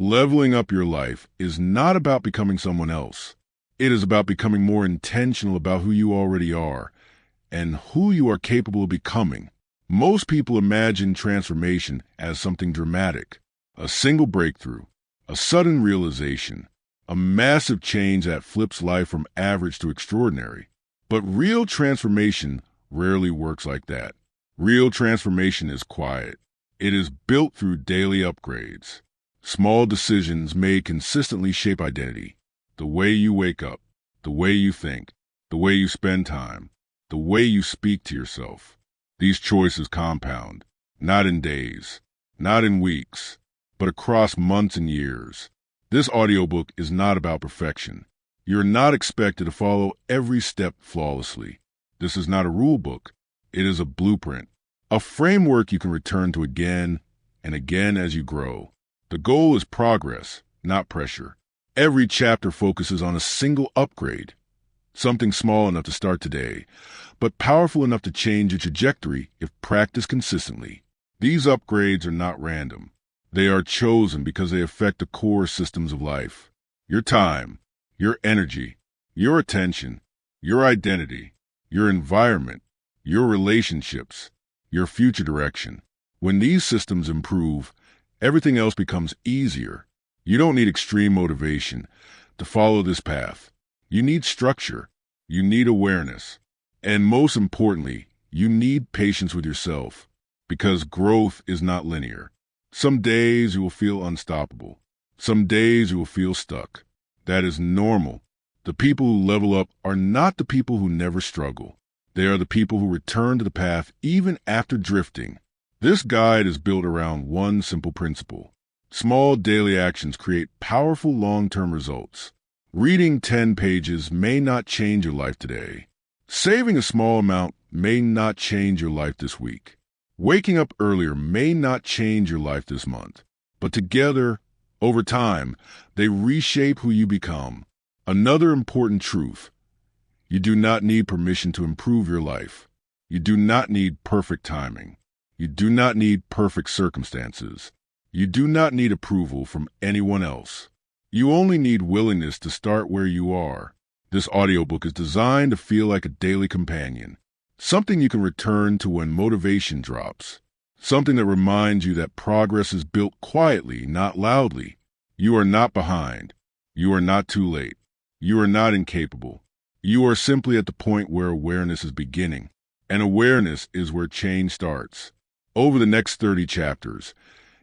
Leveling up your life is not about becoming someone else. It is about becoming more intentional about who you already are and who you are capable of becoming. Most people imagine transformation as something dramatic, a single breakthrough, a sudden realization, a massive change that flips life from average to extraordinary. But real transformation rarely works like that. Real transformation is quiet. It is built through daily upgrades. Small decisions made consistently shape identity. The way you wake up, the way you think, the way you spend time, the way you speak to yourself. These choices compound, not in days, not in weeks, but across months and years. This audiobook is not about perfection. You're not expected to follow every step flawlessly. This is not a rule book. It is a blueprint, a framework you can return to again and again as you grow. The goal is progress, not pressure. Every chapter focuses on a single upgrade, something small enough to start today, but powerful enough to change your trajectory if practiced consistently. These upgrades are not random. They are chosen because they affect the core systems of life. Your time, your energy, your attention, your identity, your environment, your relationships, your future direction. When these systems improve, everything else becomes easier. You don't need extreme motivation to follow this path. You need structure. You need awareness. And most importantly, you need patience with yourself, because growth is not linear. Some days you will feel unstoppable. Some days you will feel stuck. That is normal. The people who level up are not the people who never struggle. They are the people who return to the path even after drifting. This guide is built around one simple principle. Small daily actions create powerful long-term results. Reading 10 pages may not change your life today. Saving a small amount may not change your life this week. Waking up earlier may not change your life this month. But together, over time, they reshape who you become. Another important truth: you do not need permission to improve your life. You do not need perfect timing. You do not need perfect circumstances. You do not need approval from anyone else. You only need willingness to start where you are. This audiobook is designed to feel like a daily companion, something you can return to when motivation drops, something that reminds you that progress is built quietly, not loudly. You are not behind. You are not too late. You are not incapable. You are simply at the point where awareness is beginning, and awareness is where change starts. Over the next 30 chapters,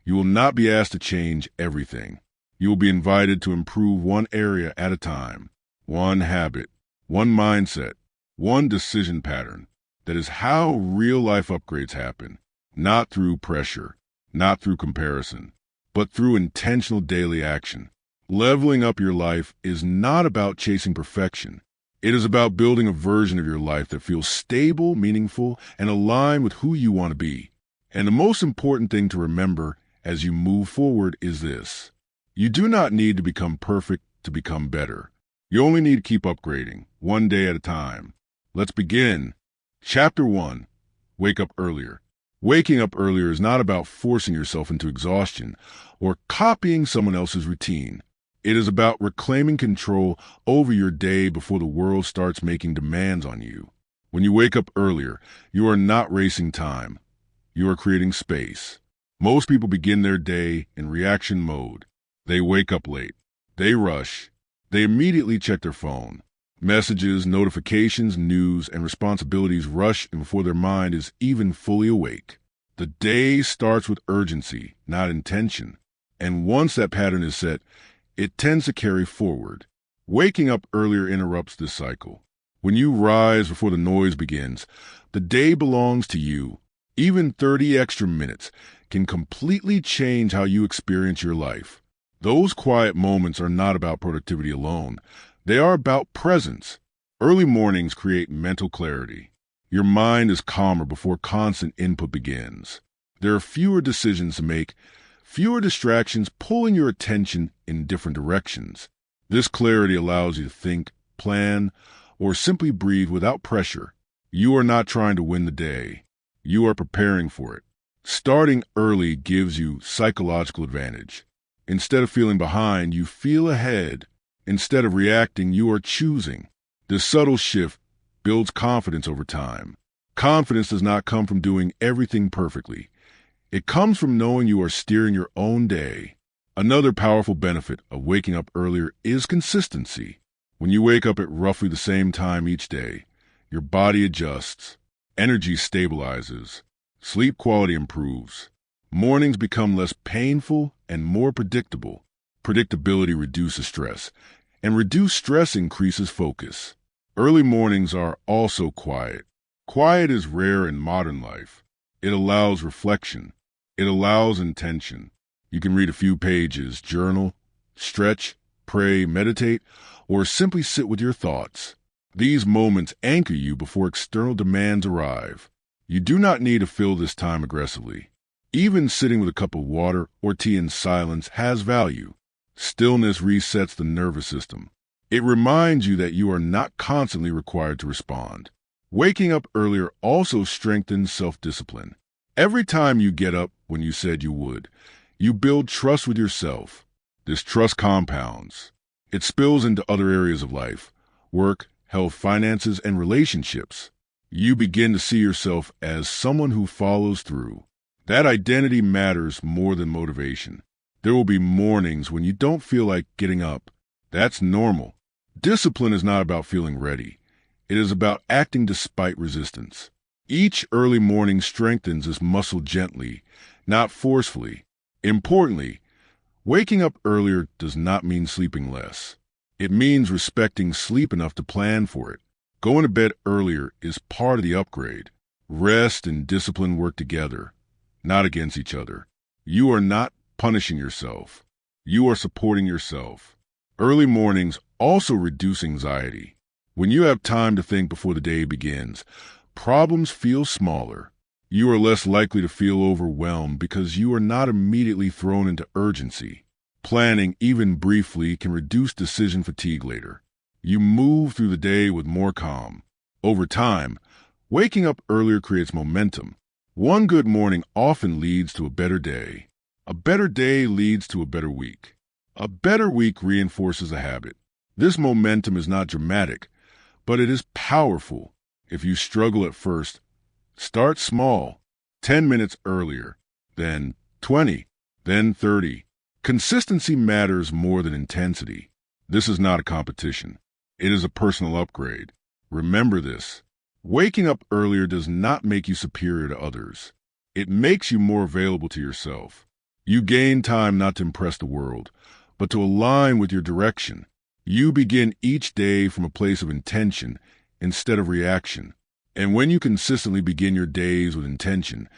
you will not be asked to change everything. You will be invited to improve one area at a time, one habit, one mindset, one decision pattern. That is how real-life upgrades happen, not through pressure, not through comparison, but through intentional daily action. Leveling up your life is not about chasing perfection. It is about building a version of your life that feels stable, meaningful, and aligned with who you want to be. And the most important thing to remember as you move forward is this: you do not need to become perfect to become better. You only need to keep upgrading, one day at a time. Let's begin. Chapter 1. Wake up earlier. Waking up earlier is not about forcing yourself into exhaustion or copying someone else's routine. It is about reclaiming control over your day before the world starts making demands on you. When you wake up earlier, you are not racing time. You are creating space. Most people begin their day in reaction mode. They wake up late. They rush. They immediately check their phone. Messages, notifications, news, and responsibilities rush in before their mind is even fully awake. The day starts with urgency, not intention. And once that pattern is set, it tends to carry forward. Waking up earlier interrupts this cycle. When you rise before the noise begins, the day belongs to you. Even 30 extra minutes can completely change how you experience your life. Those quiet moments are not about productivity alone. They are about presence. Early mornings create mental clarity. Your mind is calmer before constant input begins. There are fewer decisions to make, fewer distractions pulling your attention in different directions. This clarity allows you to think, plan, or simply breathe without pressure. You are not trying to win the day. You are preparing for it. Starting early gives you psychological advantage. Instead of feeling behind, you feel ahead. Instead of reacting, you are choosing. This subtle shift builds confidence over time. Confidence does not come from doing everything perfectly. It comes from knowing you are steering your own day. Another powerful benefit of waking up earlier is consistency. When you wake up at roughly the same time each day, your body adjusts, energy stabilizes, sleep quality improves. Mornings become less painful and more predictable. Predictability reduces stress, and reduced stress increases focus. Early mornings are also quiet. Quiet is rare in modern life. It allows reflection. It allows intention. You can read a few pages, journal, stretch, pray, meditate, or simply sit with your thoughts. These moments anchor you before external demands arrive. You do not need to fill this time aggressively. Even sitting with a cup of water or tea in silence has value. Stillness resets the nervous system. It reminds you that you are not constantly required to respond. Waking up earlier also strengthens self-discipline. Every time you get up when you said you would, you build trust with yourself. This trust compounds. It spills into other areas of life, work, health, finances, and relationships. You begin to see yourself as someone who follows through. That identity matters more than motivation. There will be mornings when you don't feel like getting up. That's normal. Discipline is not about feeling ready. It is about acting despite resistance. Each early morning strengthens this muscle gently, not forcefully. Importantly, waking up earlier does not mean sleeping less. It means respecting sleep enough to plan for it. Going to bed earlier is part of the upgrade. Rest and discipline work together, not against each other. You are not punishing yourself. You are supporting yourself. Early mornings also reduce anxiety. When you have time to think before the day begins, problems feel smaller. You are less likely to feel overwhelmed because you are not immediately thrown into urgency. Planning, even briefly, can reduce decision fatigue later. You move through the day with more calm. Over time, waking up earlier creates momentum. One good morning often leads to a better day. A better day leads to a better week. A better week reinforces a habit. This momentum is not dramatic, but it is powerful. If you struggle at first, start small. 10 minutes earlier, then 20, then 30. Consistency matters more than intensity. This is not a competition. It is a personal upgrade. Remember this. Waking up earlier does not make you superior to others. It makes you more available to yourself. You gain time not to impress the world, but to align with your direction. You begin each day from a place of intention instead of reaction. And when you consistently begin your days with intention,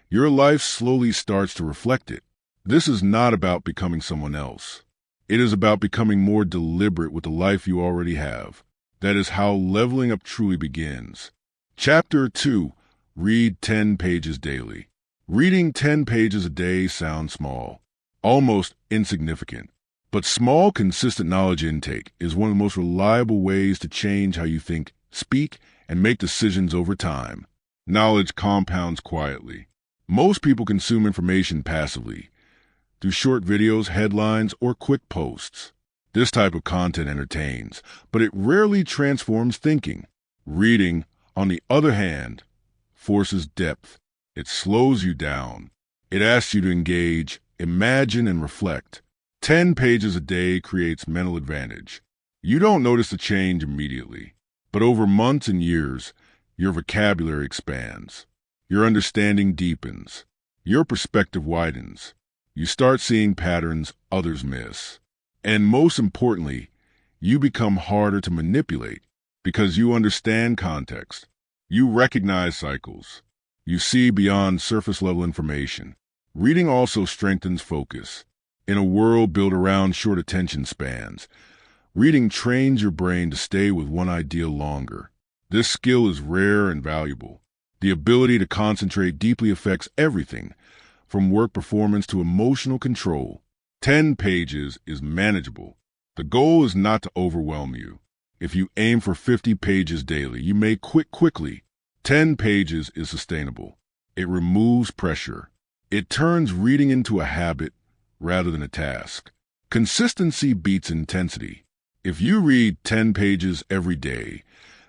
your life slowly starts to reflect it. This is not about becoming someone else. It is about becoming more deliberate with the life you already have. That is how leveling up truly begins. Chapter 2. Read 10 pages daily. Reading 10 pages a day sounds small, almost insignificant. But small, consistent knowledge intake is one of the most reliable ways to change how you think, speak, and make decisions over time. Knowledge compounds quietly. Most people consume information passively, through short videos, headlines, or quick posts. This type of content entertains, but it rarely transforms thinking. Reading, on the other hand, forces depth. It slows you down. It asks you to engage, imagine, and reflect. 10 pages a day creates mental advantage. You don't notice the change immediately, but over months and years, your vocabulary expands. Your understanding deepens. Your perspective widens. You start seeing patterns others miss. And most importantly, you become harder to manipulate because you understand context. You recognize cycles. You see beyond surface-level information. Reading also strengthens focus. In a world built around short attention spans, reading trains your brain to stay with one idea longer. This skill is rare and valuable. The ability to concentrate deeply affects everything, from work performance to emotional control. 10 pages is manageable. The goal is not to overwhelm you. If you aim for 50 pages daily, you may quit quickly. 10 pages is sustainable. It removes pressure. It turns reading into a habit rather than a task. Consistency beats intensity. If you read 10 pages every day,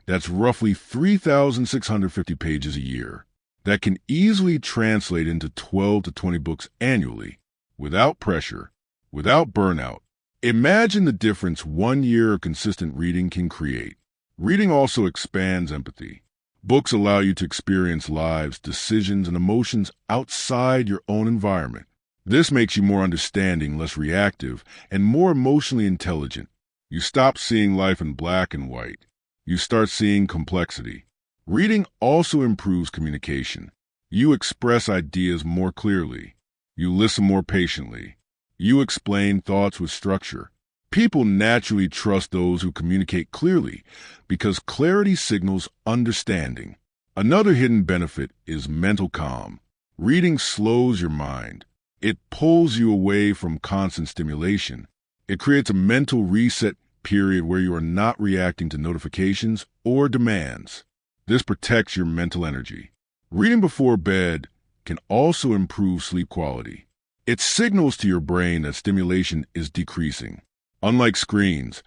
that's roughly 3,650 pages a year. That can easily translate into 12 to 20 books annually, without pressure, without burnout. Imagine the difference 1 year of consistent reading can create. Reading also expands empathy. Books allow you to experience lives, decisions, and emotions outside your own environment. This makes you more understanding, less reactive, and more emotionally intelligent. You stop seeing life in black and white. You start seeing complexity. Reading also improves communication. You express ideas more clearly. You listen more patiently. You explain thoughts with structure. People naturally trust those who communicate clearly because clarity signals understanding. Another hidden benefit is mental calm. Reading slows your mind. It pulls you away from constant stimulation. It creates a mental reset period where you are not reacting to notifications or demands. This protects your mental energy. Reading before bed can also improve sleep quality. It signals to your brain that stimulation is decreasing. Unlike screens,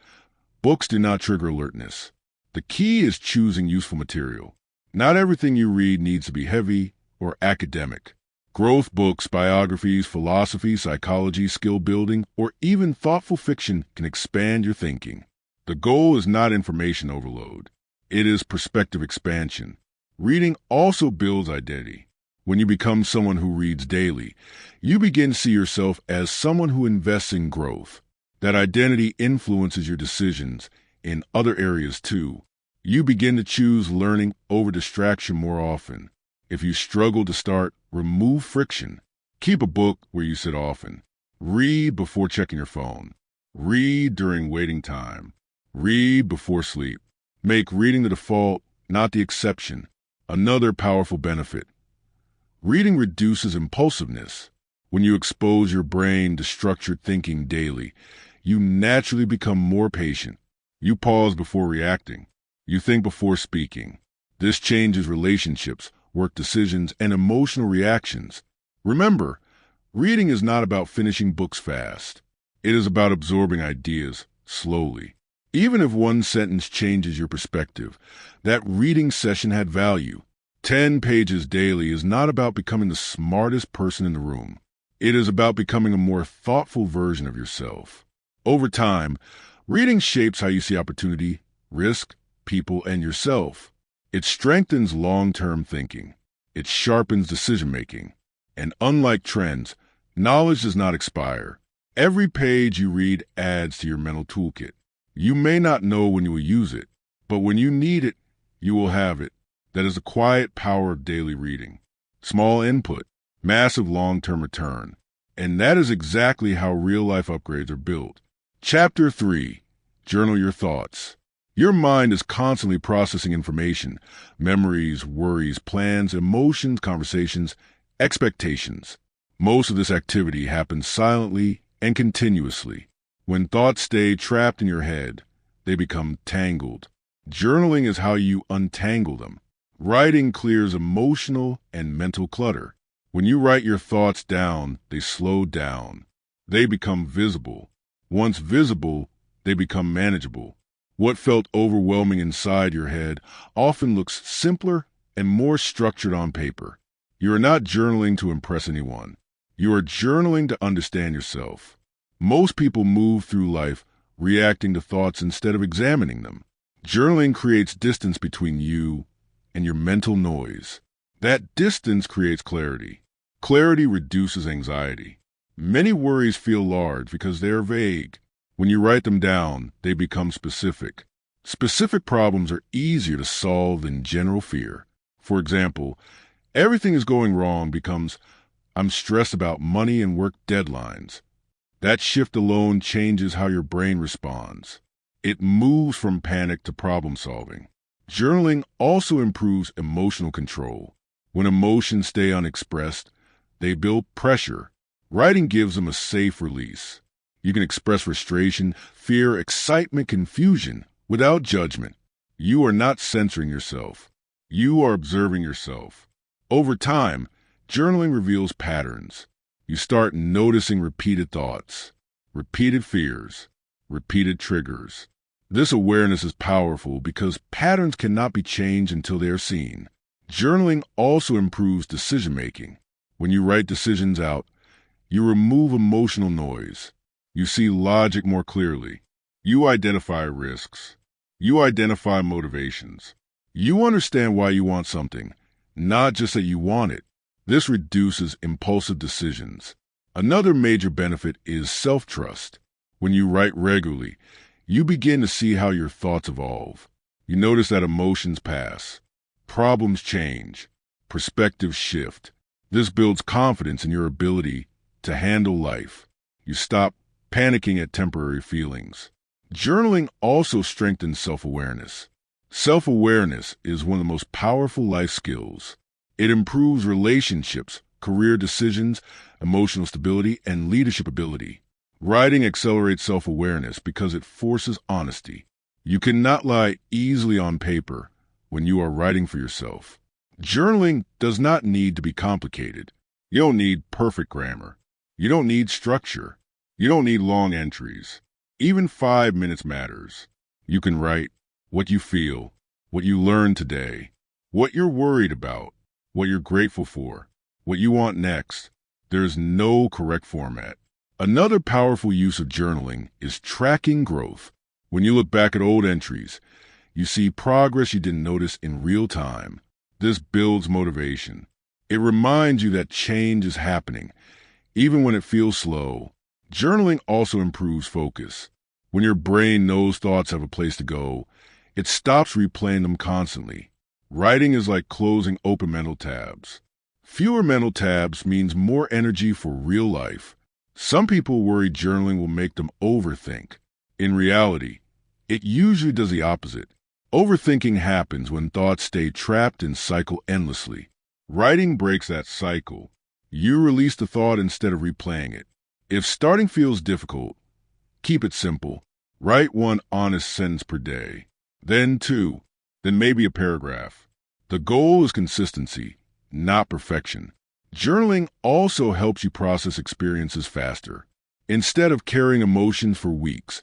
books do not trigger alertness. The key is choosing useful material. Not everything you read needs to be heavy or academic. Growth books, biographies, philosophy, psychology, skill building, or even thoughtful fiction can expand your thinking. The goal is not information overload. It is perspective expansion. Reading also builds identity. When you become someone who reads daily, you begin to see yourself as someone who invests in growth. That identity influences your decisions in other areas too. You begin to choose learning over distraction more often. If you struggle to start, remove friction. Keep a book where you sit often. Read before checking your phone. Read during waiting time. Read before sleep. Make reading the default, not the exception. Another powerful benefit. Reading reduces impulsiveness. When you expose your brain to structured thinking daily, you naturally become more patient. You pause before reacting. You think before speaking. This changes relationships, work decisions, and emotional reactions. Remember, reading is not about finishing books fast. It is about absorbing ideas slowly. Even if one sentence changes your perspective, that reading session had value. 10 pages daily is not about becoming the smartest person in the room. It is about becoming a more thoughtful version of yourself. Over time, reading shapes how you see opportunity, risk, people, and yourself. It strengthens long-term thinking. It sharpens decision-making. And unlike trends, knowledge does not expire. Every page you read adds to your mental toolkit. You may not know when you will use it, but when you need it, you will have it. That is the quiet power of daily reading. Small input, massive long-term return. And that is exactly how real-life upgrades are built. Chapter 3. Journal your thoughts. Your mind is constantly processing information, memories, worries, plans, emotions, conversations, expectations. Most of this activity happens silently and continuously. When thoughts stay trapped in your head, they become tangled. Journaling is how you untangle them. Writing clears emotional and mental clutter. When you write your thoughts down, they slow down. They become visible. Once visible, they become manageable. What felt overwhelming inside your head often looks simpler and more structured on paper. You are not journaling to impress anyone. You are journaling to understand yourself. Most people move through life reacting to thoughts instead of examining them. Journaling creates distance between you and your mental noise. That distance creates clarity. Clarity reduces anxiety. Many worries feel large because they are vague. When you write them down, they become specific. Specific problems are easier to solve than general fear. For example, everything is going wrong becomes, I'm stressed about money and work deadlines. That shift alone changes how your brain responds. It moves from panic to problem solving. Journaling also improves emotional control. When emotions stay unexpressed, they build pressure. Writing gives them a safe release. You can express frustration, fear, excitement, confusion without judgment. You are not censoring yourself. You are observing yourself. Over time, journaling reveals patterns. You start noticing repeated thoughts, repeated fears, repeated triggers. This awareness is powerful because patterns cannot be changed until they are seen. Journaling also improves decision-making. When you write decisions out, you remove emotional noise. You see logic more clearly. You identify risks. You identify motivations. You understand why you want something, not just that you want it. This reduces impulsive decisions. Another major benefit is self-trust. When you write regularly, you begin to see how your thoughts evolve. You notice that emotions pass, problems change, perspectives shift. This builds confidence in your ability to handle life. You stop panicking at temporary feelings. Journaling also strengthens self-awareness. Self-awareness is one of the most powerful life skills. It improves relationships, career decisions, emotional stability, and leadership ability. Writing accelerates self-awareness because it forces honesty. You cannot lie easily on paper when you are writing for yourself. Journaling does not need to be complicated. You don't need perfect grammar. You don't need structure. You don't need long entries. Even 5 minutes matters. You can write what you feel, what you learned today, what you're worried about, what you're grateful for, what you want next. There's no correct format. Another powerful use of journaling is tracking growth. When you look back at old entries, you see progress you didn't notice in real time. This builds motivation. It reminds you that change is happening, even when it feels slow. Journaling also improves focus. When your brain knows thoughts have a place to go, it stops replaying them constantly. Writing is like closing open mental tabs. Fewer mental tabs means more energy for real life. Some people worry journaling will make them overthink. In reality, it usually does the opposite. Overthinking happens when thoughts stay trapped and cycle endlessly. Writing breaks that cycle. You release the thought instead of replaying it. If starting feels difficult, keep it simple. Write one honest sentence per day. Then two. Then maybe a paragraph. The goal is consistency, not perfection. Journaling also helps you process experiences faster. Instead of carrying emotions for weeks,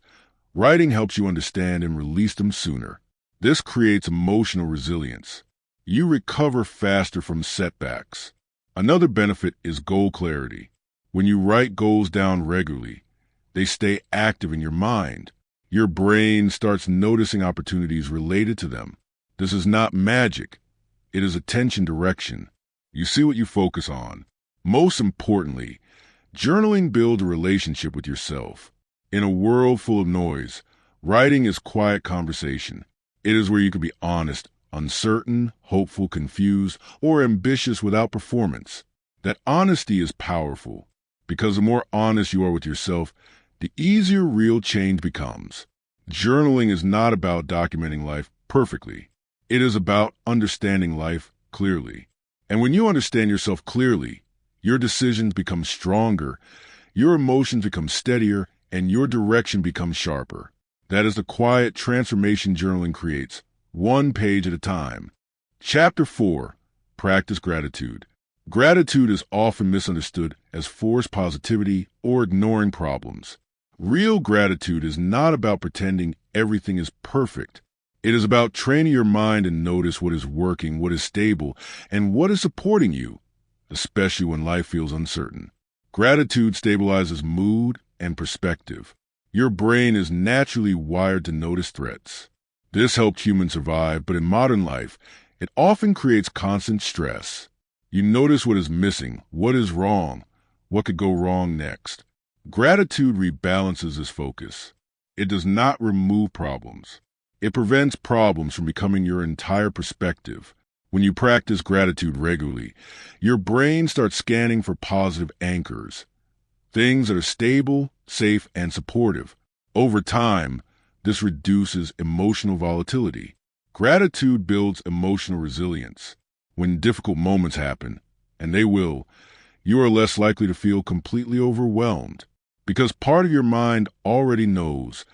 writing helps you understand and release them sooner. This creates emotional resilience. You recover faster from setbacks. Another benefit is goal clarity. When you write goals down regularly, they stay active in your mind. Your brain starts noticing opportunities related to them. This is not magic. It is attention direction. You see what you focus on. Most importantly, journaling builds a relationship with yourself. In a world full of noise, writing is quiet conversation. It is where you can be honest, uncertain, hopeful, confused, or ambitious without performance. That honesty is powerful, because the more honest you are with yourself, the easier real change becomes. Journaling is not about documenting life perfectly. It is about understanding life clearly. And when you understand yourself clearly, your decisions become stronger, your emotions become steadier, and your direction becomes sharper. That is the quiet transformation journaling creates, one page at a time. Chapter 4. Practice gratitude. Gratitude is often misunderstood as forced positivity or ignoring problems. Real gratitude is not about pretending everything is perfect. It is about training your mind to notice what is working, what is stable, and what is supporting you, especially when life feels uncertain. Gratitude stabilizes mood and perspective. Your brain is naturally wired to notice threats. This helped humans survive, but in modern life, it often creates constant stress. You notice what is missing, what is wrong, what could go wrong next. Gratitude rebalances this focus. It does not remove problems. It prevents problems from becoming your entire perspective. When you practice gratitude regularly, your brain starts scanning for positive anchors, things that are stable, safe, and supportive. Over time, this reduces emotional volatility. Gratitude builds emotional resilience. When difficult moments happen, and they will, you are less likely to feel completely overwhelmed, because part of your mind already knows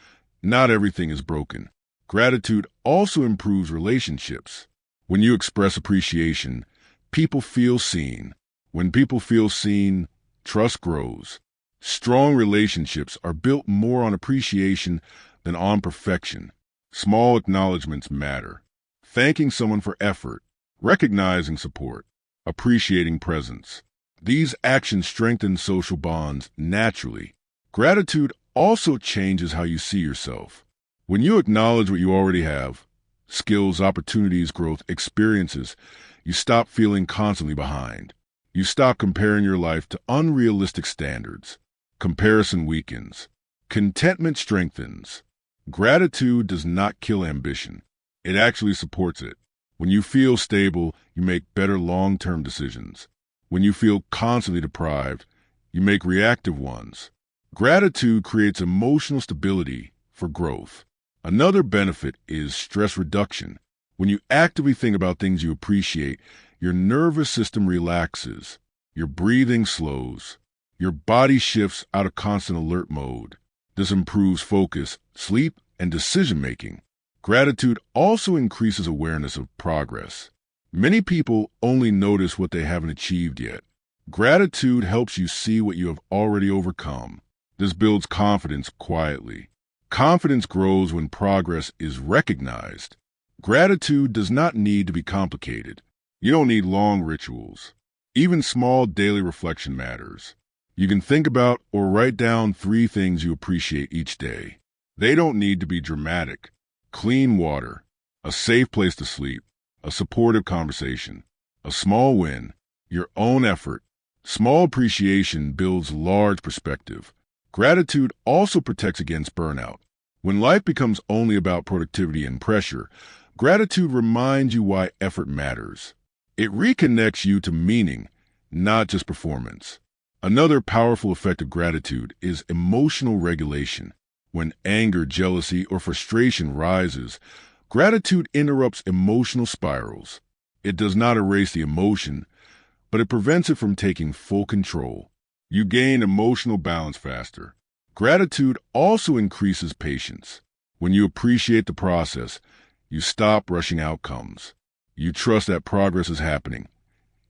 not everything is broken. Gratitude also improves relationships. When you express appreciation, people feel seen. When people feel seen, trust grows. Strong relationships are built more on appreciation than on perfection. Small acknowledgments matter. Thanking someone for effort, recognizing support, appreciating presence. These actions strengthen social bonds naturally. Gratitude also changes how you see yourself. When you acknowledge what you already have, skills, opportunities, growth, experiences, you stop feeling constantly behind. You stop comparing your life to unrealistic standards. Comparison weakens. Contentment strengthens. Gratitude does not kill ambition. It actually supports it. When you feel stable, you make better long-term decisions. When you feel constantly deprived, you make reactive ones. Gratitude creates emotional stability for growth. Another benefit is stress reduction. When you actively think about things you appreciate, your nervous system relaxes, your breathing slows, your body shifts out of constant alert mode. This improves focus, sleep, and decision-making. Gratitude also increases awareness of progress. Many people only notice what they haven't achieved yet. Gratitude helps you see what you have already overcome. This builds confidence quietly. Confidence grows when progress is recognized. Gratitude does not need to be complicated. You don't need long rituals. Even small daily reflection matters. You can think about or write down 3 things you appreciate each day. They don't need to be dramatic. Clean water, a safe place to sleep, a supportive conversation, a small win, your own effort. Small appreciation builds large perspective. Gratitude also protects against burnout. When life becomes only about productivity and pressure, gratitude reminds you why effort matters. It reconnects you to meaning, not just performance. Another powerful effect of gratitude is emotional regulation. When anger, jealousy, or frustration rises, gratitude interrupts emotional spirals. It does not erase the emotion, but it prevents it from taking full control. You gain emotional balance faster. Gratitude also increases patience. When you appreciate the process, you stop rushing outcomes. You trust that progress is happening.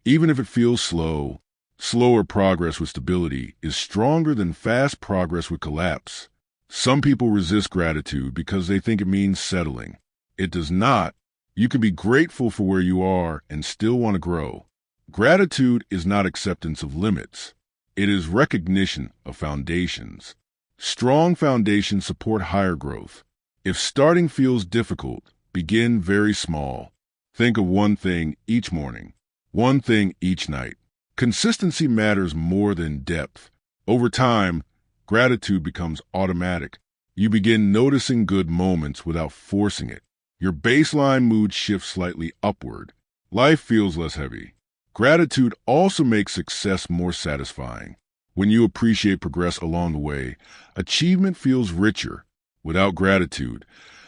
Even if it feels slow, slower progress with stability is stronger than fast progress with collapse. Some people resist gratitude because they think it means settling. It does not. You can be grateful for where you are and still want to grow. Gratitude is not acceptance of limits. It is recognition of foundations. Strong foundations support higher growth. If starting feels difficult, begin very small. Think of one thing each morning, one thing each night. Consistency matters more than depth. Over time, gratitude becomes automatic. You begin noticing good moments without forcing it. Your baseline mood shifts slightly upward. Life feels less heavy. Gratitude also makes success more satisfying. When you appreciate progress along the way, achievement feels richer. Without gratitude,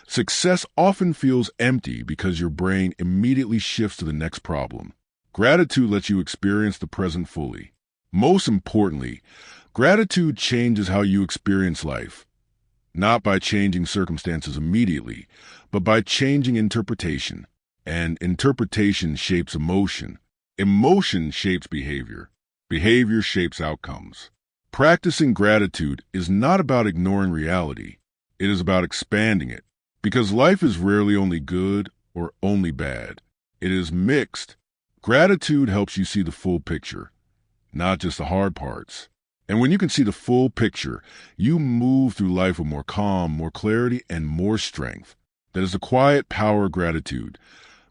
success often feels empty because your brain immediately shifts to the next problem. Gratitude lets you experience the present fully. Most importantly, gratitude changes how you experience life. Not by changing circumstances immediately, but by changing interpretation. And interpretation shapes emotion. Emotion shapes behavior. Behavior shapes outcomes. Practicing gratitude is not about ignoring reality. It is about expanding it. Because life is rarely only good or only bad. It is mixed. Gratitude helps you see the full picture, not just the hard parts. And when you can see the full picture, you move through life with more calm, more clarity, and more strength. That is the quiet power of gratitude.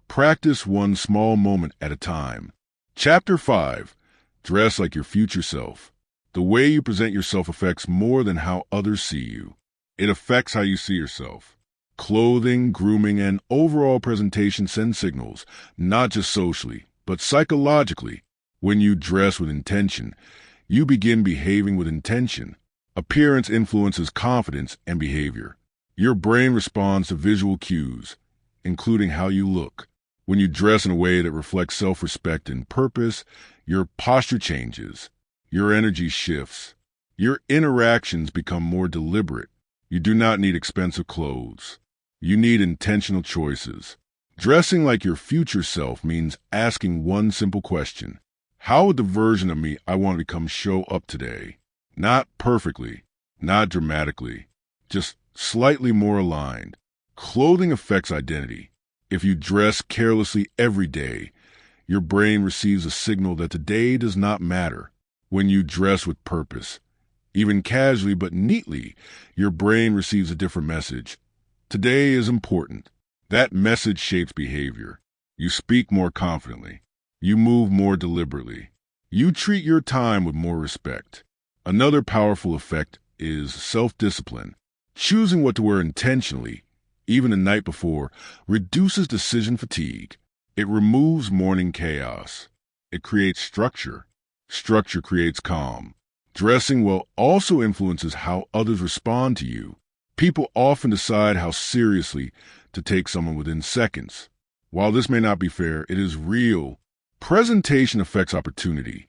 Practice one small moment at a time. Chapter 5. Dress like your future self. The way you present yourself affects more than how others see you. It affects how you see yourself. Clothing, grooming, and overall presentation send signals, not just socially, but psychologically. When you dress with intention, you begin behaving with intention. Appearance influences confidence and behavior. Your brain responds to visual cues, including how you look. When you dress in a way that reflects self-respect and purpose, your posture changes. Your energy shifts. Your interactions become more deliberate. You do not need expensive clothes. You need intentional choices. Dressing like your future self means asking one simple question. How would the version of me I want to become show up today? Not perfectly, not dramatically, just slightly more aligned. Clothing affects identity. If you dress carelessly every day, your brain receives a signal that today does not matter. When you dress with purpose, even casually but neatly, your brain receives a different message. Today is important. That message shapes behavior. You speak more confidently. You move more deliberately. You treat your time with more respect. Another powerful effect is self-discipline. Choosing what to wear intentionally, even the night before, reduces decision fatigue. It removes morning chaos. It creates structure. Structure creates calm. Dressing well also influences how others respond to you. People often decide how seriously to take someone within seconds. While this may not be fair, it is real. Presentation affects opportunity,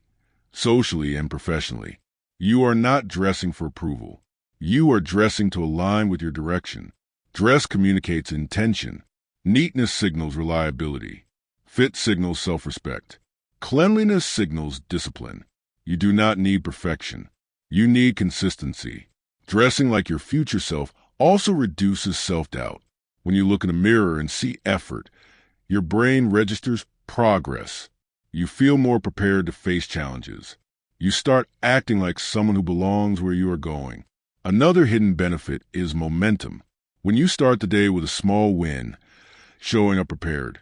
socially and professionally. You are not dressing for approval. You are dressing to align with your direction. Dress communicates intention. Neatness signals reliability. Fit signals self-respect. Cleanliness signals discipline. You do not need perfection. You need consistency. Dressing like your future self also reduces self-doubt. When you look in a mirror and see effort, your brain registers progress. You feel more prepared to face challenges. You start acting like someone who belongs where you are going. Another hidden benefit is momentum. When you start the day with a small win, showing up prepared,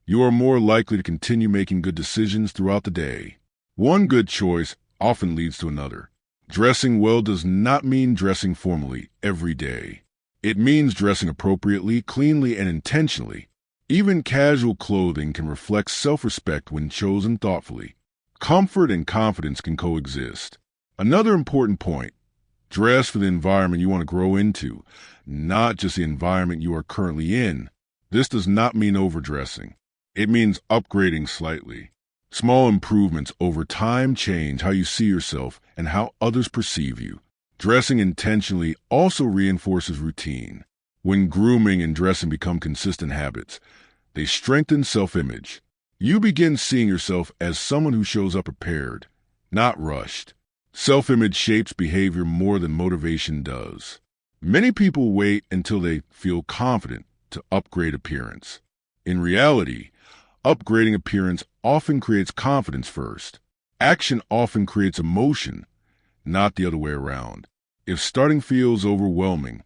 you are more likely to continue making good decisions throughout the day. One good choice often leads to another. Dressing well does not mean dressing formally every day. It means dressing appropriately, cleanly, and intentionally. Even casual clothing can reflect self-respect when chosen thoughtfully. Comfort and confidence can coexist. Another important point: dress for the environment you want to grow into, not just the environment you are currently in. This does not mean overdressing. It means upgrading slightly. Small improvements over time change how you see yourself and how others perceive you. Dressing intentionally also reinforces routine. When grooming and dressing become consistent habits, they strengthen self-image. You begin seeing yourself as someone who shows up prepared, not rushed. Self-image shapes behavior more than motivation does. Many people wait until they feel confident to upgrade appearance. In reality, upgrading appearance often creates confidence first. Action often creates emotion, not the other way around. If starting feels overwhelming,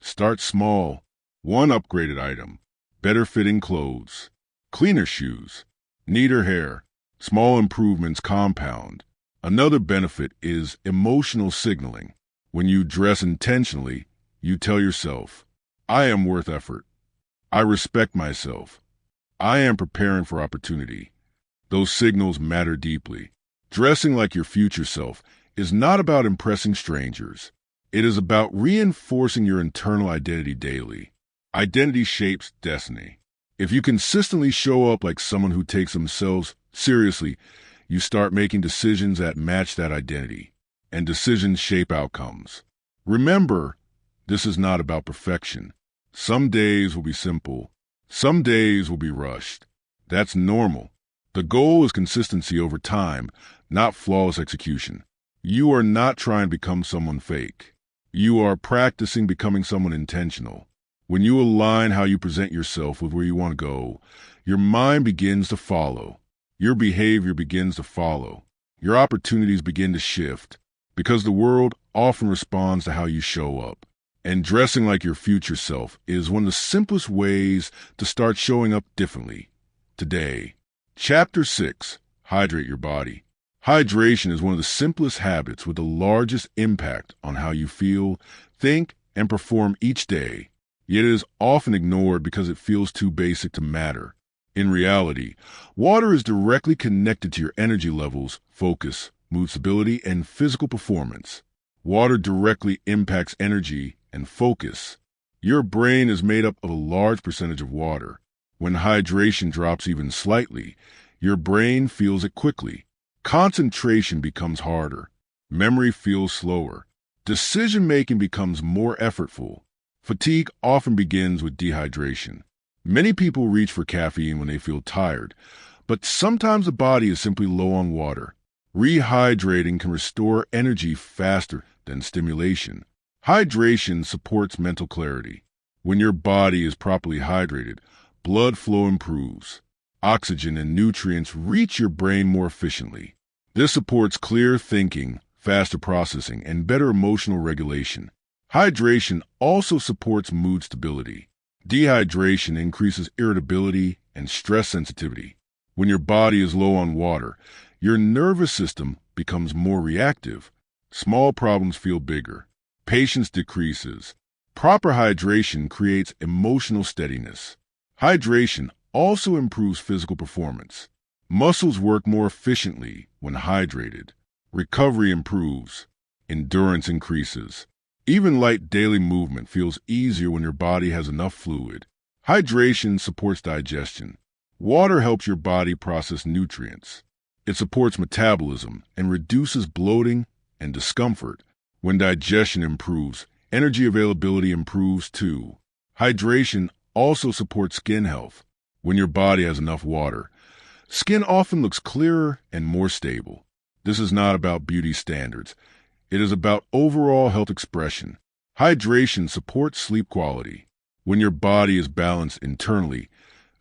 start small. One upgraded item: better fitting clothes, cleaner shoes, neater hair. Small improvements compound. Another benefit is emotional signaling. When you dress intentionally, you tell yourself, I am worth effort. I respect myself. I am preparing for opportunity. Those signals matter deeply. Dressing like your future self is not about impressing strangers. It is about reinforcing your internal identity daily. Identity shapes destiny. If you consistently show up like someone who takes themselves seriously, you start making decisions that match that identity, and decisions shape outcomes. Remember, this is not about perfection. Some days will be simple. Some days will be rushed. That's normal. The goal is consistency over time, not flawless execution. You are not trying to become someone fake. You are practicing becoming someone intentional. When you align how you present yourself with where you want to go, your mind begins to follow. Your behavior begins to follow. Your opportunities begin to shift, because the world often responds to how you show up. And dressing like your future self is one of the simplest ways to start showing up differently. Today, Chapter 6, Hydrate Your Body. Hydration is one of the simplest habits with the largest impact on how you feel, think, and perform each day. Yet it is often ignored because it feels too basic to matter. In reality, water is directly connected to your energy levels, focus, mood stability, and physical performance. Water directly impacts energy and focus. Your brain is made up of a large percentage of water. When hydration drops even slightly, your brain feels it quickly. Concentration becomes harder. Memory feels slower. Decision-making becomes more effortful. Fatigue often begins with dehydration. Many people reach for caffeine when they feel tired, But sometimes the body is simply low on water. Rehydrating can restore energy faster than stimulation. Hydration supports mental clarity. When your body is properly hydrated, blood flow improves. Oxygen and nutrients reach your brain more efficiently. This supports clear thinking, faster processing, and better emotional regulation. Hydration also supports mood stability. Dehydration increases irritability and stress sensitivity. When your body is low on water, your nervous system becomes more reactive. Small problems feel bigger. Patience decreases. Proper hydration creates emotional steadiness. Hydration also improves physical performance. Muscles work more efficiently when hydrated. Recovery improves. Endurance increases. Even light daily movement feels easier when your body has enough fluid. Hydration supports digestion. Water helps your body process nutrients. It supports metabolism and reduces bloating and discomfort. When digestion improves, energy availability improves too. Hydration also supports skin health. When your body has enough water, skin often looks clearer and more stable. This is not about beauty standards. It is about overall health expression. Hydration supports sleep quality. When your body is balanced internally,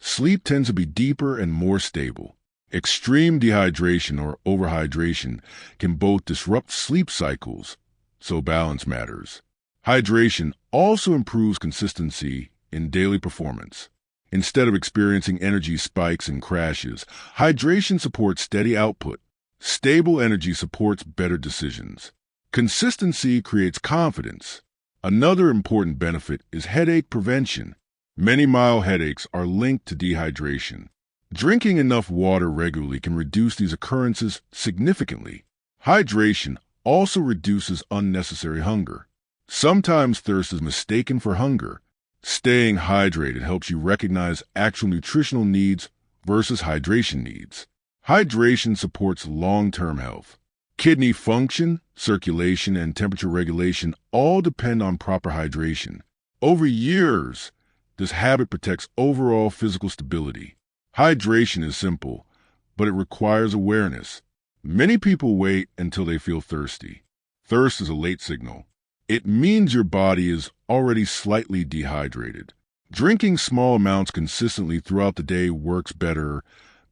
sleep tends to be deeper and more stable. Extreme dehydration or overhydration can both disrupt sleep cycles, so balance matters. Hydration also improves consistency in daily performance. Instead of experiencing energy spikes and crashes, hydration supports steady output. Stable energy supports better decisions. Consistency creates confidence. Another important benefit is headache prevention. Many mild headaches are linked to dehydration. Drinking enough water regularly can reduce these occurrences significantly. Hydration also reduces unnecessary hunger. Sometimes thirst is mistaken for hunger. Staying hydrated helps you recognize actual nutritional needs versus hydration needs. Hydration supports long-term health. Kidney function, circulation, and temperature regulation all depend on proper hydration. Over years, this habit protects overall physical stability. Hydration is simple, but it requires awareness. Many people wait until they feel thirsty. Thirst is a late signal. It means your body is already slightly dehydrated. Drinking small amounts consistently throughout the day works better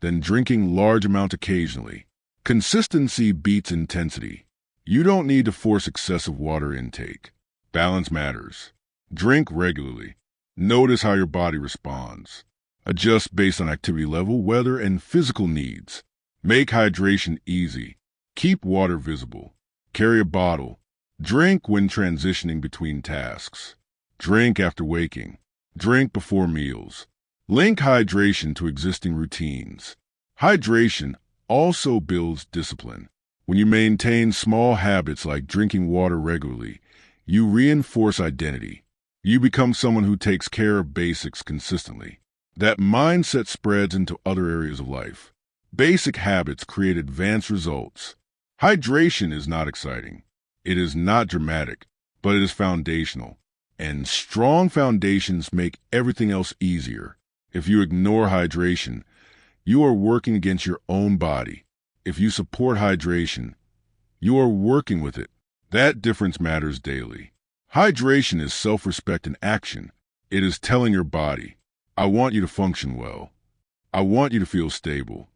than drinking large amounts occasionally. Consistency beats intensity. You don't need to force excessive water intake. Balance matters. Drink regularly. Notice how your body responds. Adjust based on activity level, weather, and physical needs. Make hydration easy. Keep water visible. Carry a bottle. Drink when transitioning between tasks. Drink after waking. Drink before meals. Link hydration to existing routines. Hydration also builds discipline. When you maintain small habits like drinking water regularly, you reinforce identity. You become someone who takes care of basics consistently. That mindset spreads into other areas of life. Basic habits create advanced results. Hydration is not exciting. It is not dramatic, but it is foundational. And strong foundations make everything else easier. If you ignore hydration, you are working against your own body. If you support hydration, you are working with it. That difference matters daily. Hydration is self-respect in action. It is telling your body, I want you to function well. I want you to feel stable.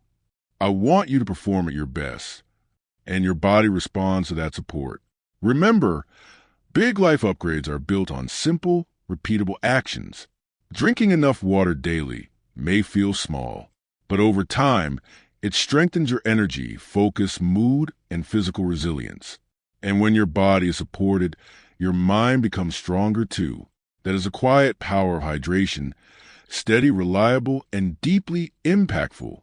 I want you to perform at your best. And your body responds to that support. Remember, big life upgrades are built on simple, repeatable actions. Drinking enough water daily may feel small, but over time, it strengthens your energy, focus, mood, and physical resilience. And when your body is supported, your mind becomes stronger too. That is a quiet power of hydration, steady, reliable, and deeply impactful.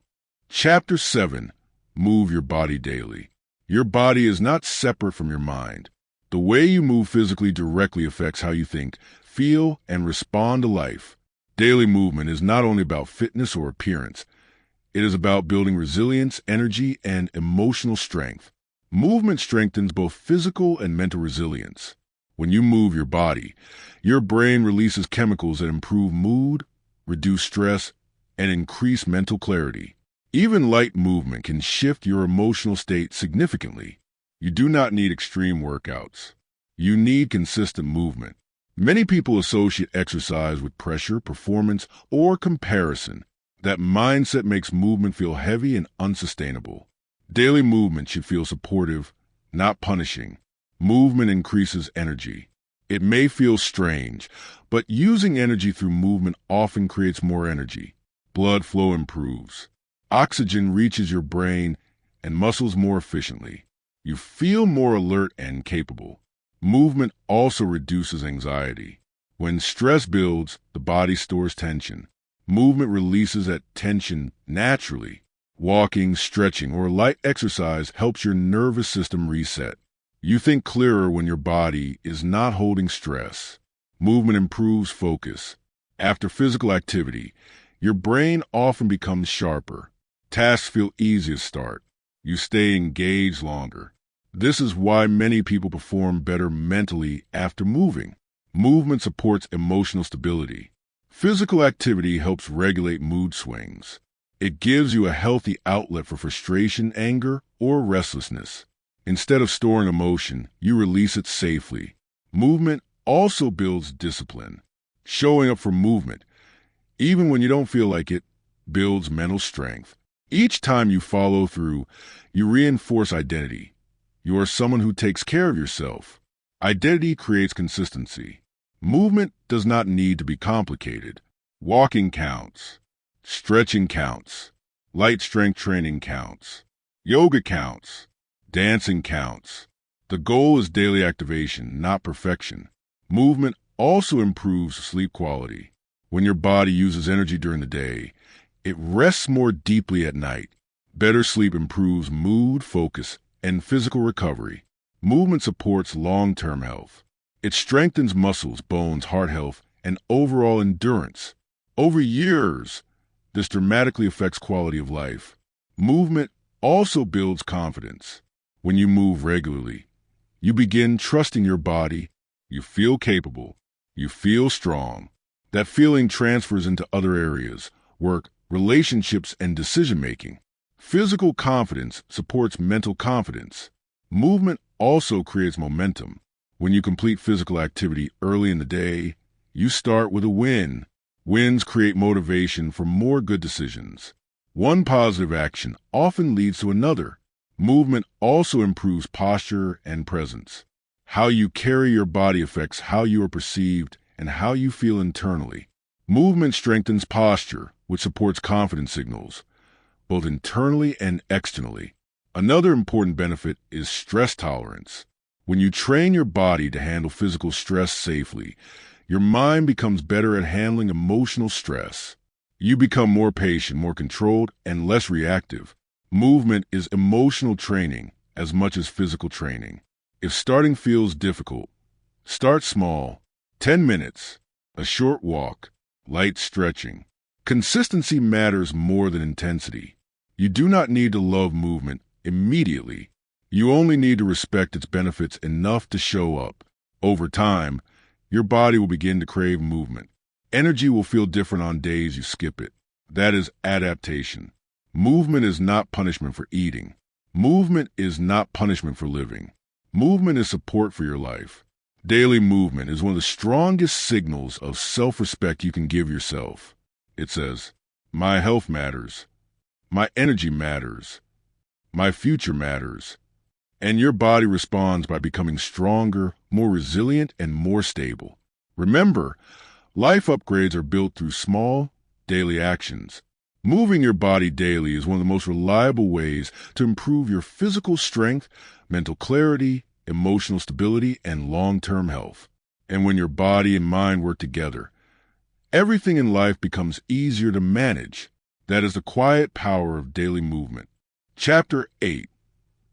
Chapter 7. Move your body daily. Your body is not separate from your mind. The way you move physically directly affects how you think, feel, and respond to life. Daily movement is not only about fitness or appearance. It is about building resilience, energy, and emotional strength. Movement strengthens both physical and mental resilience. When you move your body, your brain releases chemicals that improve mood, reduce stress, and increase mental clarity. Even light movement can shift your emotional state significantly. You do not need extreme workouts. You need consistent movement. Many people associate exercise with pressure, performance, or comparison. That mindset makes movement feel heavy and unsustainable. Daily movement should feel supportive, not punishing. Movement increases energy. It may feel strange, but using energy through movement often creates more energy. Blood flow improves. Oxygen reaches your brain and muscles more efficiently. You feel more alert and capable. Movement also reduces anxiety. When stress builds, the body stores tension. Movement releases that tension naturally. Walking, stretching, or light exercise helps your nervous system reset. You think clearer when your body is not holding stress. Movement improves focus. After physical activity, your brain often becomes sharper. Tasks feel easier to start. You stay engaged longer. This is why many people perform better mentally after moving. Movement supports emotional stability. Physical activity helps regulate mood swings. It gives you a healthy outlet for frustration, anger, or restlessness. Instead of storing emotion, you release it safely. Movement also builds discipline. Showing up for movement, even when you don't feel like it, builds mental strength. Each time you follow through, you reinforce identity. You are someone who takes care of yourself. Identity creates consistency. Movement does not need to be complicated. Walking counts. Stretching counts. Light strength training counts. Yoga counts. Dancing counts. The goal is daily activation, not perfection. Movement also improves sleep quality. When your body uses energy during the day, it rests more deeply at night. Better sleep improves mood, focus, and physical recovery. Movement supports long-term health. It strengthens muscles, bones, heart health, and overall endurance. Over years, this dramatically affects quality of life. Movement also builds confidence. When you move regularly, you begin trusting your body. You feel capable. You feel strong. That feeling transfers into other areas, work, relationships, and decision-making. Physical confidence supports mental confidence. Movement also creates momentum. When you complete physical activity early in the day, you start with a win. Wins create motivation for more good decisions. One positive action often leads to another. Movement also improves posture and presence. How you carry your body affects how you are perceived and how you feel internally. Movement strengthens posture, which supports confidence signals, both internally and externally. Another important benefit is stress tolerance. When you train your body to handle physical stress safely, your mind becomes better at handling emotional stress. You become more patient, more controlled, and less reactive. Movement is emotional training as much as physical training. If starting feels difficult, start small. 10 minutes, a short walk, light stretching. Consistency matters more than intensity. You do not need to love movement immediately. You only need to respect its benefits enough to show up. Over time, your body will begin to crave movement. Energy will feel different on days you skip it. That is adaptation. Movement is not punishment for eating. Movement is not punishment for living. Movement is support for your life. Daily movement is one of the strongest signals of self-respect you can give yourself. It says, my health matters. My energy matters. My future matters. And your body responds by becoming stronger, more resilient, and more stable. Remember, life upgrades are built through small, daily actions. Moving your body daily is one of the most reliable ways to improve your physical strength, mental clarity, emotional stability, and long-term health. And when your body and mind work together, everything in life becomes easier to manage. That is the quiet power of daily movement. Chapter 8.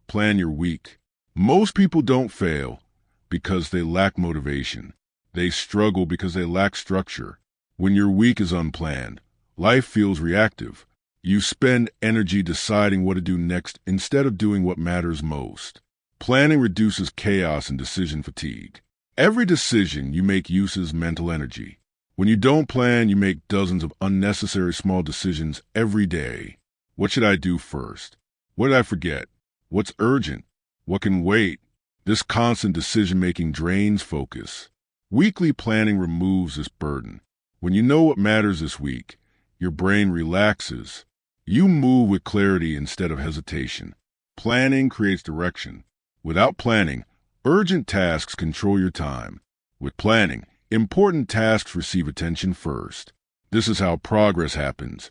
Plan your week. Most people don't fail because they lack motivation. They struggle because they lack structure. When your week is unplanned, life feels reactive. You spend energy deciding what to do next instead of doing what matters most. Planning reduces chaos and decision fatigue. Every decision you make uses mental energy. When you don't plan, you make dozens of unnecessary small decisions every day. What should I do first? What did I forget? What's urgent? What can wait? This constant decision-making drains focus. Weekly planning removes this burden. When you know what matters this week, your brain relaxes. You move with clarity instead of hesitation. Planning creates direction. Without planning, urgent tasks control your time. With planning, important tasks receive attention first. This is how progress happens.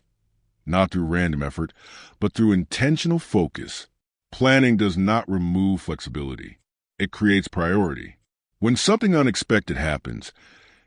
Not through random effort, but through intentional focus. Planning does not remove flexibility. It creates priority. When something unexpected happens,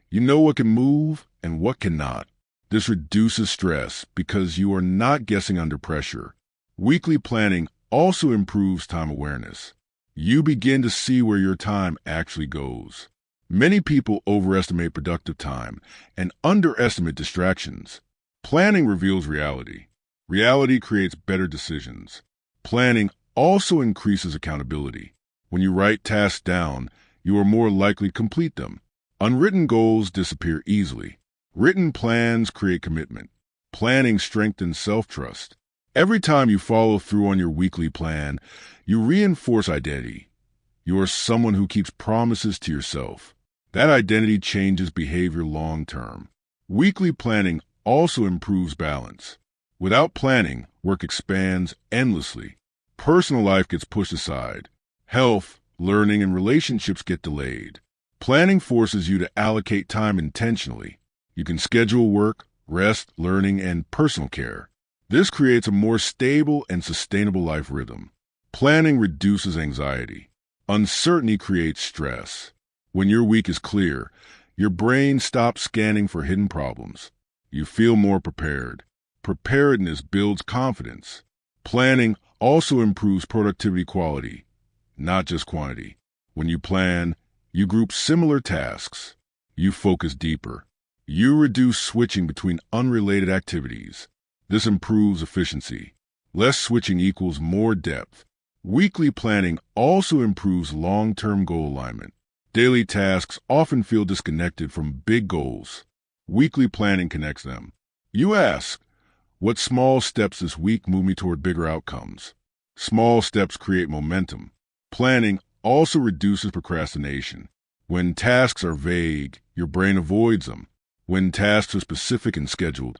you know what can move and what cannot. This reduces stress because you are not guessing under pressure. Weekly planning also improves time awareness. You begin to see where your time actually goes. Many people overestimate productive time and underestimate distractions. Planning reveals reality. Reality creates better decisions. Planning also increases accountability. When you write tasks down, you are more likely to complete them. Unwritten goals disappear easily. Written plans create commitment. Planning strengthens self-trust. Every time you follow through on your weekly plan, you reinforce identity. You are someone who keeps promises to yourself. That identity changes behavior long-term. Weekly planning also improves balance. Without planning, work expands endlessly. Personal life gets pushed aside. Health, learning, and relationships get delayed. Planning forces you to allocate time intentionally. You can schedule work, rest, learning, and personal care. This creates a more stable and sustainable life rhythm. Planning reduces anxiety. Uncertainty creates stress. When your week is clear, your brain stops scanning for hidden problems. You feel more prepared. Preparedness builds confidence. Planning also improves productivity quality, not just quantity. When you plan, you group similar tasks. You focus deeper. You reduce switching between unrelated activities. This improves efficiency. Less switching equals more depth. Weekly planning also improves long-term goal alignment. Daily tasks often feel disconnected from big goals. Weekly planning connects them. You ask, what small steps this week move me toward bigger outcomes? Small steps create momentum. Planning also reduces procrastination. When tasks are vague, your brain avoids them. When tasks are specific and scheduled,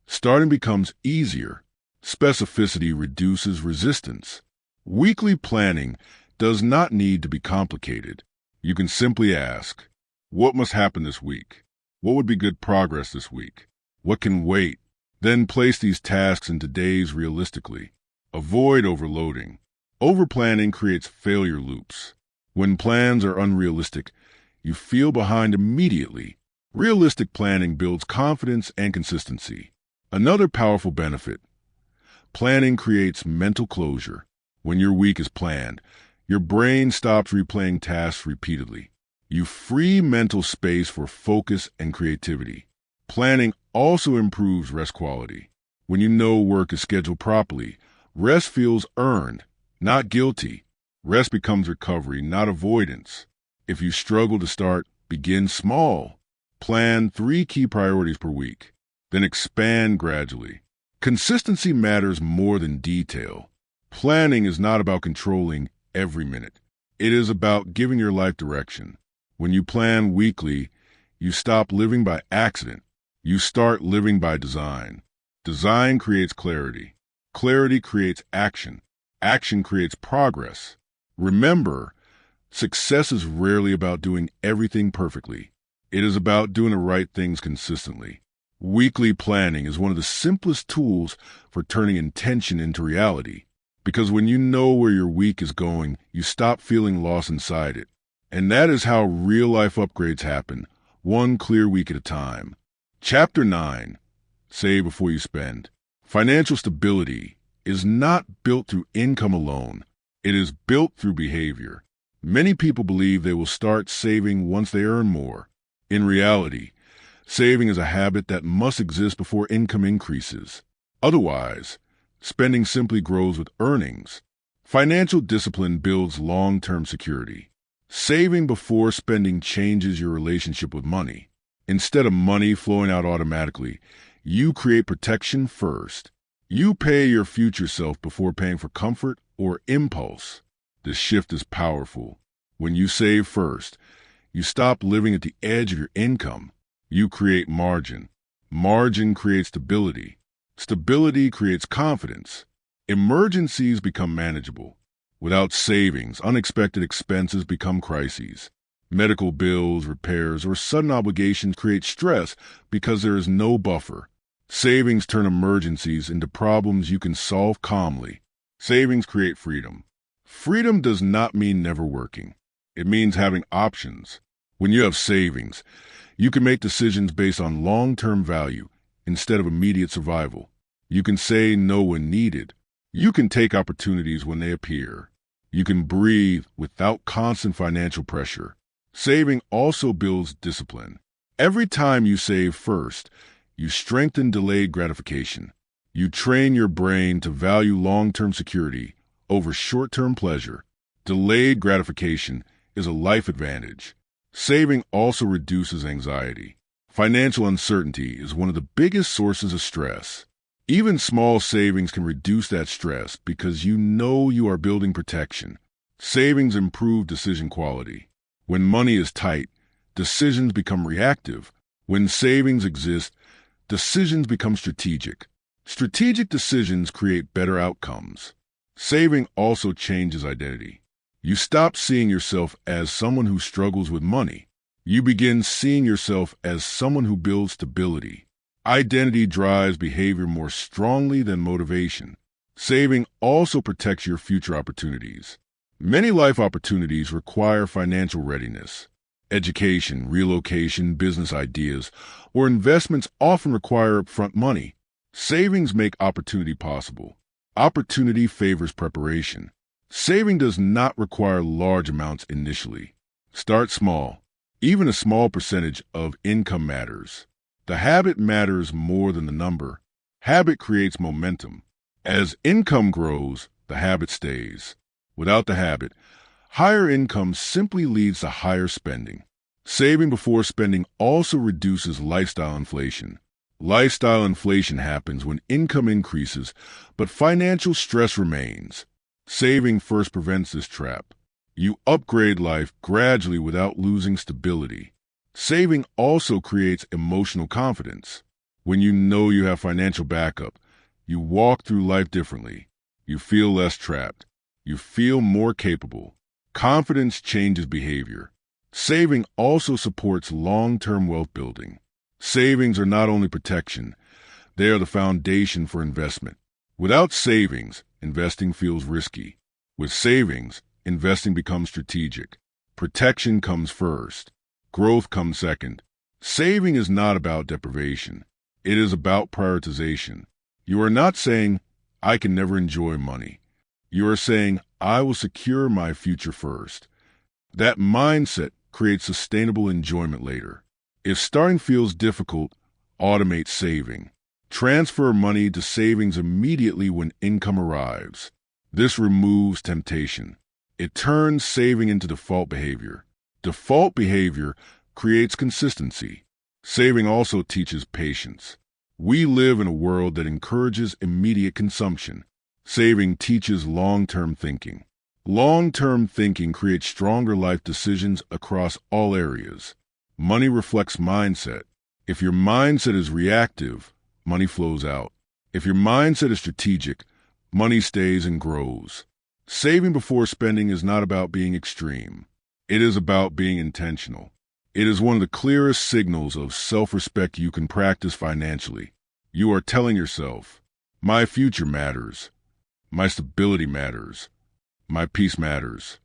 starting becomes easier. Specificity reduces resistance. Weekly planning does not need to be complicated. You can simply ask, what must happen this week? What would be good progress this week? What can wait? Then place these tasks into days realistically. Avoid overloading. Overplanning creates failure loops. When plans are unrealistic, you feel behind immediately. Realistic planning builds confidence and consistency. Another powerful benefit: planning creates mental closure. When your week is planned, your brain stops replaying tasks repeatedly. You free mental space for focus and creativity. Planning also improves rest quality. When you know work is scheduled properly, rest feels earned, not guilty. Rest becomes recovery, not avoidance. If you struggle to start, begin small. Plan 3 key priorities per week, then expand gradually. Consistency matters more than detail. Planning is not about controlling every minute. It is about giving your life direction. When you plan weekly, you stop living by accident. You start living by design. Design creates clarity. Clarity creates action. Action creates progress. Remember, success is rarely about doing everything perfectly. It is about doing the right things consistently. Weekly planning is one of the simplest tools for turning intention into reality. Because when you know where your week is going, you stop feeling lost inside it. And that is how real-life upgrades happen, one clear week at a time. Chapter 9. Save before you spend. Financial stability is not built through income alone. It is built through behavior. Many people believe they will start saving once they earn more. In reality, saving is a habit that must exist before income increases. Otherwise, spending simply grows with earnings. Financial discipline builds long-term security. Saving before spending changes your relationship with money. Instead of money flowing out automatically, you create protection first. You pay your future self before paying for comfort or impulse. This shift is powerful. When you save first, you stop living at the edge of your income. You create margin. Margin creates stability. Stability creates confidence. Emergencies become manageable. Without savings, unexpected expenses become crises. Medical bills, repairs, or sudden obligations create stress because there is no buffer. Savings turn emergencies into problems you can solve calmly. Savings create freedom. Freedom does not mean never working. It means having options. When you have savings, you can make decisions based on long-term value instead of immediate survival. You can say no when needed. You can take opportunities when they appear. You can breathe without constant financial pressure. Saving also builds discipline. Every time you save first, you strengthen delayed gratification. You train your brain to value long-term security over short-term pleasure. Delayed gratification is a life advantage. Saving also reduces anxiety. Financial uncertainty is one of the biggest sources of stress. Even small savings can reduce that stress because you know you are building protection. Savings improve decision quality. When money is tight, decisions become reactive. When savings exist, decisions become strategic. Strategic decisions create better outcomes. Saving also changes identity. You stop seeing yourself as someone who struggles with money. You begin seeing yourself as someone who builds stability. Identity drives behavior more strongly than motivation. Saving also protects your future opportunities. Many life opportunities require financial readiness. Education, relocation, business ideas, or investments often require upfront money. Savings make opportunity possible. Opportunity favors preparation. Saving does not require large amounts initially. Start small. Even a small percentage of income matters. The habit matters more than the number. Habit creates momentum. As income grows, the habit stays. Without the habit, higher income simply leads to higher spending. Saving before spending also reduces lifestyle inflation. Lifestyle inflation happens when income increases, but financial stress remains. Saving first prevents this trap. You upgrade life gradually without losing stability. Saving also creates emotional confidence. When you know you have financial backup, you walk through life differently. You feel less trapped. You feel more capable. Confidence changes behavior. Saving also supports long-term wealth building. Savings are not only protection, they are the foundation for investment. Without savings, investing feels risky. With savings, investing becomes strategic. Protection comes first. Growth comes second. Saving is not about deprivation. It is about prioritization. You are not saying, I can never enjoy money. You are saying, I will secure my future first. That mindset creates sustainable enjoyment later. If starting feels difficult, automate saving. Transfer money to savings immediately when income arrives. This removes temptation. It turns saving into default behavior. Default behavior creates consistency. Saving also teaches patience. We live in a world that encourages immediate consumption. Saving teaches long-term thinking. Long-term thinking creates stronger life decisions across all areas. Money reflects mindset. If your mindset is reactive, money flows out. If your mindset is strategic, money stays and grows. Saving before spending is not about being extreme. It is about being intentional. It is one of the clearest signals of self-respect you can practice financially. You are telling yourself, my future matters. My stability matters. My peace matters.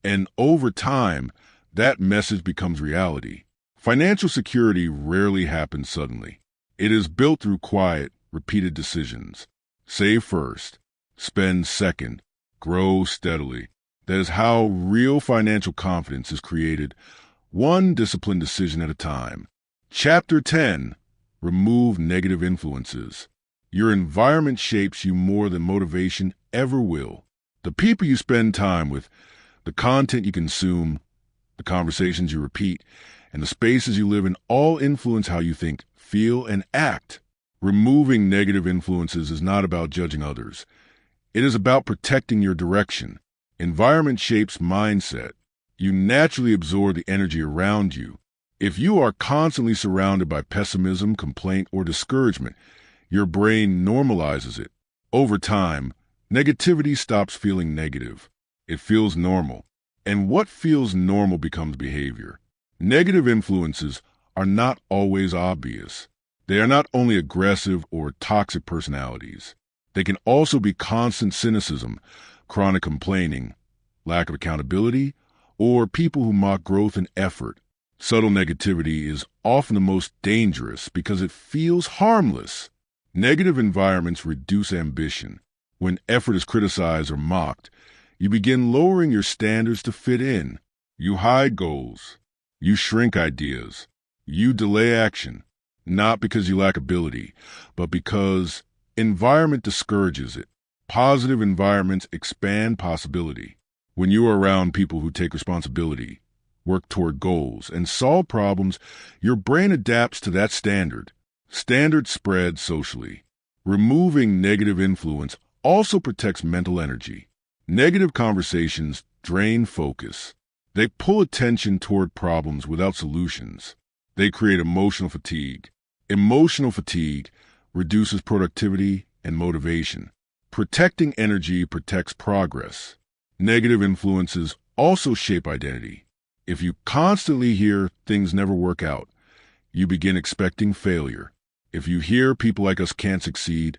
And over time, that message becomes reality. Financial security rarely happens suddenly. It is built through quiet, repeated decisions. Save first. Spend second. Grow steadily. That is how real financial confidence is created, one disciplined decision at a time. Chapter 10. Remove negative influences. Your environment shapes you more than motivation ever will. The people you spend time with, the content you consume, the conversations you repeat, and the spaces you live in all influence how you think, feel, and act. Removing negative influences is not about judging others. It is about protecting your direction. Environment shapes mindset. You naturally absorb the energy around you. If you are constantly surrounded by pessimism, complaint, or discouragement, your brain normalizes it. Over time, negativity stops feeling negative. It feels normal. And what feels normal becomes behavior. Negative influences are not always obvious. They are not only aggressive or toxic personalities. They can also be constant cynicism, chronic complaining, lack of accountability, or people who mock growth and effort. Subtle negativity is often the most dangerous because it feels harmless. Negative environments reduce ambition. When effort is criticized or mocked, you begin lowering your standards to fit in. You hide goals. You shrink ideas. You delay action, not because you lack ability, but because environment discourages it. Positive environments expand possibility. When you are around people who take responsibility, work toward goals, and solve problems, your brain adapts to that standard. Standards spread socially. Removing negative influence also protects mental energy. Negative conversations drain focus. They pull attention toward problems without solutions. They create emotional fatigue. Emotional fatigue reduces productivity and motivation. Protecting energy protects progress. Negative influences also shape identity. If you constantly hear things never work out, you begin expecting failure. If you hear people like us can't succeed,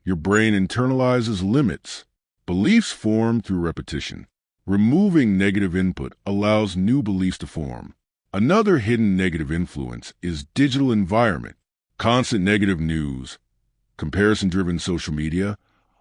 your brain internalizes limits. Beliefs form through repetition. Removing negative input allows new beliefs to form. Another hidden negative influence is digital environment. Constant negative news, comparison-driven social media,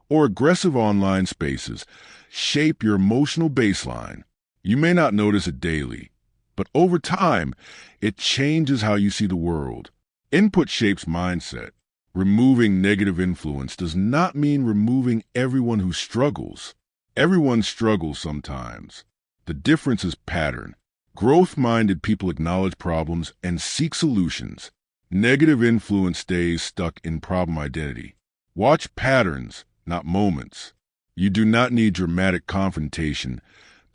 or aggressive online spaces shape your emotional baseline. You may not notice it daily, but over time, it changes how you see the world. Input shapes mindset. Removing negative influence does not mean removing everyone who struggles. Everyone struggles sometimes. The difference is pattern. Growth-minded people acknowledge problems and seek solutions. Negative influence stays stuck in problem identity. Watch patterns, not moments. You do not need dramatic confrontation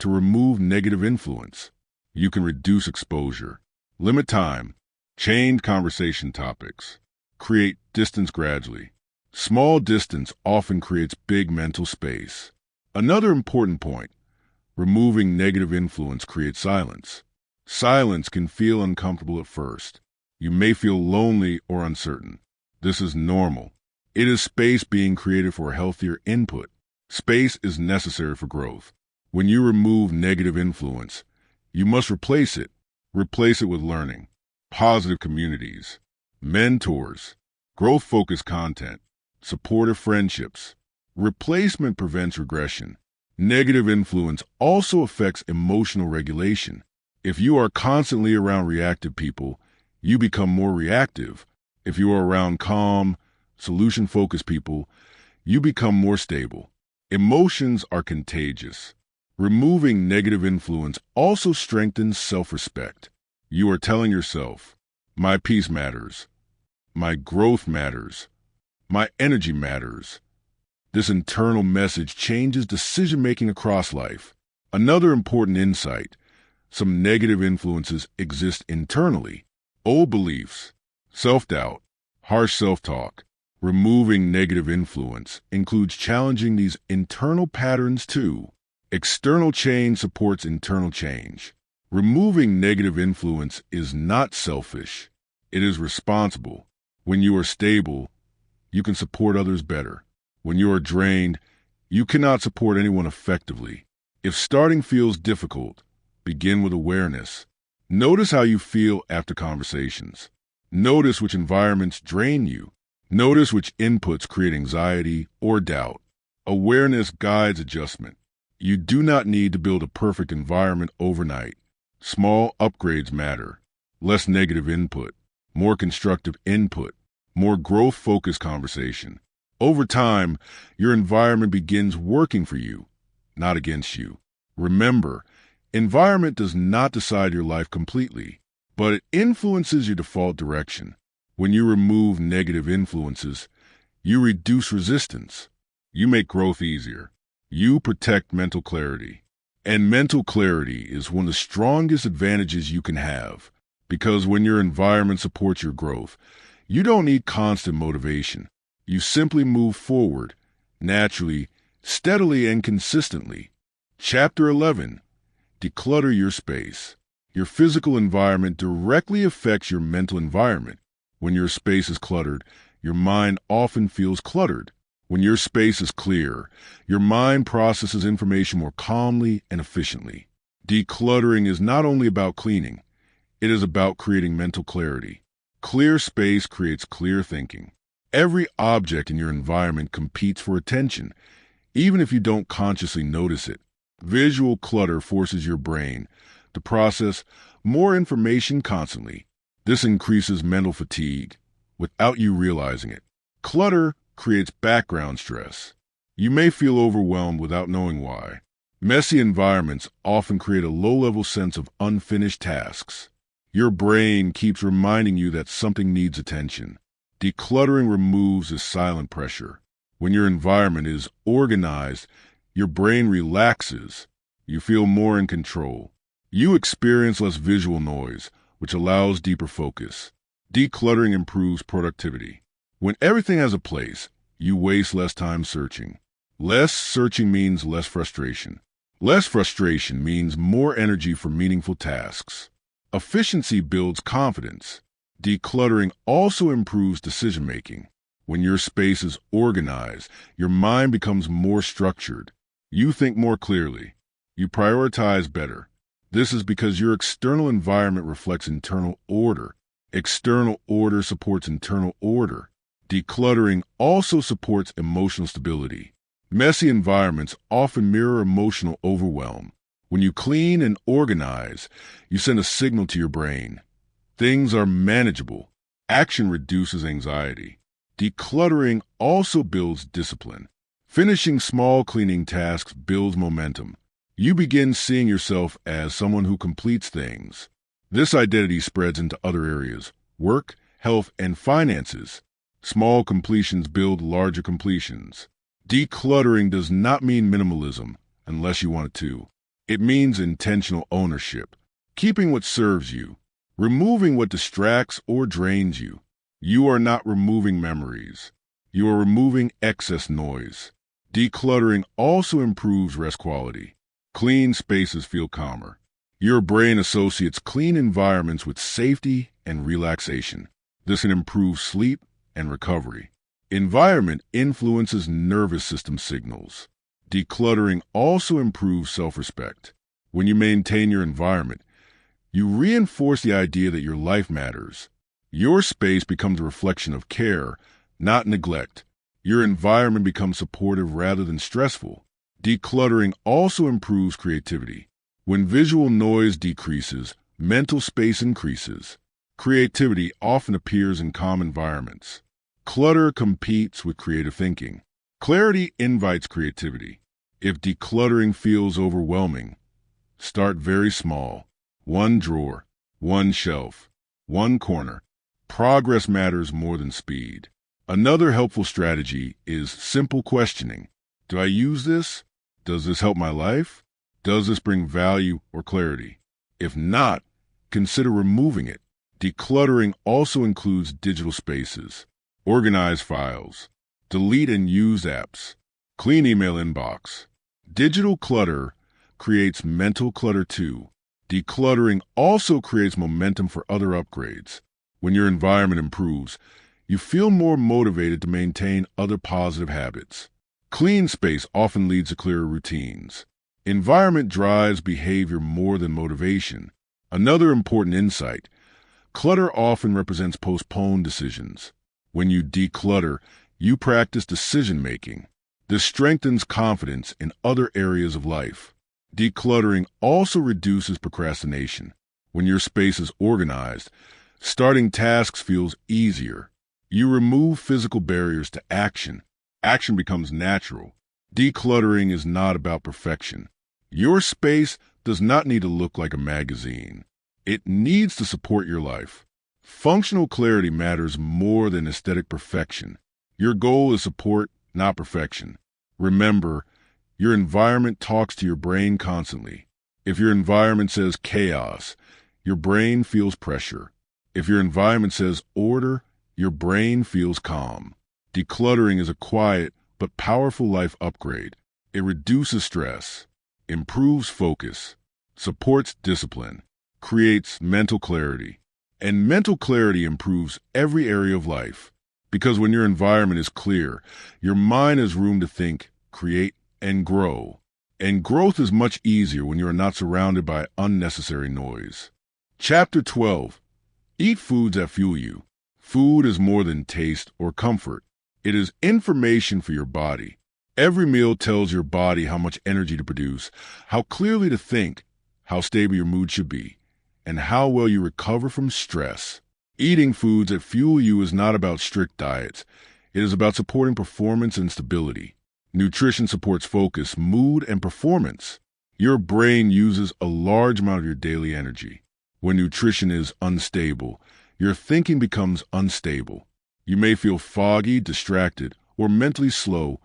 to remove negative influence. You can reduce exposure, limit time, change conversation topics, create distance gradually. Small distance often creates big mental space. Another important point, removing negative influence creates silence. Silence can feel uncomfortable at first. You may feel lonely or uncertain. This is normal. It is space being created for healthier input. Space is necessary for growth. When you remove negative influence, you must replace it. Replace it with learning, positive communities, mentors, growth-focused content, supportive friendships. Replacement prevents regression. Negative influence also affects emotional regulation. If you are constantly around reactive people, you become more reactive. If you are around calm, solution-focused people, you become more stable. Emotions are contagious. Removing negative influence also strengthens self-respect. You are telling yourself, my peace matters, my growth matters, my energy matters. This internal message changes decision-making across life. Another important insight, some negative influences exist internally. Old beliefs, self-doubt, harsh self-talk. Removing negative influence includes challenging these internal patterns too. External change supports internal change. Removing negative influence is not selfish. It is responsible. When you are stable, you can support others better. When you are drained, you cannot support anyone effectively. If starting feels difficult, begin with awareness. Notice how you feel after conversations. Notice which environments drain you. Notice which inputs create anxiety or doubt. Awareness guides adjustment. You do not need to build a perfect environment overnight. Small upgrades matter. Less negative input, more constructive input, more growth-focused conversation. Over time, your environment begins working for you, not against you. Remember, environment does not decide your life completely, but it influences your default direction. When you remove negative influences, you reduce resistance. You make growth easier. You protect mental clarity. And mental clarity is one of the strongest advantages you can have, because when your environment supports your growth, you don't need constant motivation. You simply move forward, naturally, steadily, and consistently. Chapter 11. Declutter your space. Your physical environment directly affects your mental environment. When your space is cluttered, your mind often feels cluttered. When your space is clear, your mind processes information more calmly and efficiently. Decluttering is not only about cleaning, it is about creating mental clarity. Clear space creates clear thinking. Every object in your environment competes for attention, even if you don't consciously notice it. Visual clutter forces your brain to process more information constantly. This increases mental fatigue without you realizing it. Clutter creates background stress. You may feel overwhelmed without knowing why. Messy environments often create a low-level sense of unfinished tasks. Your brain keeps reminding you that something needs attention. Decluttering removes this silent pressure. When your environment is organized, your brain relaxes. You feel more in control. You experience less visual noise, which allows deeper focus. Decluttering improves productivity. When everything has a place, you waste less time searching. Less searching means less frustration. Less frustration means more energy for meaningful tasks. Efficiency builds confidence. Decluttering also improves decision-making. When your space is organized, your mind becomes more structured. You think more clearly. You prioritize better. This is because your external environment reflects internal order. External order supports internal order. Decluttering also supports emotional stability. Messy environments often mirror emotional overwhelm. When you clean and organize, you send a signal to your brain. Things are manageable. Action reduces anxiety. Decluttering also builds discipline. Finishing small cleaning tasks builds momentum. You begin seeing yourself as someone who completes things. This identity spreads into other areas: work, health, and finances. Small completions build larger completions. Decluttering does not mean minimalism unless you want it to. It means intentional ownership, keeping what serves you, removing what distracts or drains you. You are not removing memories. You are removing excess noise. Decluttering also improves rest quality. Clean spaces feel calmer. Your brain associates clean environments with safety and relaxation. This can improve sleep and recovery. Environment influences nervous system signals. Decluttering also improves self-respect. When you maintain your environment, you reinforce the idea that your life matters. Your space becomes a reflection of care, not neglect. Your environment becomes supportive rather than stressful. Decluttering also improves creativity. When visual noise decreases, mental space increases. Creativity often appears in calm environments. Clutter competes with creative thinking. Clarity invites creativity. If decluttering feels overwhelming, start very small. One drawer, one shelf, one corner. Progress matters more than speed. Another helpful strategy is simple questioning. Do I use this? Does this help my life? Does this bring value or clarity? If not, consider removing it. Decluttering also includes digital spaces. Organize files. Delete and use apps. Clean email inbox. Digital clutter creates mental clutter too. Decluttering also creates momentum for other upgrades. When your environment improves, you feel more motivated to maintain other positive habits. Clean space often leads to clearer routines. Environment drives behavior more than motivation. Another important insight: clutter often represents postponed decisions. When you declutter, you practice decision-making. This strengthens confidence in other areas of life. Decluttering also reduces procrastination. When your space is organized, starting tasks feels easier. You remove physical barriers to action. Action becomes natural. Decluttering is not about perfection. Your space does not need to look like a magazine. It needs to support your life. Functional clarity matters more than aesthetic perfection. Your goal is support, not perfection. Remember, your environment talks to your brain constantly. If your environment says chaos, your brain feels pressure. If your environment says order, your brain feels calm. Decluttering is a quiet but powerful life upgrade. It reduces stress, improves focus, supports discipline, creates mental clarity. And mental clarity improves every area of life. Because when your environment is clear, your mind has room to think, create, and grow. And growth is much easier when you are not surrounded by unnecessary noise. Chapter 12. Eat foods that fuel you. Food is more than taste or comfort. It is information for your body. Every meal tells your body how much energy to produce, how clearly to think, how stable your mood should be, and how well you recover from stress. Eating foods that fuel you is not about strict diets. It is about supporting performance and stability. Nutrition supports focus, mood, and performance. Your brain uses a large amount of your daily energy. When nutrition is unstable, your thinking becomes unstable. You may feel foggy, distracted, or mentally slow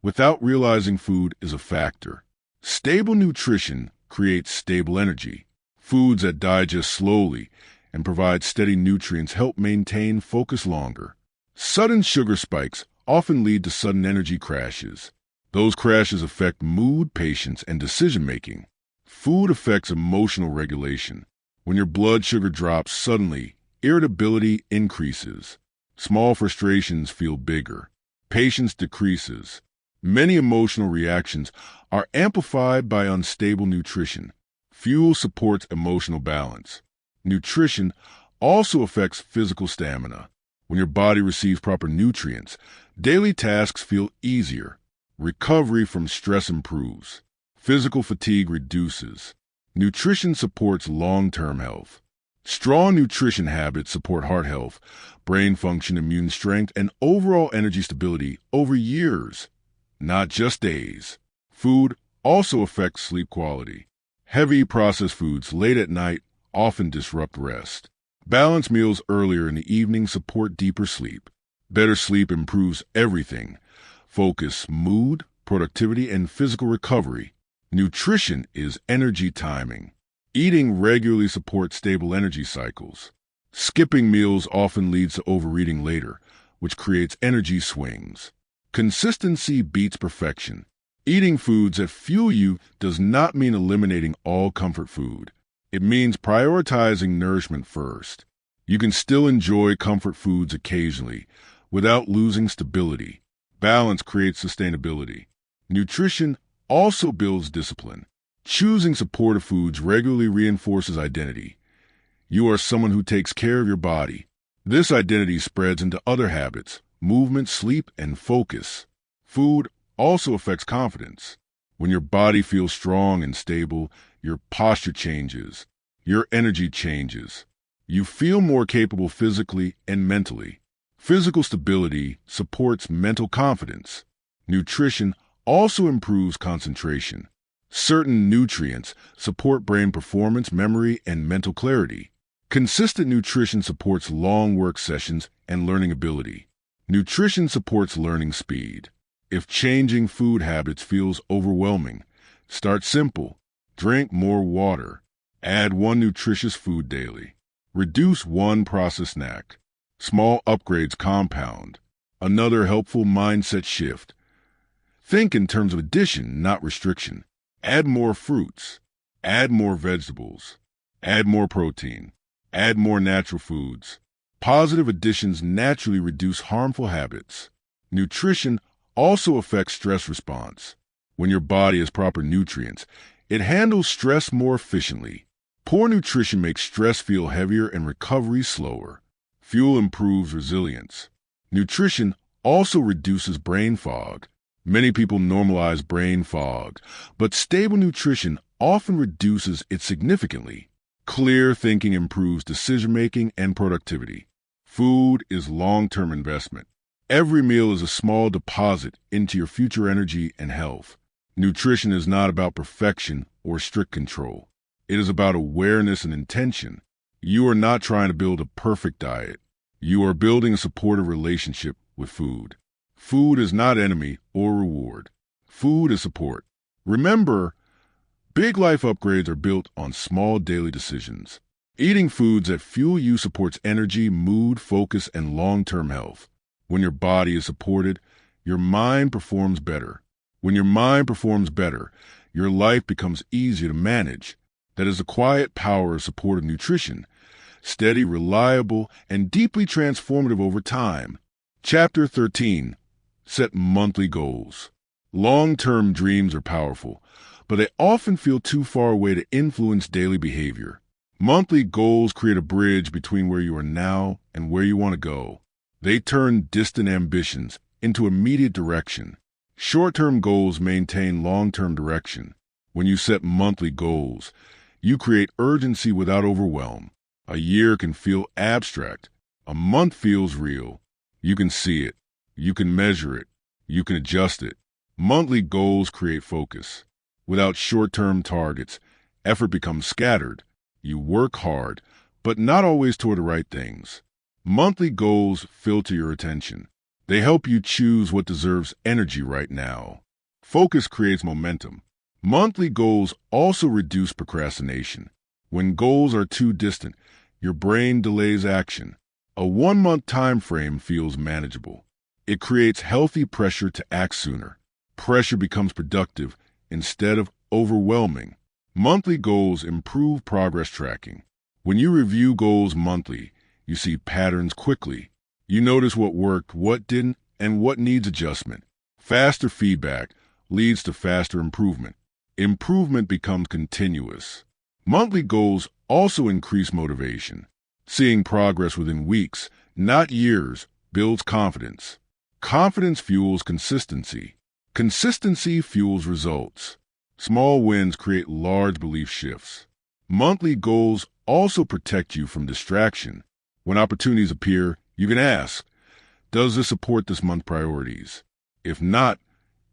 without realizing food is a factor. Stable nutrition creates stable energy. Foods that digest slowly and provide steady nutrients help maintain focus longer. Sudden sugar spikes often lead to sudden energy crashes. Those crashes affect mood, patience, and decision-making. Food affects emotional regulation. When your blood sugar drops suddenly, irritability increases. Small frustrations feel bigger. Patience decreases. Many emotional reactions are amplified by unstable nutrition. Fuel supports emotional balance. Nutrition also affects physical stamina. When your body receives proper nutrients, daily tasks feel easier. Recovery from stress improves. Physical fatigue reduces. Nutrition supports long-term health. Strong nutrition habits support heart health, brain function, immune strength, and overall energy stability over years, not just days. Food also affects sleep quality. Heavy processed foods late at night often disrupt rest. Balanced meals earlier in the evening support deeper sleep. Better sleep improves everything: focus, mood, productivity, and physical recovery. Nutrition is energy timing. Eating regularly supports stable energy cycles. Skipping meals often leads to overeating later, which creates energy swings. Consistency beats perfection. Eating foods that fuel you does not mean eliminating all comfort food. It means prioritizing nourishment first. You can still enjoy comfort foods occasionally without losing stability. Balance creates sustainability. Nutrition also builds discipline. Choosing supportive foods regularly reinforces identity. You are someone who takes care of your body. This identity spreads into other habits: movement, sleep, and focus. Food also affects confidence. When your body feels strong and stable, your posture changes. Your energy changes. You feel more capable physically and mentally. Physical stability supports mental confidence. Nutrition also improves concentration. Certain nutrients support brain performance, memory, and mental clarity. Consistent nutrition supports long work sessions and learning ability. Nutrition supports learning speed. If changing food habits feels overwhelming, start simple. Drink more water. Add one nutritious food daily. Reduce one processed snack. Small upgrades compound. Another helpful mindset shift: think in terms of addition, not restriction. Add more fruits. Add more vegetables. Add more protein. Add more natural foods. Positive additions naturally reduce harmful habits. Nutrition also affects stress response. When your body has proper nutrients, it handles stress more efficiently. Poor nutrition makes stress feel heavier and recovery slower. Fuel improves resilience. Nutrition also reduces brain fog. Many people normalize brain fog, but stable nutrition often reduces it significantly. Clear thinking improves decision-making and productivity. Food is long-term investment. Every meal is a small deposit into your future energy and health. Nutrition is not about perfection or strict control. It is about awareness and intention. You are not trying to build a perfect diet. You are building a supportive relationship with food. Food is not enemy or reward. Food is support. Remember, big life upgrades are built on small daily decisions. Eating foods that fuel you supports energy, mood, focus, and long-term health. When your body is supported, your mind performs better. When your mind performs better, your life becomes easier to manage. That is the quiet power of supportive nutrition. Steady, reliable, and deeply transformative over time. Chapter 13. Set monthly goals. Long-term dreams are powerful, but they often feel too far away to influence daily behavior. Monthly goals create a bridge between where you are now and where you want to go. They turn distant ambitions into immediate direction. Short-term goals maintain long-term direction. When you set monthly goals, you create urgency without overwhelm. A year can feel abstract. A month feels real. You can see it. You can measure it. You can adjust it. Monthly goals create focus. Without short-term targets, effort becomes scattered. You work hard, but not always toward the right things. Monthly goals filter your attention. They help you choose what deserves energy right now. Focus creates momentum. Monthly goals also reduce procrastination. When goals are too distant, your brain delays action. A 1-month time frame feels manageable. It creates healthy pressure to act sooner. Pressure becomes productive instead of overwhelming. Monthly goals improve progress tracking. When you review goals monthly, you see patterns quickly. You notice what worked, what didn't, and what needs adjustment. Faster feedback leads to faster improvement. Improvement becomes continuous. Monthly goals also increase motivation. Seeing progress within weeks, not years, builds confidence. Confidence fuels consistency. Consistency fuels results. Small wins create large belief shifts. Monthly goals also protect you from distraction. When opportunities appear, you can ask, does this support this month's priorities? If not,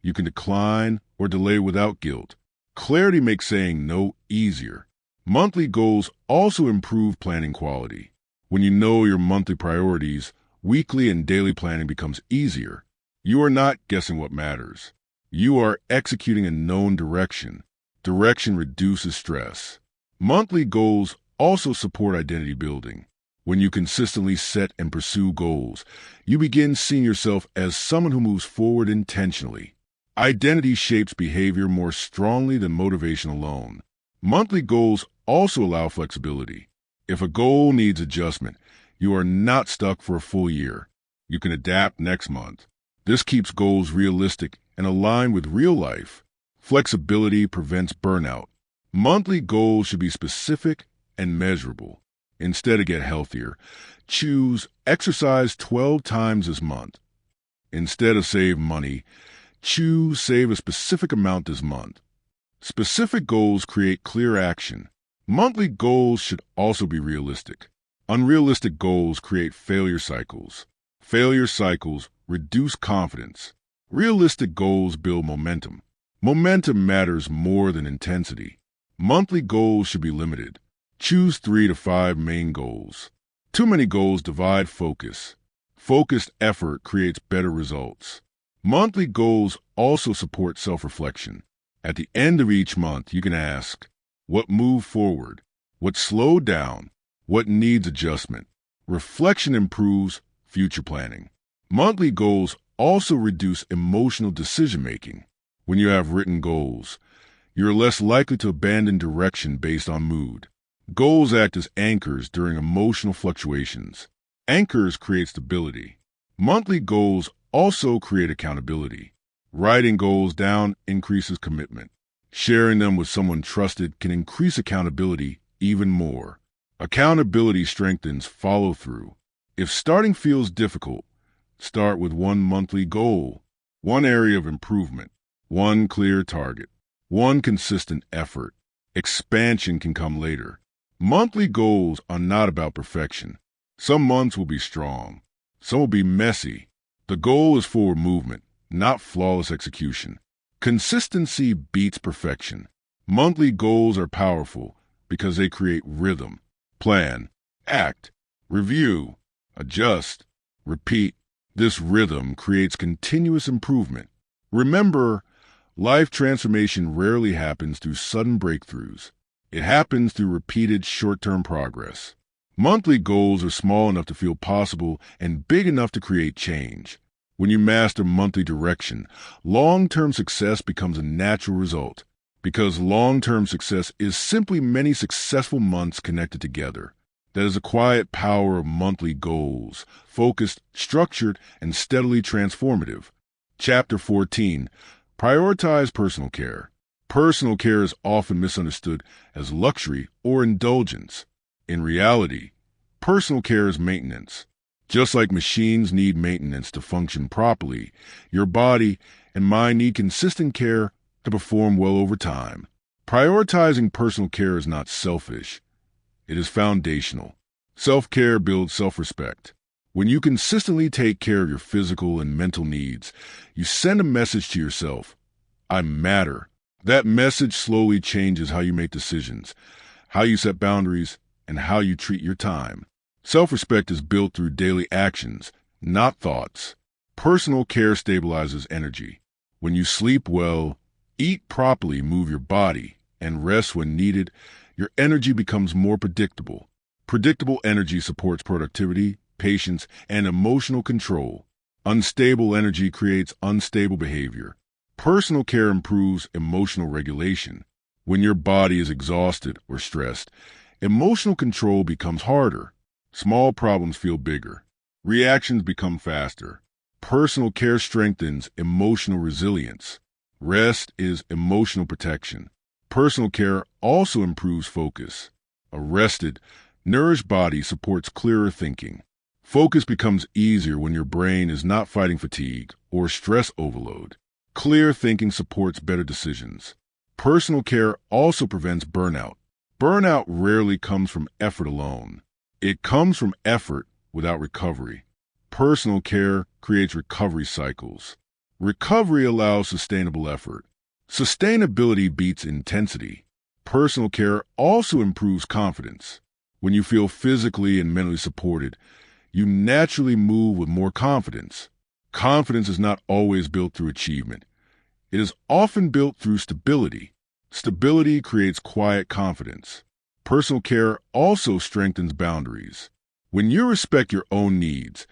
you can decline or delay without guilt. Clarity makes saying no easier. Monthly goals also improve planning quality. When you know your monthly priorities, weekly and daily planning becomes easier. You are not guessing what matters. You are executing a known direction. Direction reduces stress. Monthly goals also support identity building. When you consistently set and pursue goals, you begin seeing yourself as someone who moves forward intentionally. Identity shapes behavior more strongly than motivation alone. Monthly goals also allow flexibility. If a goal needs adjustment, you are not stuck for a full year. You can adapt next month. This keeps goals realistic and aligned with real life. Flexibility prevents burnout. Monthly goals should be specific and measurable. Instead of get healthier, choose exercise 12 times this month. Instead of save money, choose save a specific amount this month. Specific goals create clear action. Monthly goals should also be realistic. Unrealistic goals create failure cycles. Failure cycles reduce confidence. Realistic goals build momentum. Momentum matters more than intensity. Monthly goals should be limited. Choose 3 to 5 main goals. Too many goals divide focus. Focused effort creates better results. Monthly goals also support self-reflection. At the end of each month, you can ask, what moved forward? What slowed down? What needs adjustment? Reflection improves future planning. Monthly goals also reduce emotional decision-making. When you have written goals, you're less likely to abandon direction based on mood. Goals act as anchors during emotional fluctuations. Anchors create stability. Monthly goals also create accountability. Writing goals down increases commitment. Sharing them with someone trusted can increase accountability even more. Accountability strengthens follow-through. If starting feels difficult, start with one monthly goal, one area of improvement, one clear target, one consistent effort. Expansion can come later. Monthly goals are not about perfection. Some months will be strong. Some will be messy. The goal is forward movement, not flawless execution. Consistency beats perfection. Monthly goals are powerful because they create rhythm. Plan. Act, review, adjust, repeat. This rhythm creates continuous improvement. Remember, life transformation rarely happens through sudden breakthroughs. It happens through repeated short-term progress. Monthly goals are small enough to feel possible and big enough to create change. When you master monthly direction, long-term success becomes a natural result, because long-term success is simply many successful months connected together. That is the quiet power of monthly goals, focused, structured, and steadily transformative. Chapter 14. Prioritize personal care. Personal care is often misunderstood as luxury or indulgence. In reality, personal care is maintenance. Just like machines need maintenance to function properly, your body and mind need consistent care to perform well over time. Prioritizing personal care is not selfish. It is foundational. Self-care builds self-respect. When you consistently take care of your physical and mental needs, you send a message to yourself: I matter. That message slowly changes how you make decisions, how you set boundaries, and how you treat your time. Self-respect is built through daily actions, not thoughts. Personal care stabilizes energy. When you sleep well, eat properly, move your body, and rest when needed, your energy becomes more predictable. Predictable energy supports productivity, patience, and emotional control. Unstable energy creates unstable behavior. Personal care improves emotional regulation. When your body is exhausted or stressed, emotional control becomes harder. Small problems feel bigger. Reactions become faster. Personal care strengthens emotional resilience. Rest is emotional protection. Personal care also improves focus. A rested, nourished body supports clearer thinking. Focus becomes easier when your brain is not fighting fatigue or stress overload. Clear thinking supports better decisions. Personal care also prevents burnout. Burnout rarely comes from effort alone. It comes from effort without recovery. Personal care creates recovery cycles. Recovery allows sustainable effort. Sustainability beats intensity. Personal care also improves confidence. When you feel physically and mentally supported, you naturally move with more confidence. Confidence is not always built through achievement. It is often built through stability. Stability creates quiet confidence. Personal care also strengthens boundaries. When you respect your own needs,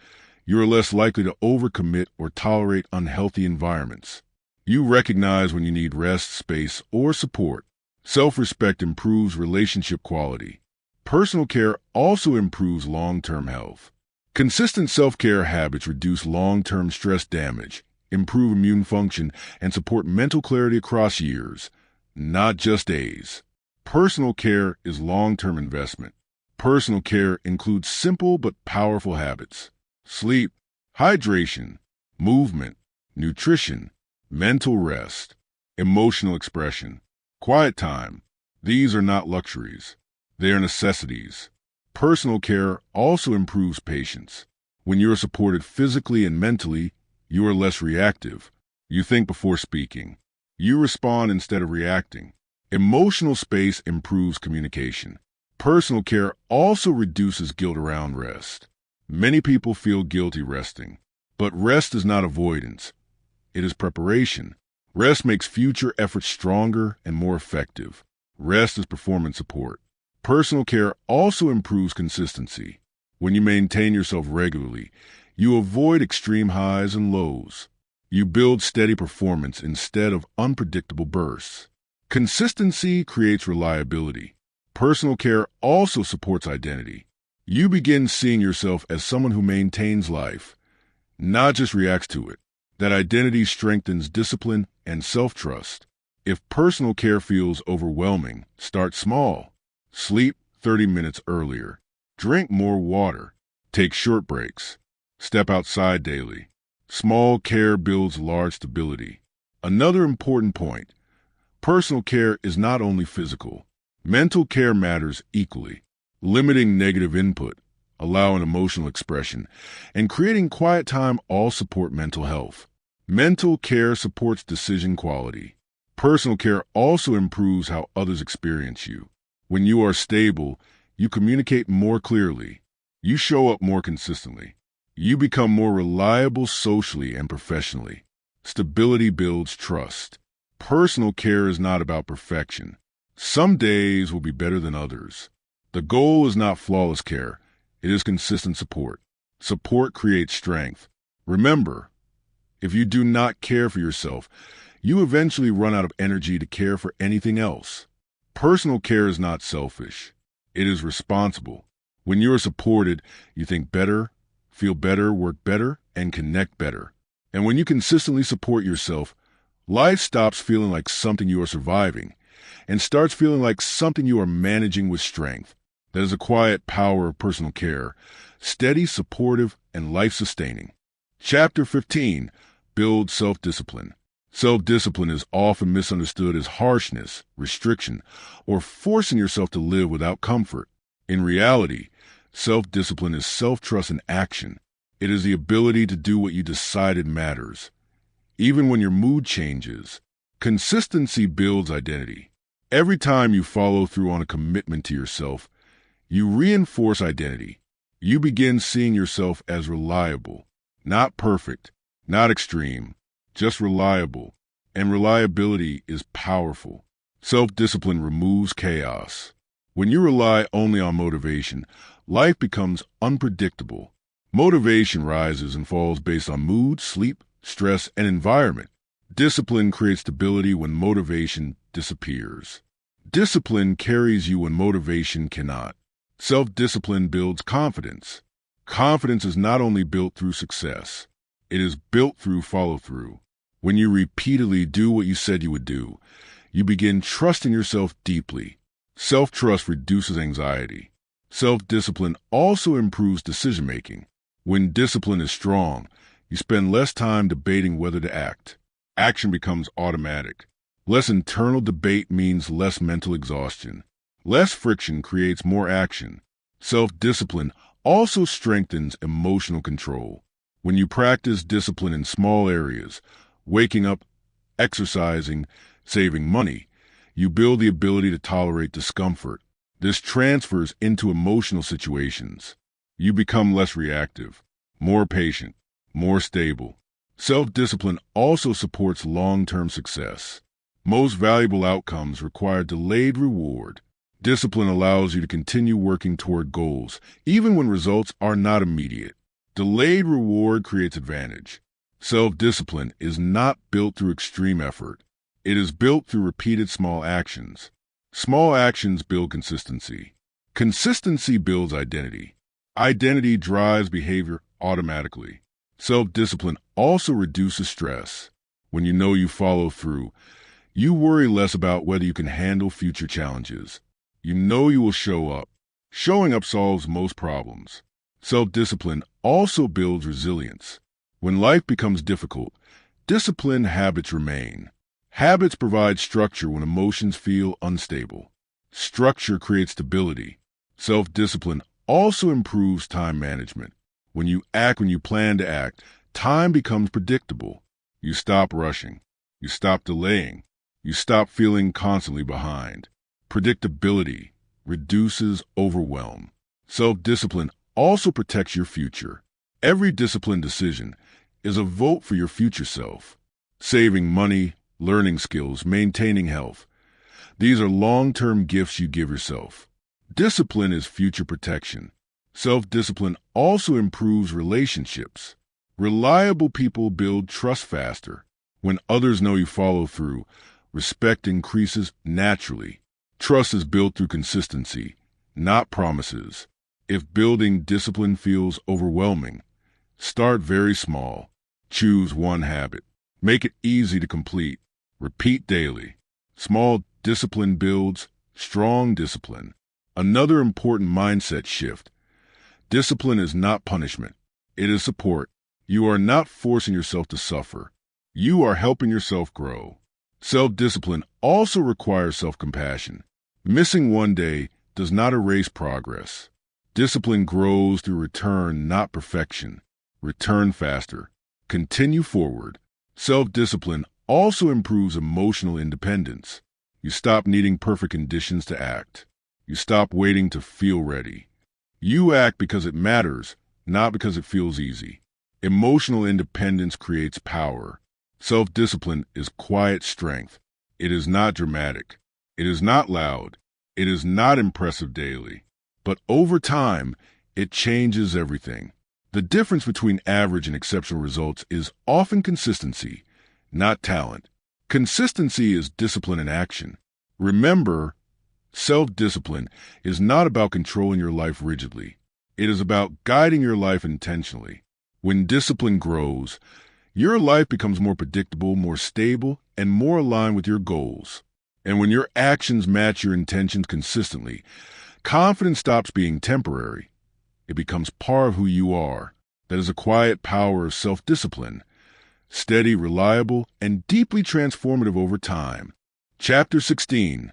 you are less likely to overcommit or tolerate unhealthy environments. You recognize when you need rest, space, or support. Self-respect improves relationship quality. Personal care also improves long-term health. Consistent self-care habits reduce long-term stress damage, improve immune function, and support mental clarity across years, not just days. Personal care is long-term investment. Personal care includes simple but powerful habits: sleep, hydration, movement, nutrition, mental rest, emotional expression, quiet time. These are not luxuries. They are necessities. Personal care also improves patience. When you are supported physically and mentally, you are less reactive. You think before speaking. You respond instead of reacting. Emotional space improves communication. Personal care also reduces guilt around rest. Many people feel guilty resting, but rest is not avoidance. It is preparation. Rest makes future efforts stronger and more effective. Rest is performance support. Personal care also improves consistency. When you maintain yourself regularly, you avoid extreme highs and lows. You build steady performance instead of unpredictable bursts. Consistency creates reliability. Personal care also supports identity. You begin seeing yourself as someone who maintains life, not just reacts to it. That identity strengthens discipline and self-trust. If personal care feels overwhelming, start small. Sleep 30 minutes earlier. Drink more water. Take short breaks. Step outside daily. Small care builds large stability. Another important point: personal care is not only physical. Mental care matters equally. Limiting negative input, allowing emotional expression, and creating quiet time all support mental health. Mental care supports decision quality. Personal care also improves how others experience you. When you are stable, You communicate more clearly. You show up more consistently. You become more reliable socially and professionally. Stability builds trust. Personal care is not about perfection. Some days will be better than others. The goal is not flawless care. It is consistent support. Support creates strength. Remember, if you do not care for yourself, you eventually run out of energy to care for anything else. Personal care is not selfish. It is responsible. When you are supported, you think better, feel better, work better, and connect better. And when you consistently support yourself, life stops feeling like something you are surviving and starts feeling like something you are managing with strength. That is the quiet power of personal care, steady, supportive, and life-sustaining. Chapter 15, Build Self-Discipline. Self-discipline is often misunderstood as harshness, restriction, or forcing yourself to live without comfort. In reality, self-discipline is self-trust in action. It is the ability to do what you decided matters, even when your mood changes. Consistency builds identity. Every time you follow through on a commitment to yourself, you reinforce identity. You begin seeing yourself as reliable, not perfect, not extreme, just reliable. And reliability is powerful. Self-discipline removes chaos. When you rely only on motivation, life becomes unpredictable. Motivation rises and falls based on mood, sleep, stress, and environment. Discipline creates stability when motivation disappears. Discipline carries you when motivation cannot. Self-discipline builds confidence. Confidence is not only built through success, it is built through follow-through. When you repeatedly do what you said you would do, you begin trusting yourself deeply. Self-trust reduces anxiety. Self-discipline also improves decision-making. When discipline is strong, you spend less time debating whether to act. Action becomes automatic. Less internal debate means less mental exhaustion. Less friction creates more action. Self-discipline also strengthens emotional control. When you practice discipline in small areas, waking up, exercising, saving money, you build the ability to tolerate discomfort. This transfers into emotional situations. You become less reactive, more patient, more stable. Self-discipline also supports long-term success. Most valuable outcomes require delayed reward. Discipline allows you to continue working toward goals, even when results are not immediate. Delayed reward creates advantage. Self-discipline is not built through extreme effort. It is built through repeated small actions. Small actions build consistency. Consistency builds identity. Identity drives behavior automatically. Self-discipline also reduces stress. When you know you follow through, you worry less about whether you can handle future challenges. You know you will show up. Showing up solves most problems. Self-discipline also builds resilience. When life becomes difficult, disciplined habits remain. Habits provide structure when emotions feel unstable. Structure creates stability. Self-discipline also improves time management. When you act when you plan to act, time becomes predictable. You stop rushing. You stop delaying. You stop feeling constantly behind. Predictability reduces overwhelm. Self-discipline also protects your future. Every disciplined decision is a vote for your future self. Saving money, learning skills, maintaining health. These are long-term gifts you give yourself. Discipline is future protection. Self-discipline also improves relationships. Reliable people build trust faster. When others know you follow through, respect increases naturally. Trust is built through consistency, not promises. If building discipline feels overwhelming, start very small. Choose one habit. Make it easy to complete. Repeat daily. Small discipline builds strong discipline. Another important mindset shift. Discipline is not punishment. It is support. You are not forcing yourself to suffer. You are helping yourself grow. Self-discipline also requires self-compassion. Missing one day does not erase progress. Discipline grows through return, not perfection. Return faster. Continue forward. Self-discipline also improves emotional independence. You stop needing perfect conditions to act. You stop waiting to feel ready. You act because it matters, not because it feels easy. Emotional independence creates power. Self-discipline is quiet strength. It is not dramatic. It is not loud. It is not impressive daily. But over time, it changes everything. The difference between average and exceptional results is often consistency, not talent. Consistency is discipline in action. Remember, self-discipline is not about controlling your life rigidly. It is about guiding your life intentionally. When discipline grows, your life becomes more predictable, more stable, and more aligned with your goals. And when your actions match your intentions consistently, confidence stops being temporary. It becomes part of who you are. That is a quiet power of self-discipline, steady, reliable, and deeply transformative over time. Chapter 16.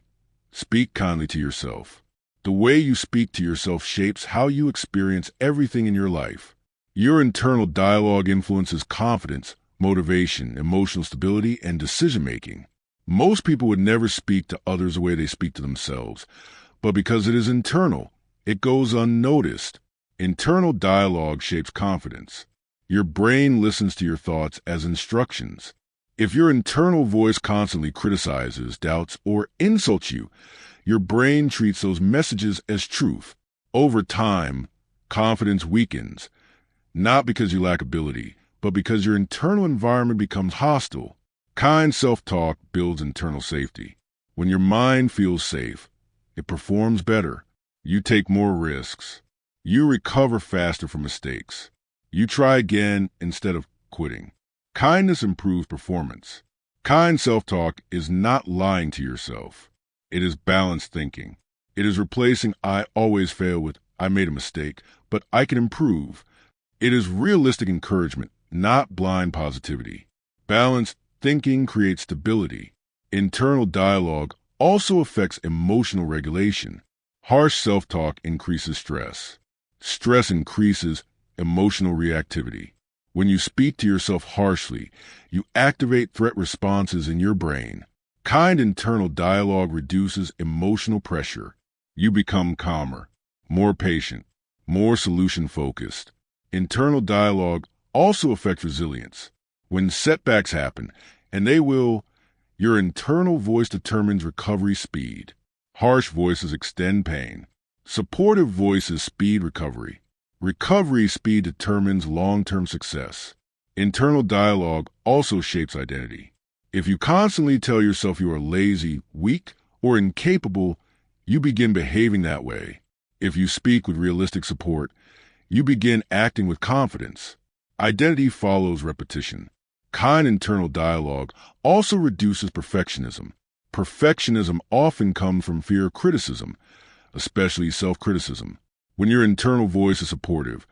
Speak kindly to yourself. The way you speak to yourself shapes how you experience everything in your life. Your internal dialogue influences confidence, motivation, emotional stability, and decision-making. Most people would never speak to others the way they speak to themselves, but because it is internal, it goes unnoticed. Internal dialogue shapes confidence. Your brain listens to your thoughts as instructions. If your internal voice constantly criticizes, doubts, or insults you, your brain treats those messages as truth. Over time, confidence weakens, not because you lack ability, but because your internal environment becomes hostile. Kind self-talk builds internal safety. When your mind feels safe, it performs better. You take more risks. You recover faster from mistakes. You try again instead of quitting. Kindness improves performance. Kind self-talk is not lying to yourself. It is balanced thinking. It is replacing "I always fail" with "I made a mistake, but I can improve." It is realistic encouragement, not blind positivity. Balanced thinking creates stability. Internal dialogue also affects emotional regulation. Harsh self-talk increases stress. Stress increases emotional reactivity. When you speak to yourself harshly, you activate threat responses in your brain. Kind internal dialogue reduces emotional pressure. You become calmer, more patient, more solution-focused. Internal dialogue also affects resilience. When setbacks happen, and they will, your internal voice determines recovery speed. Harsh voices extend pain. Supportive voices speed recovery. Recovery speed determines long-term success. Internal dialogue also shapes identity. If you constantly tell yourself you are lazy, weak, or incapable, you begin behaving that way. If you speak with realistic support, you begin acting with confidence. Identity follows repetition. Kind internal dialogue also reduces perfectionism. Perfectionism often comes from fear of criticism, especially self-criticism. When your internal voice is supportive,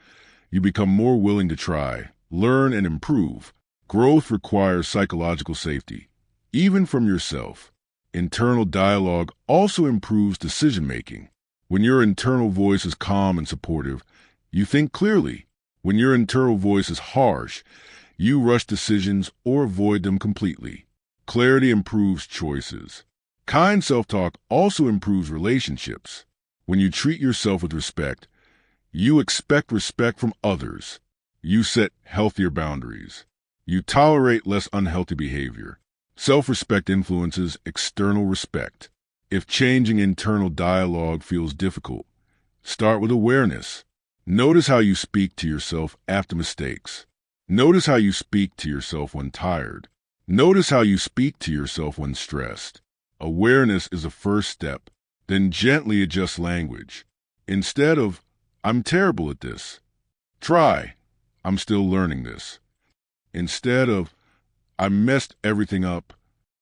you become more willing to try, learn, and improve. Growth requires psychological safety, even from yourself. Internal dialogue also improves decision-making. When your internal voice is calm and supportive, you think clearly. When your internal voice is harsh, you rush decisions or avoid them completely. Clarity improves choices. Kind self-talk also improves relationships. When you treat yourself with respect, you expect respect from others. You set healthier boundaries. You tolerate less unhealthy behavior. Self-respect influences external respect. If changing internal dialogue feels difficult, start with awareness. Notice how you speak to yourself after mistakes. Notice how you speak to yourself when tired. Notice how you speak to yourself when stressed. Awareness is a first step. Then gently adjust language. Instead of, "I'm terrible at this," try, "I'm still learning this." Instead of, "I messed everything up,"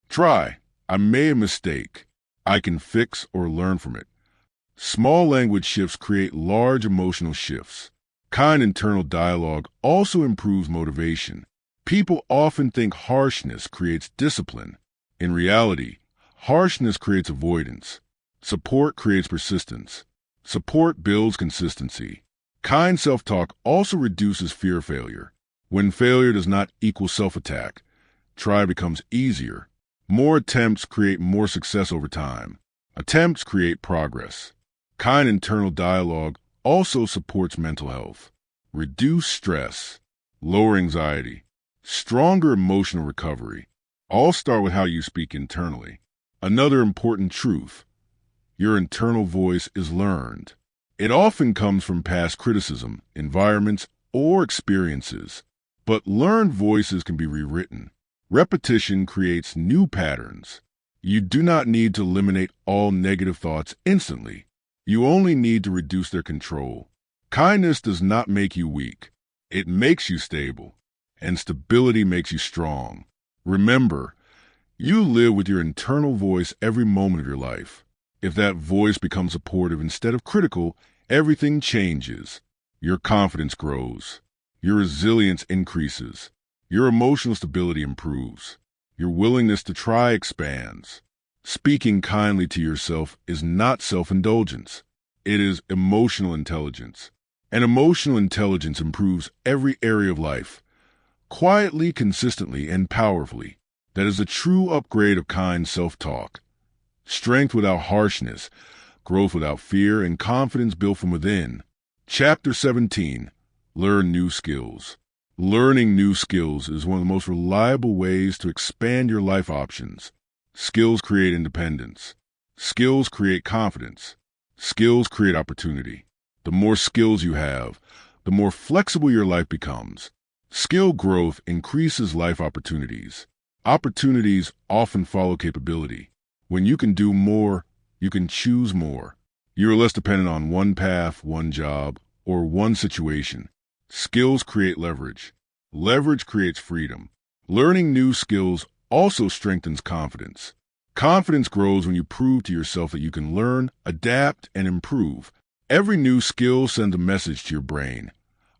try, "I made a mistake. I can fix or learn from it." Small language shifts create large emotional shifts. Kind internal dialogue also improves motivation. People often think harshness creates discipline. In reality, harshness creates avoidance. Support creates persistence. Support builds consistency. Kind self-talk also reduces fear of failure. When failure does not equal self-attack, try becomes easier. More attempts create more success over time. Attempts create progress. Kind internal dialogue also supports mental health. Reduce stress, lower anxiety, stronger emotional recovery. All start with how you speak internally. Another important truth: your internal voice is learned. It often comes from past criticism, environments, or experiences. But learned voices can be rewritten. Repetition creates new patterns. You do not need to eliminate all negative thoughts instantly. You only need to reduce their control. Kindness does not make you weak. It makes you stable. And stability makes you strong. Remember, you live with your internal voice every moment of your life. If that voice becomes supportive instead of critical, everything changes. Your confidence grows. Your resilience increases. Your emotional stability improves. Your willingness to try expands. Speaking kindly to yourself is not self-indulgence. It is emotional intelligence. And emotional intelligence improves every area of life. Quietly, consistently, and powerfully. That is a true upgrade of kind self-talk. Strength without harshness, growth without fear, and confidence built from within. Chapter 17. Learn new skills. Learning new skills is one of the most reliable ways to expand your life options. Skills create independence. Skills create confidence. Skills create opportunity. The more skills you have, the more flexible your life becomes. Skill growth increases life opportunities. Opportunities often follow capability. When you can do more, you can choose more. You are less dependent on one path, one job, or one situation. Skills create leverage. Leverage creates freedom. Learning new skills also strengthens confidence. Confidence grows when you prove to yourself that you can learn, adapt, and improve. Every new skill sends a message to your brain.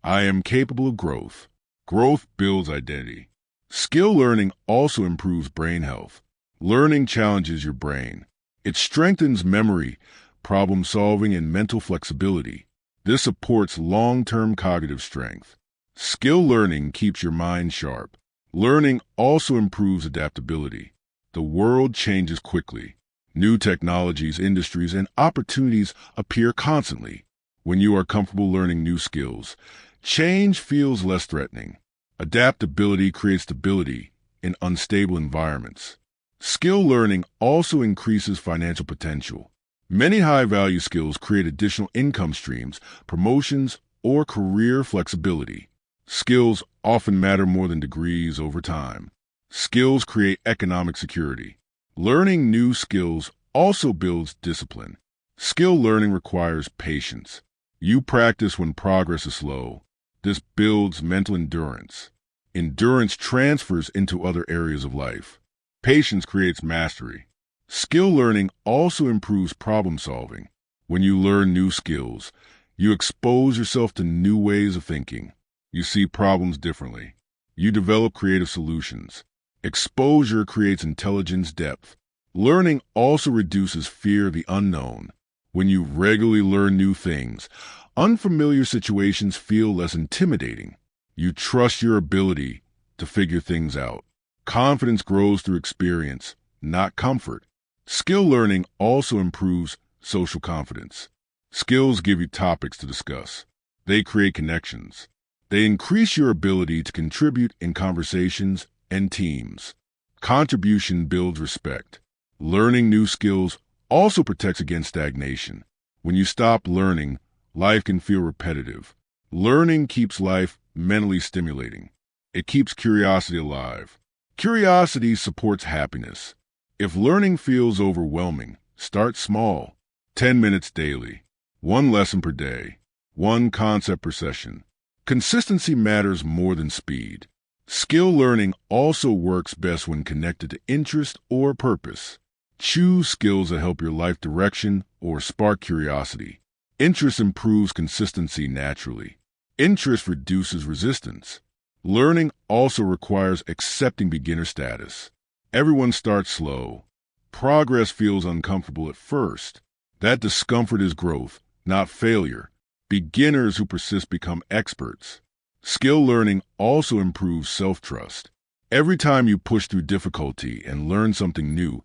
I am capable of growth. Growth builds identity. Skill learning also improves brain health. Learning challenges your brain. It strengthens memory, problem solving, and mental flexibility. This supports long-term cognitive strength. Skill learning keeps your mind sharp. Learning also improves adaptability. The world changes quickly. New technologies, industries, and opportunities appear constantly. When you are comfortable learning new skills, change feels less threatening. Adaptability creates stability in unstable environments. Skill learning also increases financial potential. Many high-value skills create additional income streams, promotions, or career flexibility. Skills often matter more than degrees over time. Skills create economic security. Learning new skills also builds discipline. Skill learning requires patience. You practice when progress is slow. This builds mental endurance. Endurance transfers into other areas of life. Patience creates mastery. Skill learning also improves problem solving. When you learn new skills, you expose yourself to new ways of thinking. You see problems differently. You develop creative solutions. Exposure creates intelligence depth. Learning also reduces fear of the unknown. When you regularly learn new things, unfamiliar situations feel less intimidating. You trust your ability to figure things out. Confidence grows through experience, not comfort. Skill learning also improves social confidence. Skills give you topics to discuss. They create connections. They increase your ability to contribute in conversations and teams. Contribution builds respect. Learning new skills also protects against stagnation. When you stop learning, life can feel repetitive. Learning keeps life mentally stimulating. It keeps curiosity alive. Curiosity supports happiness. If learning feels overwhelming, start small. 10 minutes daily. 1 lesson per day. 1 concept per session. Consistency matters more than speed. Skill learning also works best when connected to interest or purpose. Choose skills that help your life direction or spark curiosity. Interest improves consistency naturally. Interest reduces resistance. Learning also requires accepting beginner status. Everyone starts slow. Progress feels uncomfortable at first. That discomfort is growth, not failure. Beginners who persist become experts. Skill learning also improves self-trust. Every time you push through difficulty and learn something new,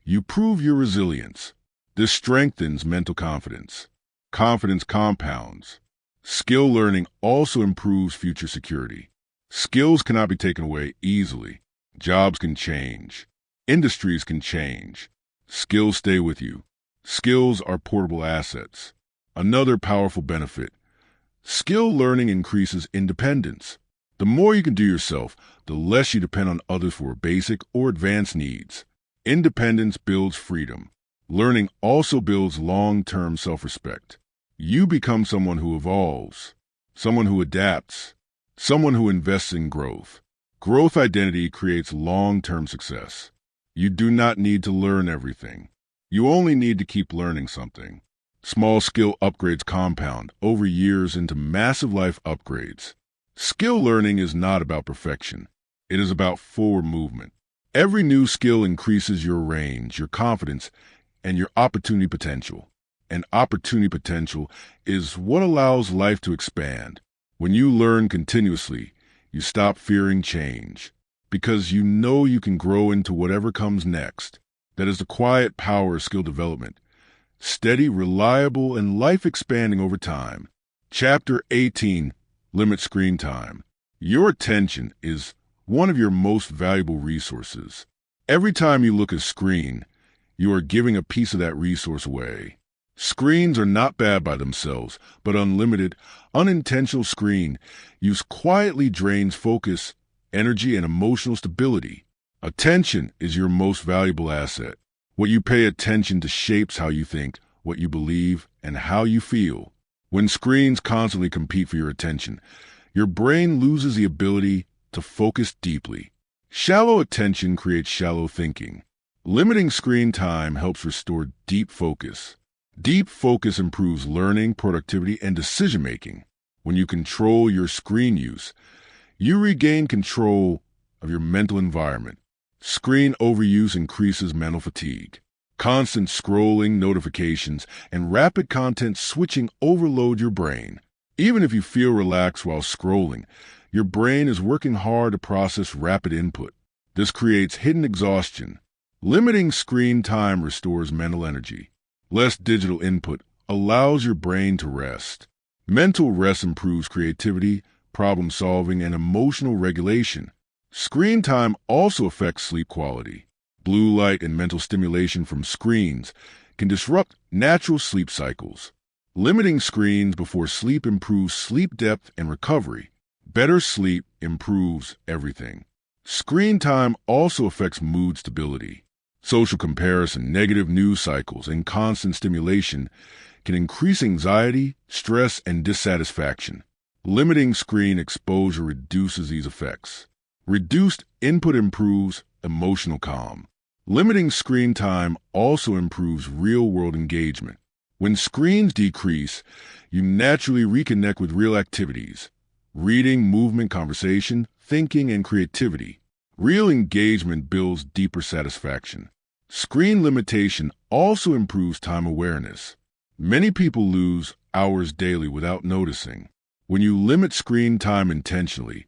you prove your resilience. This strengthens mental confidence. Confidence compounds. Skill learning also improves future security. Skills cannot be taken away easily. Jobs can change. Industries can change. Skills stay with you. Skills are portable assets. Another powerful benefit. Skill learning increases independence. The more you can do yourself, the less you depend on others for basic or advanced needs. Independence builds freedom. Learning also builds long-term self-respect. You become someone who evolves, someone who adapts, someone who invests in growth. Growth identity creates long-term success. You do not need to learn everything. You only need to keep learning something. Small skill upgrades compound over years into massive life upgrades. Skill learning is not about perfection. It is about forward movement. Every new skill increases your range, your confidence, and your opportunity potential. And opportunity potential is what allows life to expand. When you learn continuously, you stop fearing change because you know you can grow into whatever comes next. That is the quiet power of skill development. Steady, reliable, and life-expanding over time. Chapter 18, Limit Screen Time. Your attention is one of your most valuable resources. Every time you look at a screen, you are giving a piece of that resource away. Screens are not bad by themselves, but unlimited, unintentional screen use quietly drains focus, energy, and emotional stability. Attention is your most valuable asset. What you pay attention to shapes how you think, what you believe, and how you feel. When screens constantly compete for your attention, your brain loses the ability to focus deeply. Shallow attention creates shallow thinking. Limiting screen time helps restore deep focus. Deep focus improves learning, productivity, and decision-making. When you control your screen use, you regain control of your mental environment. Screen overuse increases mental fatigue. Constant scrolling, notifications, and rapid content switching overload your brain. Even if you feel relaxed while scrolling, your brain is working hard to process rapid input. This creates hidden exhaustion. Limiting screen time restores mental energy. Less digital input allows your brain to rest. Mental rest improves creativity, problem solving, and emotional regulation. Screen time also affects sleep quality. Blue light and mental stimulation from screens can disrupt natural sleep cycles. Limiting screens before sleep improves sleep depth and recovery. Better sleep improves everything. Screen time also affects mood stability. Social comparison, negative news cycles, and constant stimulation can increase anxiety, stress, and dissatisfaction. Limiting screen exposure reduces these effects. Reduced input improves emotional calm. Limiting screen time also improves real-world engagement. When screens decrease, you naturally reconnect with real activities. Reading, movement, conversation, thinking, and creativity. Real engagement builds deeper satisfaction. Screen limitation also improves time awareness. Many people lose hours daily without noticing. When you limit screen time intentionally,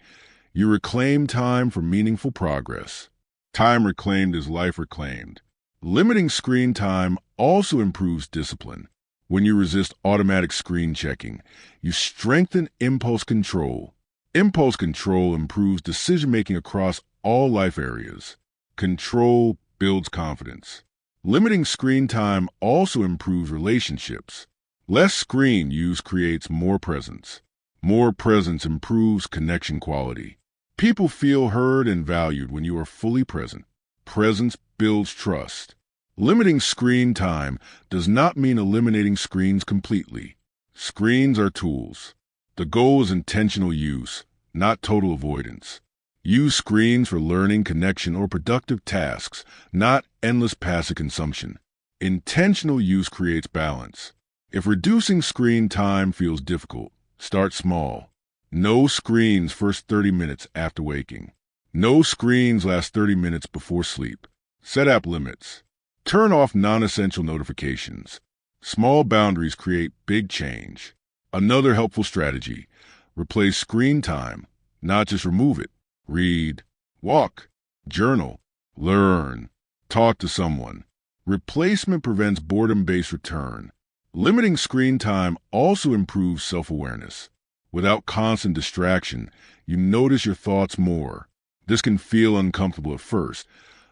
you reclaim time for meaningful progress. Time reclaimed is life reclaimed. Limiting screen time also improves discipline. When you resist automatic screen checking, you strengthen impulse control. Impulse control improves decision-making across all life areas. Control builds confidence. Limiting screen time also improves relationships. Less screen use creates more presence. More presence improves connection quality. People feel heard and valued when you are fully present. Presence builds trust. Limiting screen time does not mean eliminating screens completely. Screens are tools. The goal is intentional use, not total avoidance. Use screens for learning, connection, or productive tasks, not endless passive consumption. Intentional use creates balance. If reducing screen time feels difficult, start small. No screens first 30 minutes after waking. No screens last 30 minutes before sleep. Set app limits. Turn off non-essential notifications. Small boundaries create big change. Another helpful strategy: replace screen time, not just remove it. Read, walk, journal, learn, talk to someone. Replacement prevents boredom-based return. Limiting screen time also improves self-awareness. Without constant distraction, you notice your thoughts more. This can feel uncomfortable at first,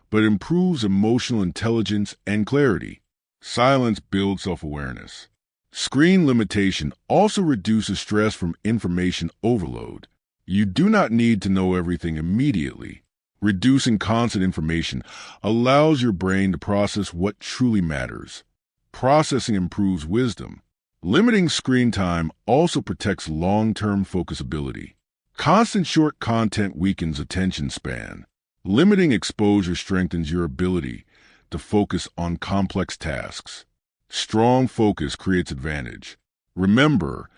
but it improves emotional intelligence and clarity. Silence builds self-awareness. Screen limitation also reduces stress from information overload. You do not need to know everything immediately. Reducing constant information allows your brain to process what truly matters. Processing improves wisdom. Limiting screen time also protects long-term focusability. Constant short content weakens attention span. Limiting exposure strengthens your ability to focus on complex tasks. Strong focus creates advantage. Remember,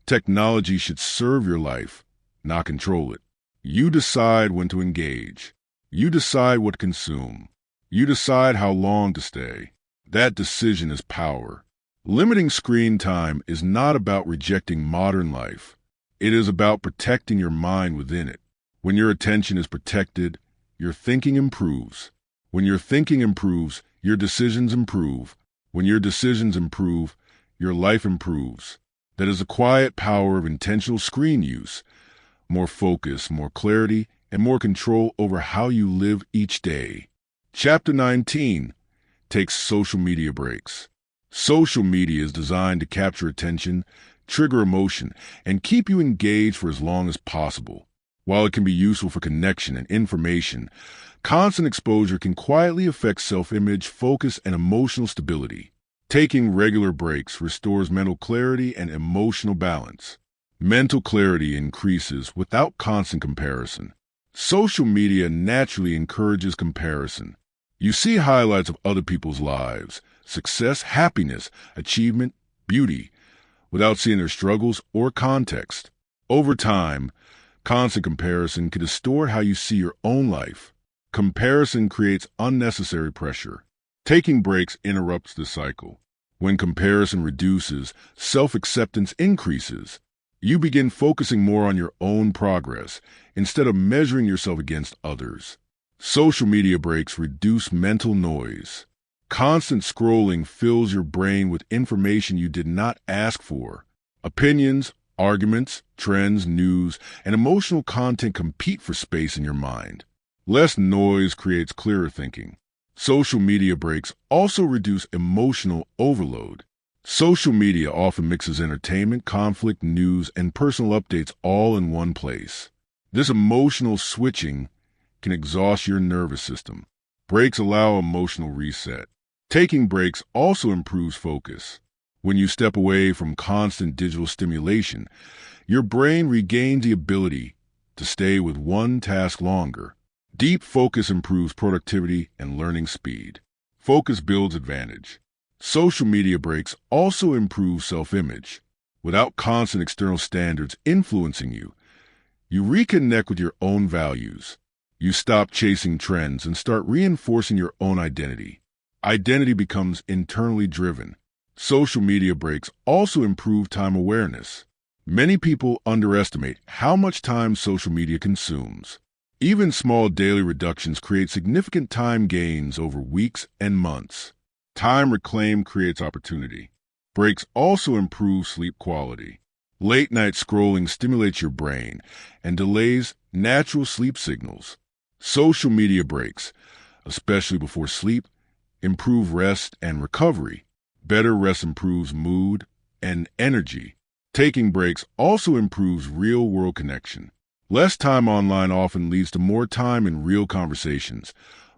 technology should serve your life, not control it. You decide when to engage. You decide what to consume. You decide how long to stay. That decision is power. Limiting screen time is not about rejecting modern life. It is about protecting your mind within it. When your attention is protected, your thinking improves. When your thinking improves, your decisions improve. When your decisions improve, your life improves. That is the quiet power of intentional screen use. More focus, more clarity, and more control over how you live each day. Chapter 19 takes social media breaks. Social media is designed to capture attention, trigger emotion, and keep you engaged for as long as possible. While it can be useful for connection and information, constant exposure can quietly affect self-image, focus, and emotional stability. Taking regular breaks restores mental clarity and emotional balance. Mental clarity increases without constant comparison. Social media naturally encourages comparison. You see highlights of other people's lives, success, happiness, achievement, beauty, without seeing their struggles or context. Over time, constant comparison can distort how you see your own life. Comparison creates unnecessary pressure. Taking breaks interrupts the cycle. When comparison reduces, self-acceptance increases. You begin focusing more on your own progress instead of measuring yourself against others. Social media breaks reduce mental noise. Constant scrolling fills your brain with information you did not ask for. Opinions, arguments, trends, news, and emotional content compete for space in your mind. Less noise creates clearer thinking. Social media breaks also reduce emotional overload. Social media often mixes entertainment, conflict, news, and personal updates all in one place. This emotional switching can exhaust your nervous system. Breaks allow emotional reset. Taking breaks also improves focus. When you step away from constant digital stimulation, your brain regains the ability to stay with one task longer. Deep focus improves productivity and learning speed. Focus builds advantage. Social media breaks also improve self-image. Without constant external standards influencing you, you reconnect with your own values. You stop chasing trends and start reinforcing your own identity. Identity becomes internally driven. Social media breaks also improve time awareness. Many people underestimate how much time social media consumes. Even small daily reductions create significant time gains over weeks and months. Time reclaimed creates opportunity. Breaks also improve sleep quality. Late-night scrolling stimulates your brain and delays natural sleep signals. Social media breaks, especially before sleep, improve rest and recovery. Better rest improves mood and energy. Taking breaks also improves real-world connection. Less time online often leads to more time in real conversations,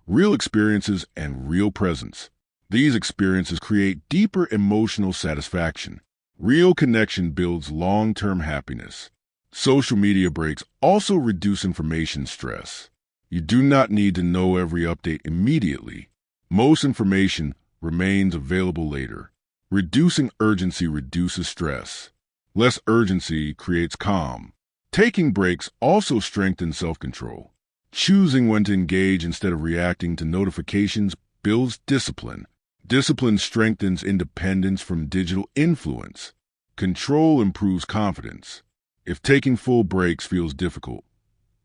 real experiences, and real presence. These experiences create deeper emotional satisfaction. Real connection builds long-term happiness. Social media breaks also reduce information stress. You do not need to know every update immediately. Most information remains available later. Reducing urgency reduces stress. Less urgency creates calm. Taking breaks also strengthens self-control. Choosing when to engage instead of reacting to notifications builds discipline. Discipline strengthens independence from digital influence. Control improves confidence. If taking full breaks feels difficult,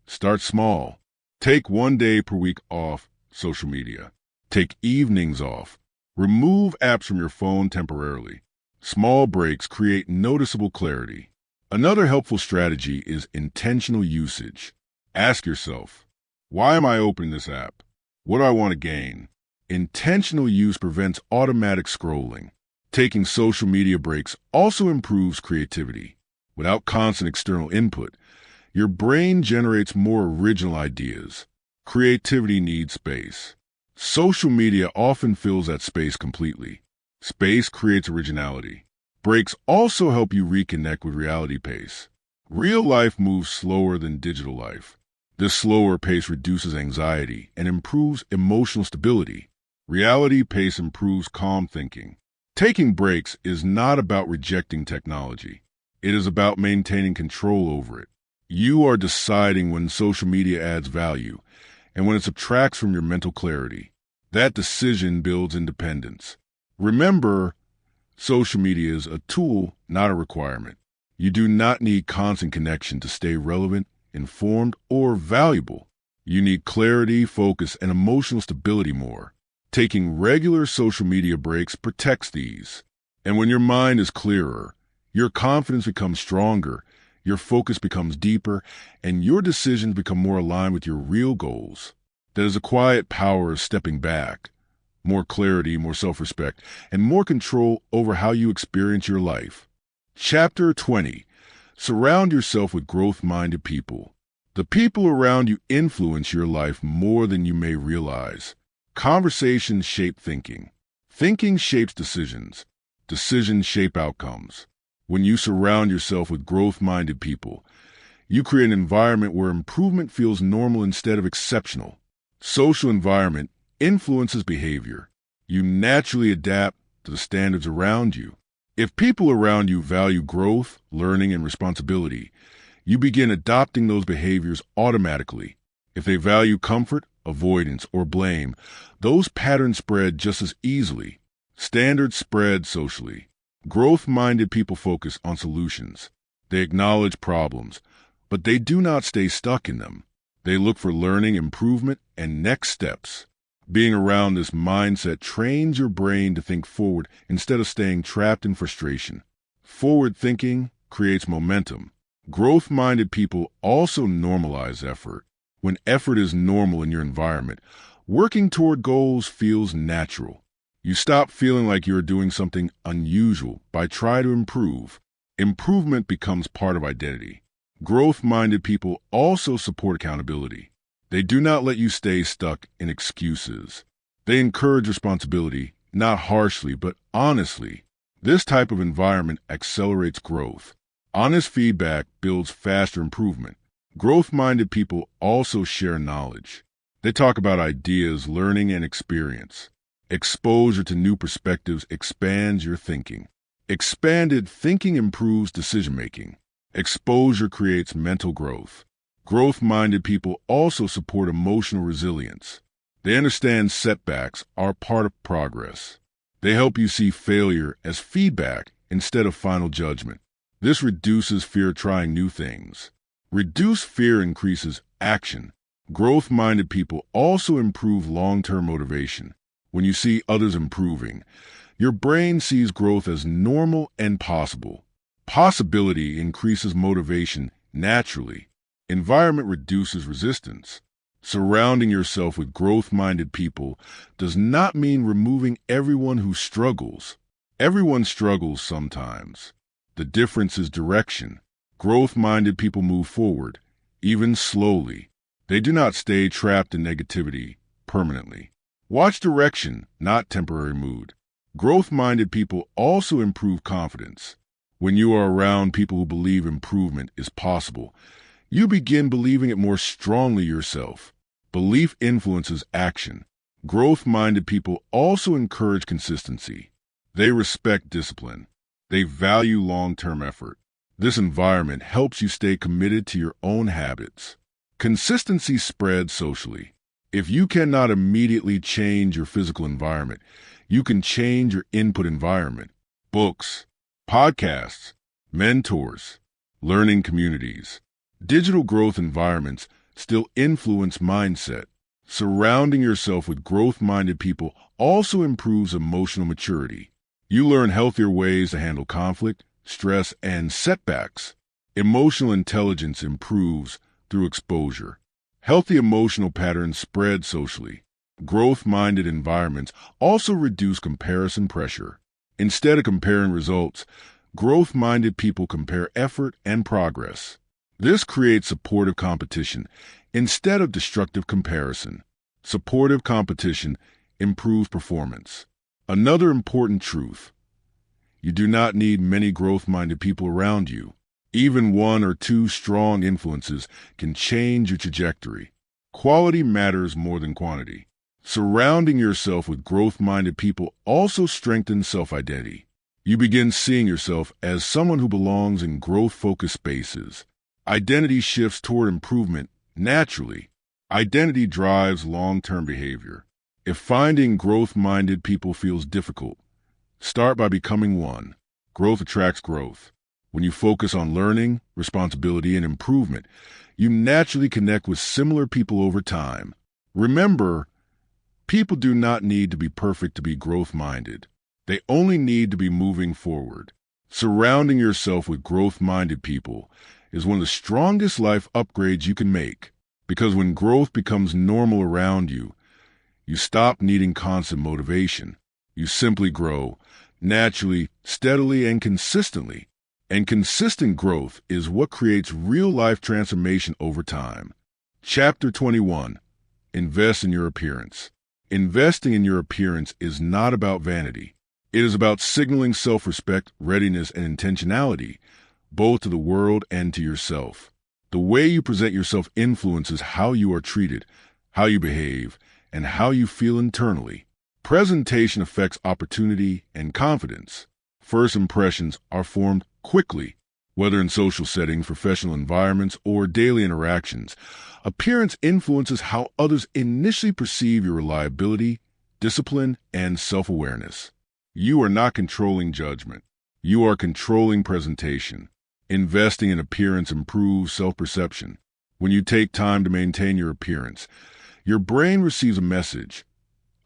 start small. Take 1 day per week off social media. Take evenings off. Remove apps from your phone temporarily. Small breaks create noticeable clarity. Another helpful strategy is intentional usage. Ask yourself, why am I opening this app? What do I want to gain? Intentional use prevents automatic scrolling. Taking social media breaks also improves creativity. Without constant external input, your brain generates more original ideas. Creativity needs space. Social media often fills that space completely. Space creates originality. Breaks also help you reconnect with reality pace. Real life moves slower than digital life. This slower pace reduces anxiety and improves emotional stability. Reality pace improves calm thinking. Taking breaks is not about rejecting technology. It is about maintaining control over it. You are deciding when social media adds value and when it subtracts from your mental clarity. That decision builds independence. Remember, social media is a tool, not a requirement. You do not need constant connection to stay relevant, informed, or valuable. You need clarity, focus, and emotional stability more. Taking regular social media breaks protects these. And when your mind is clearer, your confidence becomes stronger, your focus becomes deeper, and your decisions become more aligned with your real goals. There is a quiet power of stepping back. More clarity, more self-respect, and more control over how you experience your life. Chapter 20. Surround yourself with growth-minded people. The people around you influence your life more than you may realize. Conversations shape thinking. Thinking shapes decisions. Decisions shape outcomes. When you surround yourself with growth-minded people, you create an environment where improvement feels normal instead of exceptional. Social environment influences behavior. You naturally adapt to the standards around you. If people around you value growth, learning, and responsibility, you begin adopting those behaviors automatically. If they value comfort, avoidance, or blame, those patterns spread just as easily. Standards spread socially. Growth-minded people focus on solutions. They acknowledge problems, but they do not stay stuck in them. They look for learning, improvement, and next steps. Being around this mindset trains your brain to think forward instead of staying trapped in frustration. Forward thinking creates momentum. Growth-minded people also normalize effort. When effort is normal in your environment, working toward goals feels natural. You stop feeling like you're doing something unusual by trying to improve. Improvement becomes part of identity. Growth-minded people also support accountability. They do not let you stay stuck in excuses. They encourage responsibility, not harshly, but honestly. This type of environment accelerates growth. Honest feedback builds faster improvement. Growth-minded people also share knowledge. They talk about ideas, learning, and experience. Exposure to new perspectives expands your thinking. Expanded thinking improves decision-making. Exposure creates mental growth. Growth-minded people also support emotional resilience. They understand setbacks are part of progress. They help you see failure as feedback instead of final judgment. This reduces fear of trying new things. Reduced fear increases action. Growth-minded people also improve long-term motivation. When you see others improving, your brain sees growth as normal and possible. Possibility increases motivation naturally. Environment reduces resistance. Surrounding yourself with growth-minded people does not mean removing everyone who struggles. Everyone struggles sometimes. The difference is direction. Growth-minded people move forward, even slowly. They do not stay trapped in negativity permanently. Watch direction, not temporary mood. Growth-minded people also improve confidence. When you are around people who believe improvement is possible, you begin believing it more strongly yourself. Belief influences action. Growth-minded people also encourage consistency. They respect discipline. They value long-term effort. This environment helps you stay committed to your own habits. Consistency spreads socially. If you cannot immediately change your physical environment, you can change your input environment. Books, podcasts, mentors, learning communities. Digital growth environments still influence mindset. Surrounding yourself with growth-minded people also improves emotional maturity. You learn healthier ways to handle conflict, stress, and setbacks. Emotional intelligence improves through exposure. Healthy emotional patterns spread socially. Growth-minded environments also reduce comparison pressure. Instead of comparing results, growth-minded people compare effort and progress. This creates supportive competition instead of destructive comparison. Supportive competition improves performance. Another important truth: you do not need many growth-minded people around you. Even one or two strong influences can change your trajectory. Quality matters more than quantity. Surrounding yourself with growth-minded people also strengthens self-identity. You begin seeing yourself as someone who belongs in growth-focused spaces. Identity shifts toward improvement naturally. Identity drives long-term behavior. If finding growth-minded people feels difficult, start by becoming one. Growth attracts growth. When you focus on learning, responsibility, and improvement, you naturally connect with similar people over time. Remember, people do not need to be perfect to be growth-minded. They only need to be moving forward. Surrounding yourself with growth-minded people is one of the strongest life upgrades you can make, because when growth becomes normal around you, you stop needing constant motivation. You simply grow, naturally, steadily, and consistently. And consistent growth is what creates real-life transformation over time. Chapter 21. Invest in your appearance. Investing in your appearance is not about vanity. It is about signaling self-respect, readiness, and intentionality, both to the world and to yourself. The way you present yourself influences how you are treated, how you behave, and how you feel internally. Presentation affects opportunity and confidence. First impressions are formed quickly, whether in social settings, professional environments, or daily interactions. Appearance influences how others initially perceive your reliability, discipline, and self-awareness. You are not controlling judgment. You are controlling presentation. Investing in appearance improves self-perception. When you take time to maintain your appearance, your brain receives a message: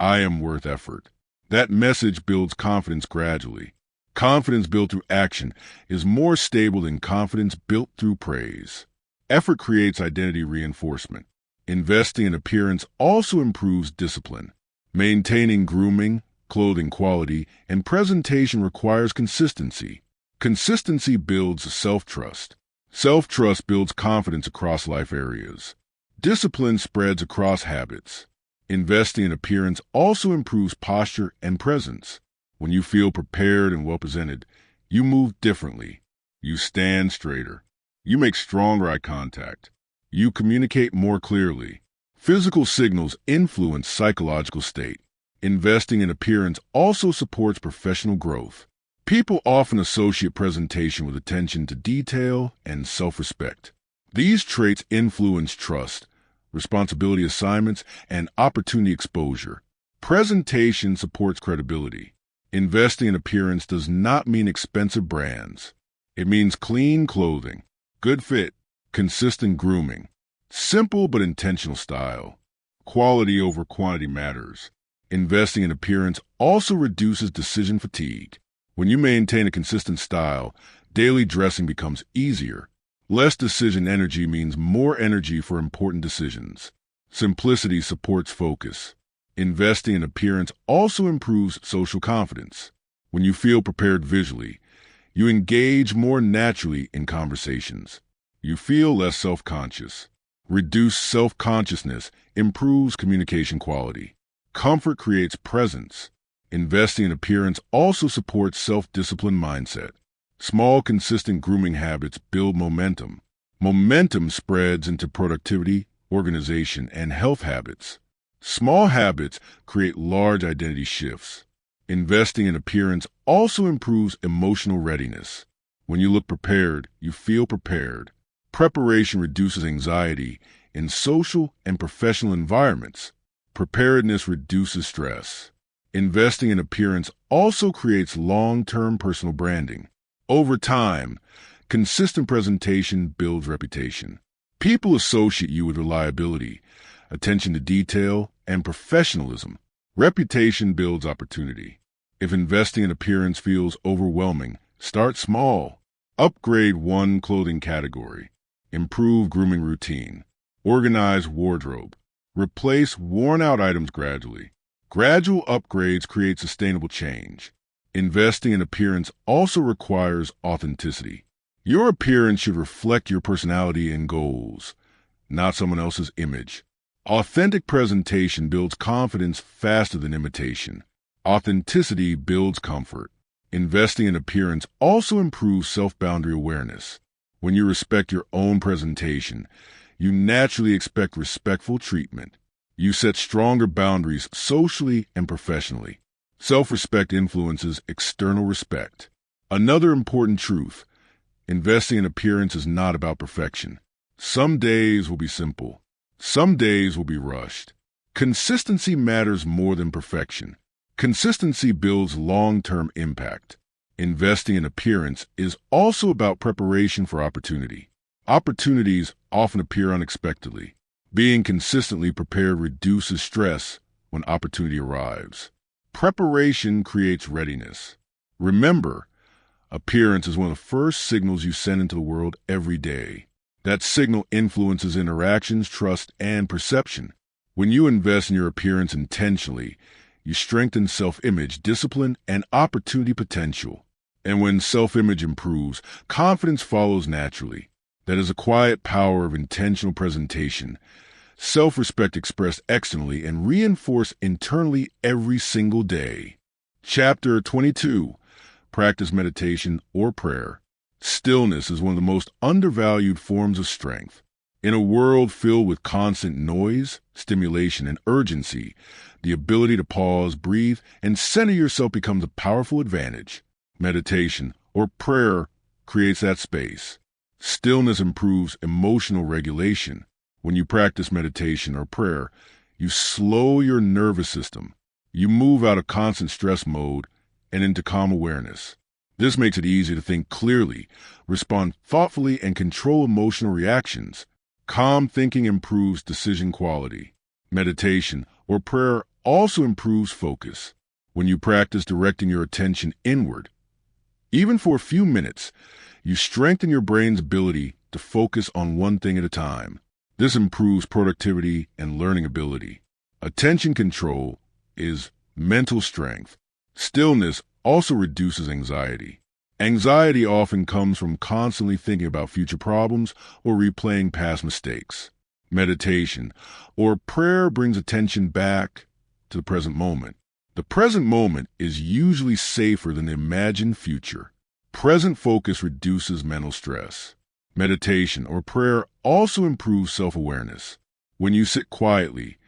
I am worth effort. That message builds confidence gradually. Confidence built through action is more stable than confidence built through praise. Effort creates identity reinforcement. Investing in appearance also improves discipline. Maintaining grooming, clothing quality, and presentation requires consistency. Consistency builds self-trust. Self-trust builds confidence across life areas. Discipline spreads across habits. Investing in appearance also improves posture and presence. When you feel prepared and well-presented, you move differently. You stand straighter. You make stronger eye contact. You communicate more clearly. Physical signals influence psychological state. Investing in appearance also supports professional growth. People often associate presentation with attention to detail and self-respect. These traits influence trust, responsibility assignments, and opportunity exposure. Presentation supports credibility. Investing in appearance does not mean expensive brands. It means clean clothing, good fit, consistent grooming, simple but intentional style. Quality over quantity matters. Investing in appearance also reduces decision fatigue. When you maintain a consistent style, daily dressing becomes easier. Less decision energy means more energy for important decisions. Simplicity supports focus. Investing in appearance also improves social confidence. When you feel prepared visually, you engage more naturally in conversations. You feel less self-conscious. Reduced self-consciousness improves communication quality. Comfort creates presence. Investing in appearance also supports self-discipline mindset. Small, consistent grooming habits build momentum. Momentum spreads into productivity, organization, and health habits. Small habits create large identity shifts. Investing in appearance also improves emotional readiness. When you look prepared, you feel prepared. Preparation reduces anxiety in social and professional environments. Preparedness reduces stress. Investing in appearance also creates long-term personal branding. Over time, consistent presentation builds reputation. People associate you with reliability, attention to detail, and professionalism. Reputation builds opportunity. If investing in appearance feels overwhelming, start small. Upgrade one clothing category. Improve grooming routine. Organize wardrobe. Replace worn-out items gradually. Gradual upgrades create sustainable change. Investing in appearance also requires authenticity. Your appearance should reflect your personality and goals, not someone else's image. Authentic presentation builds confidence faster than imitation. Authenticity builds comfort. Investing in appearance also improves self-boundary awareness. When you respect your own presentation, you naturally expect respectful treatment. You set stronger boundaries socially and professionally. Self-respect influences external respect. Another important truth: investing in appearance is not about perfection. Some days will be simple. Some days will be rushed. Consistency matters more than perfection. Consistency builds long-term impact. Investing in appearance is also about preparation for opportunity. Opportunities often appear unexpectedly. Being consistently prepared reduces stress when opportunity arrives. Preparation creates readiness. Remember, appearance is one of the first signals you send into the world every day. That signal influences interactions, trust, and perception. When you invest in your appearance intentionally, you strengthen self-image, discipline, and opportunity potential. And when self-image improves, confidence follows naturally. That is a quiet power of intentional presentation. Self-respect expressed externally and reinforced internally every single day. Chapter 22. Practice meditation or prayer. Stillness is one of the most undervalued forms of strength. In a world filled with constant noise, stimulation, and urgency, the ability to pause, breathe, and center yourself becomes a powerful advantage. Meditation or prayer creates that space. Stillness improves emotional regulation. When you practice meditation or prayer, you slow your nervous system. You move out of constant stress mode and into calm awareness. This makes it easy to think clearly, respond thoughtfully, and control emotional reactions. Calm thinking improves decision quality. Meditation or prayer also improves focus. When you practice directing your attention inward, even for a few minutes, you strengthen your brain's ability to focus on one thing at a time. This improves productivity and learning ability. Attention control is mental strength. Stillness also reduces anxiety. Anxiety often comes from constantly thinking about future problems or replaying past mistakes. Meditation or prayer brings attention back to the present moment. The present moment is usually safer than the imagined future. Present focus reduces mental stress. Meditation or prayer also improves self-awareness. When you sit quietly,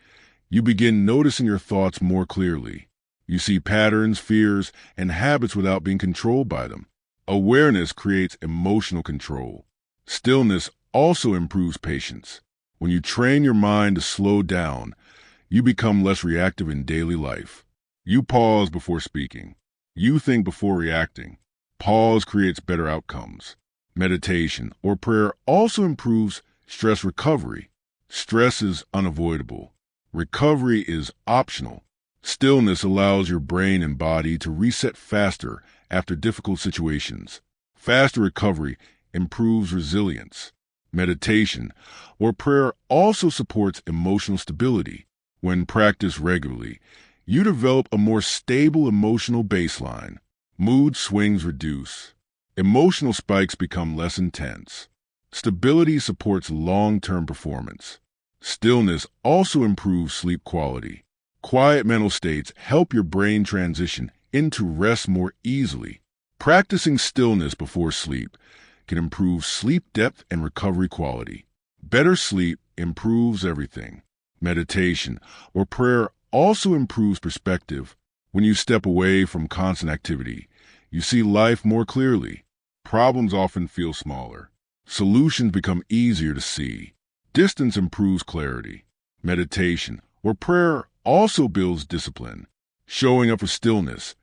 you begin noticing your thoughts more clearly. You see patterns, fears, and habits without being controlled by them. Awareness creates emotional control. Stillness also improves patience. When you train your mind to slow down, you become less reactive in daily life. You pause before speaking. You think before reacting. Pause creates better outcomes. Meditation or prayer also improves stress recovery. Stress is unavoidable. Recovery is optional. Stillness allows your brain and body to reset faster after difficult situations. Faster recovery improves resilience. Meditation or prayer also supports emotional stability. When practiced regularly, you develop a more stable emotional baseline. Mood swings reduce. Emotional spikes become less intense. Stability supports long-term performance. Stillness also improves sleep quality. Quiet mental states help your brain transition into rest more easily. Practicing stillness before sleep can improve sleep depth and recovery quality. Better sleep improves everything. Meditation or prayer also improves perspective. When you step away from constant activity, you see life more clearly. Problems often feel smaller. Solutions become easier to see. Distance improves clarity. Meditation or prayer also builds discipline. Showing up for stillness,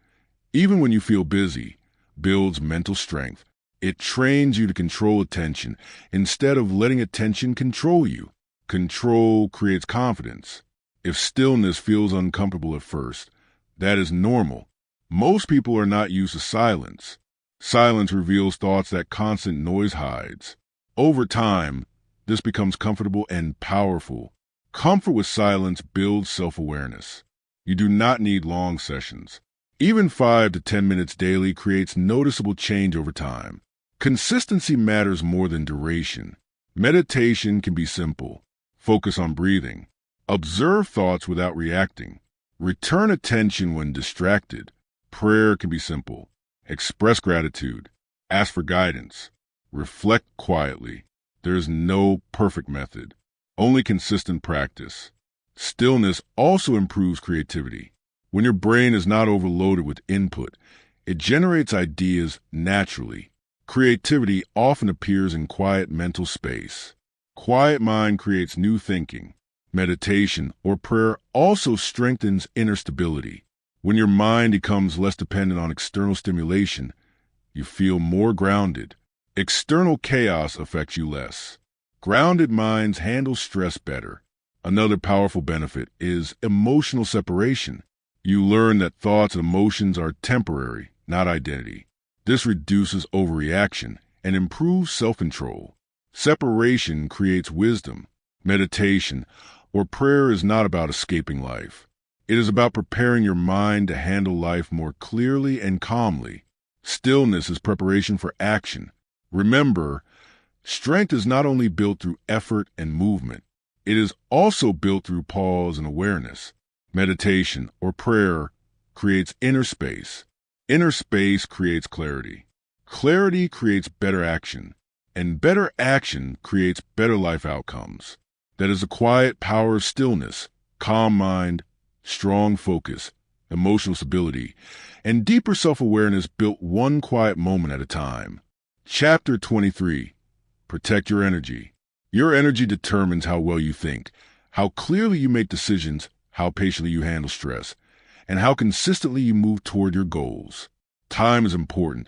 even when you feel busy, builds mental strength. It trains you to control attention instead of letting attention control you. Control creates confidence. If stillness feels uncomfortable at first, that is normal. Most people are not used to silence. Silence reveals thoughts that constant noise hides. Over time, this becomes comfortable and powerful. Comfort with silence builds self-awareness. You do not need long sessions. Even 5 to 10 minutes daily creates noticeable change over time. Consistency matters more than duration. Meditation can be simple. Focus on breathing. Observe thoughts without reacting. Return attention when distracted. Prayer can be simple. Express gratitude. Ask for guidance. Reflect quietly. There is no perfect method, only consistent practice. Stillness also improves creativity. When your brain is not overloaded with input, it generates ideas naturally. Creativity often appears in quiet mental space. Quiet mind creates new thinking. Meditation or prayer also strengthens inner stability. When your mind becomes less dependent on external stimulation, you feel more grounded. External chaos affects you less. Grounded minds handle stress better. Another powerful benefit is emotional separation. You learn that thoughts and emotions are temporary, not identity. This reduces overreaction and improves self-control. Separation creates wisdom. Meditation or prayer is not about escaping life. It is about preparing your mind to handle life more clearly and calmly. Stillness is preparation for action. Remember, strength is not only built through effort and movement, it is also built through pause and awareness. Meditation or prayer creates inner space. Inner space creates clarity. Clarity creates better action, and better action creates better life outcomes. That is the quiet power of stillness, calm mind, strong focus, emotional stability, and deeper self-awareness built one quiet moment at a time. Chapter 23. Protect your energy. Your energy determines how well you think, how clearly you make decisions, how patiently you handle stress, and how consistently you move toward your goals. Time is important,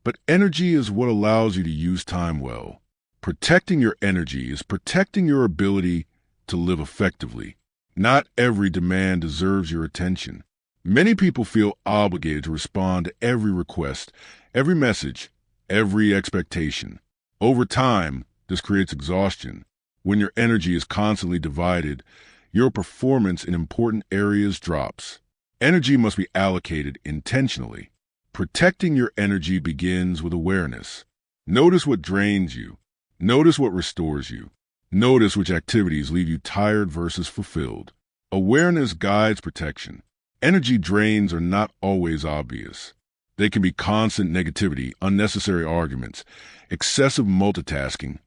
but energy is what allows you to use time well. Protecting your energy is protecting your ability to live effectively. Not every demand deserves your attention. Many people feel obligated to respond to every request, every message, every expectation. Over time, this creates exhaustion. When your energy is constantly divided, your performance in important areas drops. Energy must be allocated intentionally. Protecting your energy begins with awareness. Notice what drains you. Notice what restores you. Notice which activities leave you tired versus fulfilled. Awareness guides protection. Energy drains are not always obvious. They can be constant negativity, unnecessary arguments, excessive multitasking,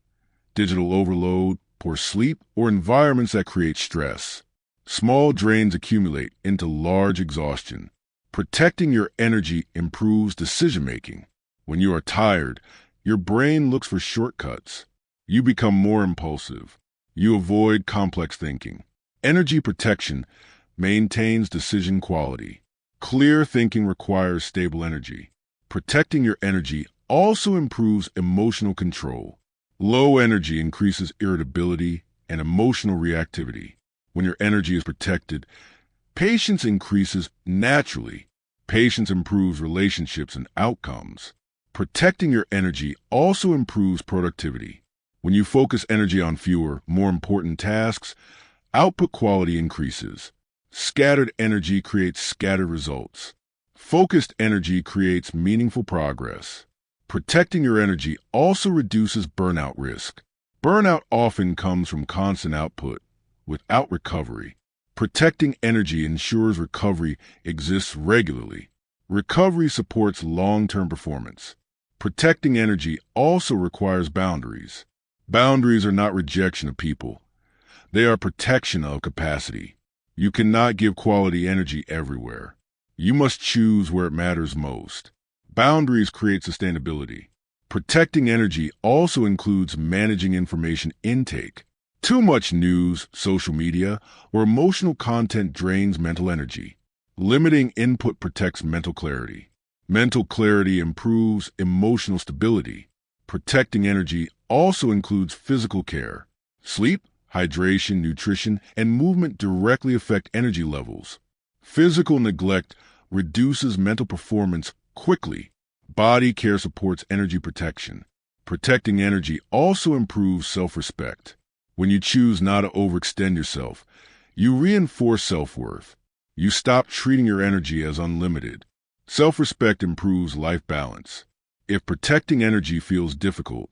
digital overload, poor sleep, or environments that create stress. Small drains accumulate into large exhaustion. Protecting your energy improves decision-making. When you are tired, your brain looks for shortcuts. You become more impulsive. You avoid complex thinking. Energy protection maintains decision quality. Clear thinking requires stable energy. Protecting your energy also improves emotional control. Low energy increases irritability and emotional reactivity. When your energy is protected, patience increases naturally. Patience improves relationships and outcomes. Protecting your energy also improves productivity. When you focus energy on fewer, more important tasks, output quality increases. Scattered energy creates scattered results. Focused energy creates meaningful progress. Protecting your energy also reduces burnout risk. Burnout often comes from constant output, without recovery. Protecting energy ensures recovery exists regularly. Recovery supports long-term performance. Protecting energy also requires boundaries. Boundaries are not rejection of people. They are protection of capacity. You cannot give quality energy everywhere. You must choose where it matters most. Boundaries create sustainability. Protecting energy also includes managing information intake. Too much news, social media, or emotional content drains mental energy. Limiting input protects mental clarity. Mental clarity improves emotional stability. Protecting energy also includes physical care. Sleep, hydration, nutrition, and movement directly affect energy levels. Physical neglect reduces mental performance quickly. Body care supports energy protection. Protecting energy also improves self-respect. When you choose not to overextend yourself, you reinforce self-worth. You stop treating your energy as unlimited. Self-respect improves life balance. If protecting energy feels difficult,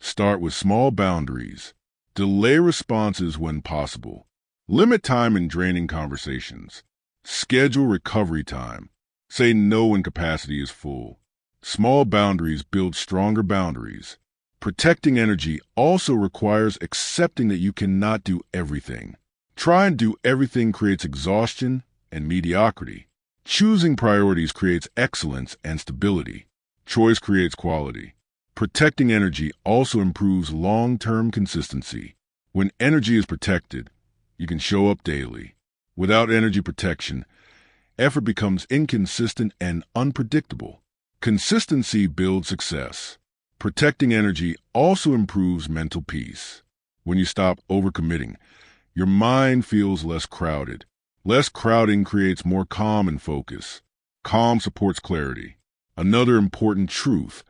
start with small boundaries. Delay responses when possible. Limit time in draining conversations. Schedule recovery time. Say no when capacity is full. Small boundaries build stronger boundaries. Protecting energy also requires accepting that you cannot do everything. Try and do everything creates exhaustion and mediocrity. Choosing priorities creates excellence and stability. Choice creates quality. Protecting energy also improves long-term consistency. When energy is protected, you can show up daily. Without energy protection, effort becomes inconsistent and unpredictable. Consistency builds success. Protecting energy also improves mental peace. When you stop overcommitting, your mind feels less crowded. Less crowding creates more calm and focus. Calm supports clarity. Another important truth: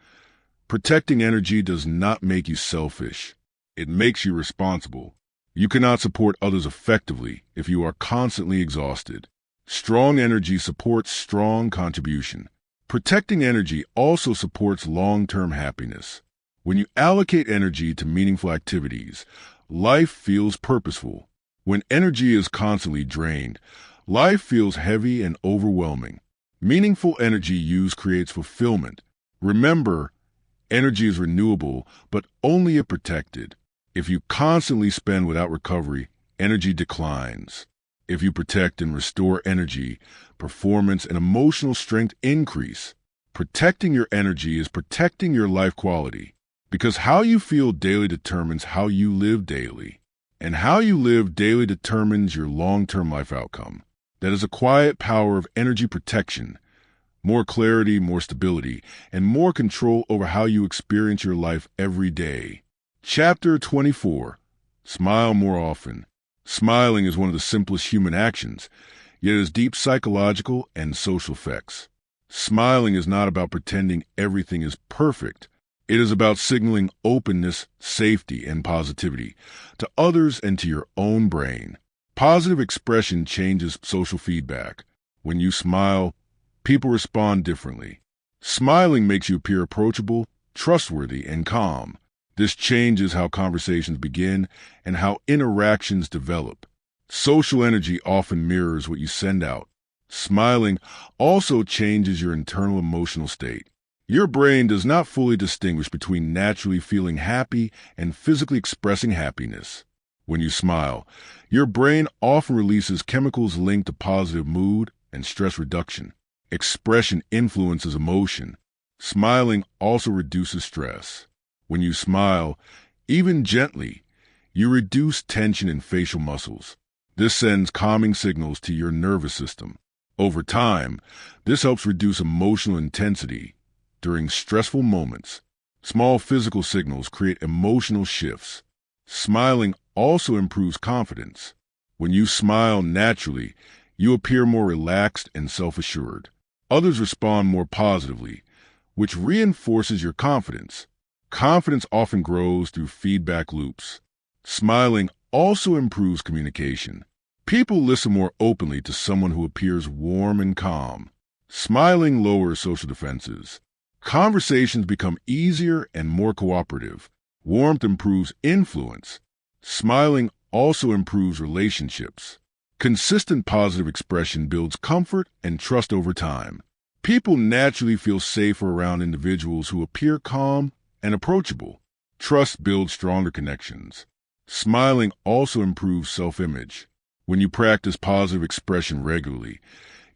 protecting energy does not make you selfish. It makes you responsible. You cannot support others effectively if you are constantly exhausted. Strong energy supports strong contribution. Protecting energy also supports long-term happiness. When you allocate energy to meaningful activities, life feels purposeful. When energy is constantly drained, life feels heavy and overwhelming. Meaningful energy use creates fulfillment. Remember, energy is renewable, but only if protected. If you constantly spend without recovery, energy declines. If you protect and restore energy, performance and emotional strength increase. Protecting your energy is protecting your life quality, because how you feel daily determines how you live daily, and how you live daily determines your long-term life outcome. That is a quiet power of energy protection: more clarity, more stability, and more control over how you experience your life every day. Chapter 24. Smile more often. Smiling is one of the simplest human actions, yet it has deep psychological and social effects. Smiling is not about pretending everything is perfect. It is about signaling openness, safety, and positivity to others and to your own brain. Positive expression changes social feedback. When you smile, people respond differently. Smiling makes you appear approachable, trustworthy, and calm. This changes how conversations begin and how interactions develop. Social energy often mirrors what you send out. Smiling also changes your internal emotional state. Your brain does not fully distinguish between naturally feeling happy and physically expressing happiness. When you smile, your brain often releases chemicals linked to positive mood and stress reduction. Expression influences emotion. Smiling also reduces stress. When you smile, even gently, you reduce tension in facial muscles. This sends calming signals to your nervous system. Over time, this helps reduce emotional intensity during stressful moments. Small physical signals create emotional shifts. Smiling also improves confidence. When you smile naturally, you appear more relaxed and self-assured. Others respond more positively, which reinforces your confidence. Confidence often grows through feedback loops. Smiling also improves communication. People listen more openly to someone who appears warm and calm. Smiling lowers social defenses. Conversations become easier and more cooperative. Warmth improves influence. Smiling also improves relationships. Consistent positive expression builds comfort and trust over time. People naturally feel safer around individuals who appear calm and approachable. Trust builds stronger connections. Smiling also improves self-image. When you practice positive expression regularly,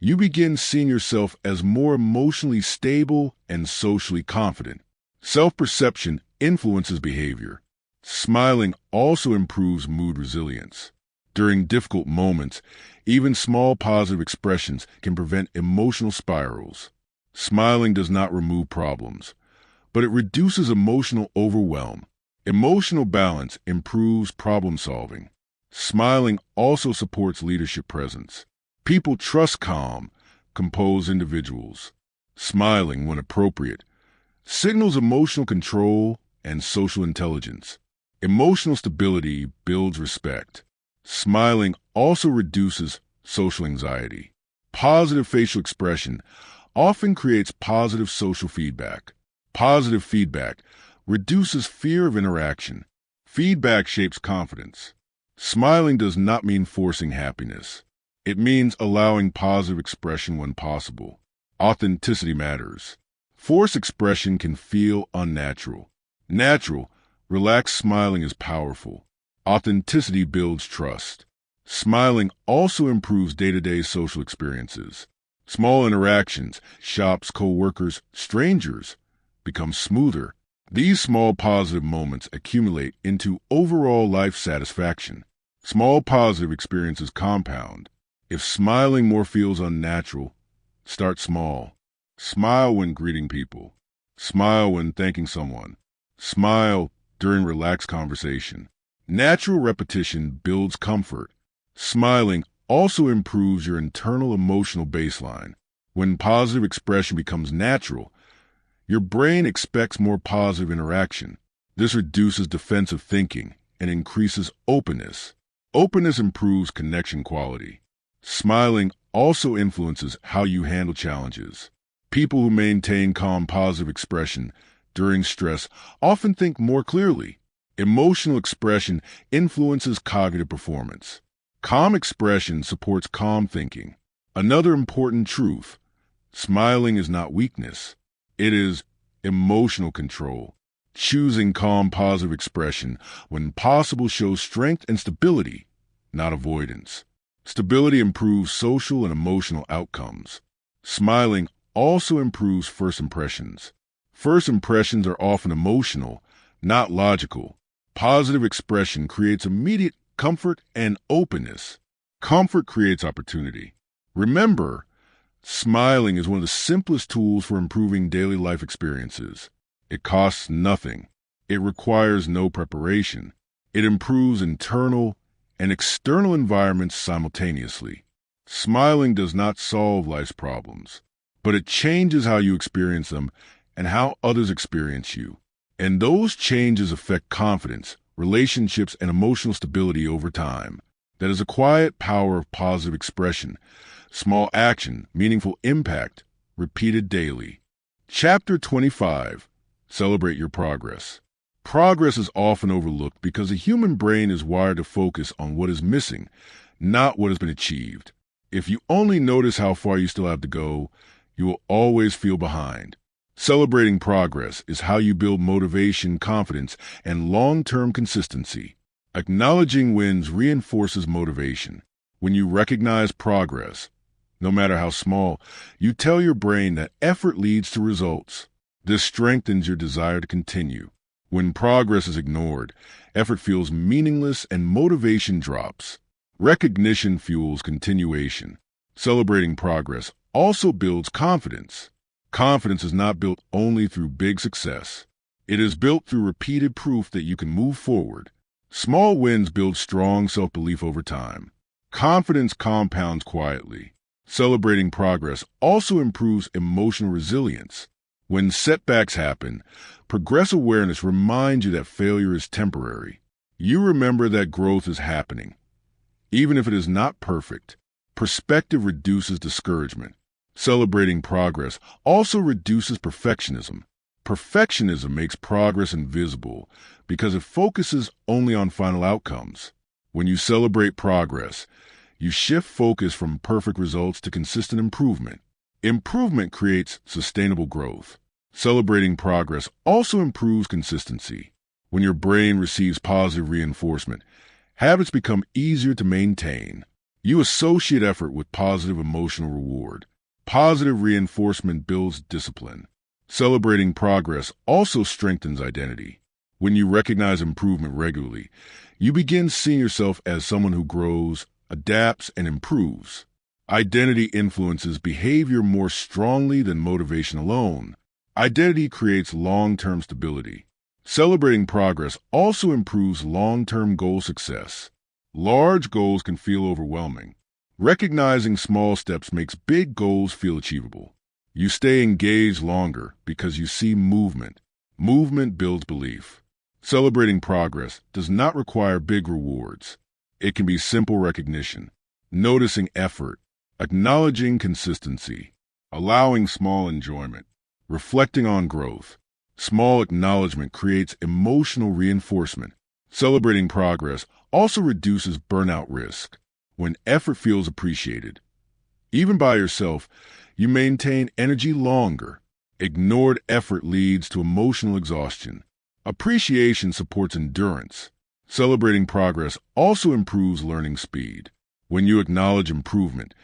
you begin seeing yourself as more emotionally stable and socially confident. Self-perception influences behavior. Smiling also improves mood resilience. During difficult moments, even small positive expressions can prevent emotional spirals. Smiling does not remove problems, but it reduces emotional overwhelm. Emotional balance improves problem solving. Smiling also supports leadership presence. People trust calm, compose individuals. Smiling, when appropriate, signals emotional control and social intelligence. Emotional stability builds respect. Smiling also reduces social anxiety. Positive facial expression often creates positive social feedback. Positive feedback reduces fear of interaction. Feedback shapes confidence. Smiling does not mean forcing happiness. It means allowing positive expression when possible. Authenticity matters. Forced expression can feel unnatural. Natural, relaxed smiling is powerful. Authenticity builds trust. Smiling also improves day-to-day social experiences. Small interactions, shops, co-workers, strangers, become smoother. These small positive moments accumulate into overall life satisfaction. Small positive experiences compound. If smiling more feels unnatural, start small. Smile when greeting people. Smile when thanking someone. Smile during relaxed conversation. Natural repetition builds comfort. Smiling also improves your internal emotional baseline. When positive expression becomes natural, your brain expects more positive interaction. This reduces defensive thinking and increases openness. Openness improves connection quality. Smiling also influences how you handle challenges. People who maintain calm, positive expression during stress often think more clearly. Emotional expression influences cognitive performance. Calm expression supports calm thinking. Another important truth: smiling is not weakness. It is emotional control. Choosing calm, positive expression when possible shows strength and stability, not avoidance. Stability improves social and emotional outcomes. Smiling also improves first impressions. First impressions are often emotional, not logical. Positive expression creates immediate comfort and openness. Comfort creates opportunity. Remember, smiling is one of the simplest tools for improving daily life experiences. It costs nothing. It requires no preparation. It improves internal and external environments simultaneously. Smiling does not solve life's problems, but it changes how you experience them and how others experience you. And those changes affect confidence, relationships, and emotional stability over time. That is a quiet power of positive expression. Small action, meaningful impact, repeated daily. Chapter 25. Celebrate your progress. Progress is often overlooked because the human brain is wired to focus on what is missing, not what has been achieved. If you only notice how far you still have to go, you will always feel behind. Celebrating progress is how you build motivation, confidence, and long-term consistency. Acknowledging wins reinforces motivation. When you recognize progress, no matter how small, you tell your brain that effort leads to results. This strengthens your desire to continue. When progress is ignored, effort feels meaningless and motivation drops. Recognition fuels continuation. Celebrating progress also builds confidence. Confidence is not built only through big success. It is built through repeated proof that you can move forward. Small wins build strong self-belief over time. Confidence compounds quietly. Celebrating progress also improves emotional resilience. When setbacks happen, progress awareness reminds you that failure is temporary. You remember that growth is happening, even if it is not perfect. Perspective reduces discouragement. Celebrating progress also reduces perfectionism. Perfectionism makes progress invisible because it focuses only on final outcomes. When you celebrate progress, you shift focus from perfect results to consistent improvement. Improvement creates sustainable growth. Celebrating progress also improves consistency. When your brain receives positive reinforcement, habits become easier to maintain. You associate effort with positive emotional reward. Positive reinforcement builds discipline. Celebrating progress also strengthens identity. When you recognize improvement regularly, you begin seeing yourself as someone who grows, adapts, and improves. Identity influences behavior more strongly than motivation alone. Identity creates long-term stability. Celebrating progress also improves long-term goal success. Large goals can feel overwhelming. Recognizing small steps makes big goals feel achievable. You stay engaged longer because you see movement. Movement builds belief. Celebrating progress does not require big rewards. It can be simple recognition, noticing effort, acknowledging consistency, allowing small enjoyment, reflecting on growth. Small acknowledgement creates emotional reinforcement. Celebrating progress also reduces burnout risk. When effort feels appreciated, even by yourself, you maintain energy longer. Ignored effort leads to emotional exhaustion. Appreciation supports endurance. Celebrating progress also improves learning speed. When you acknowledge improvement,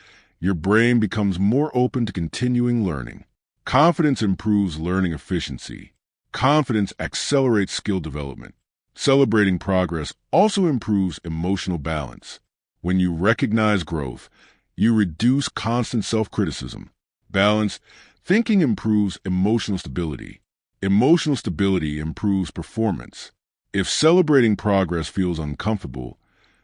your brain becomes more open to continuing learning. Confidence improves learning efficiency. Confidence accelerates skill development. Celebrating progress also improves emotional balance. When you recognize growth, you reduce constant self-criticism. Balanced thinking improves emotional stability. Emotional stability improves performance. If celebrating progress feels uncomfortable,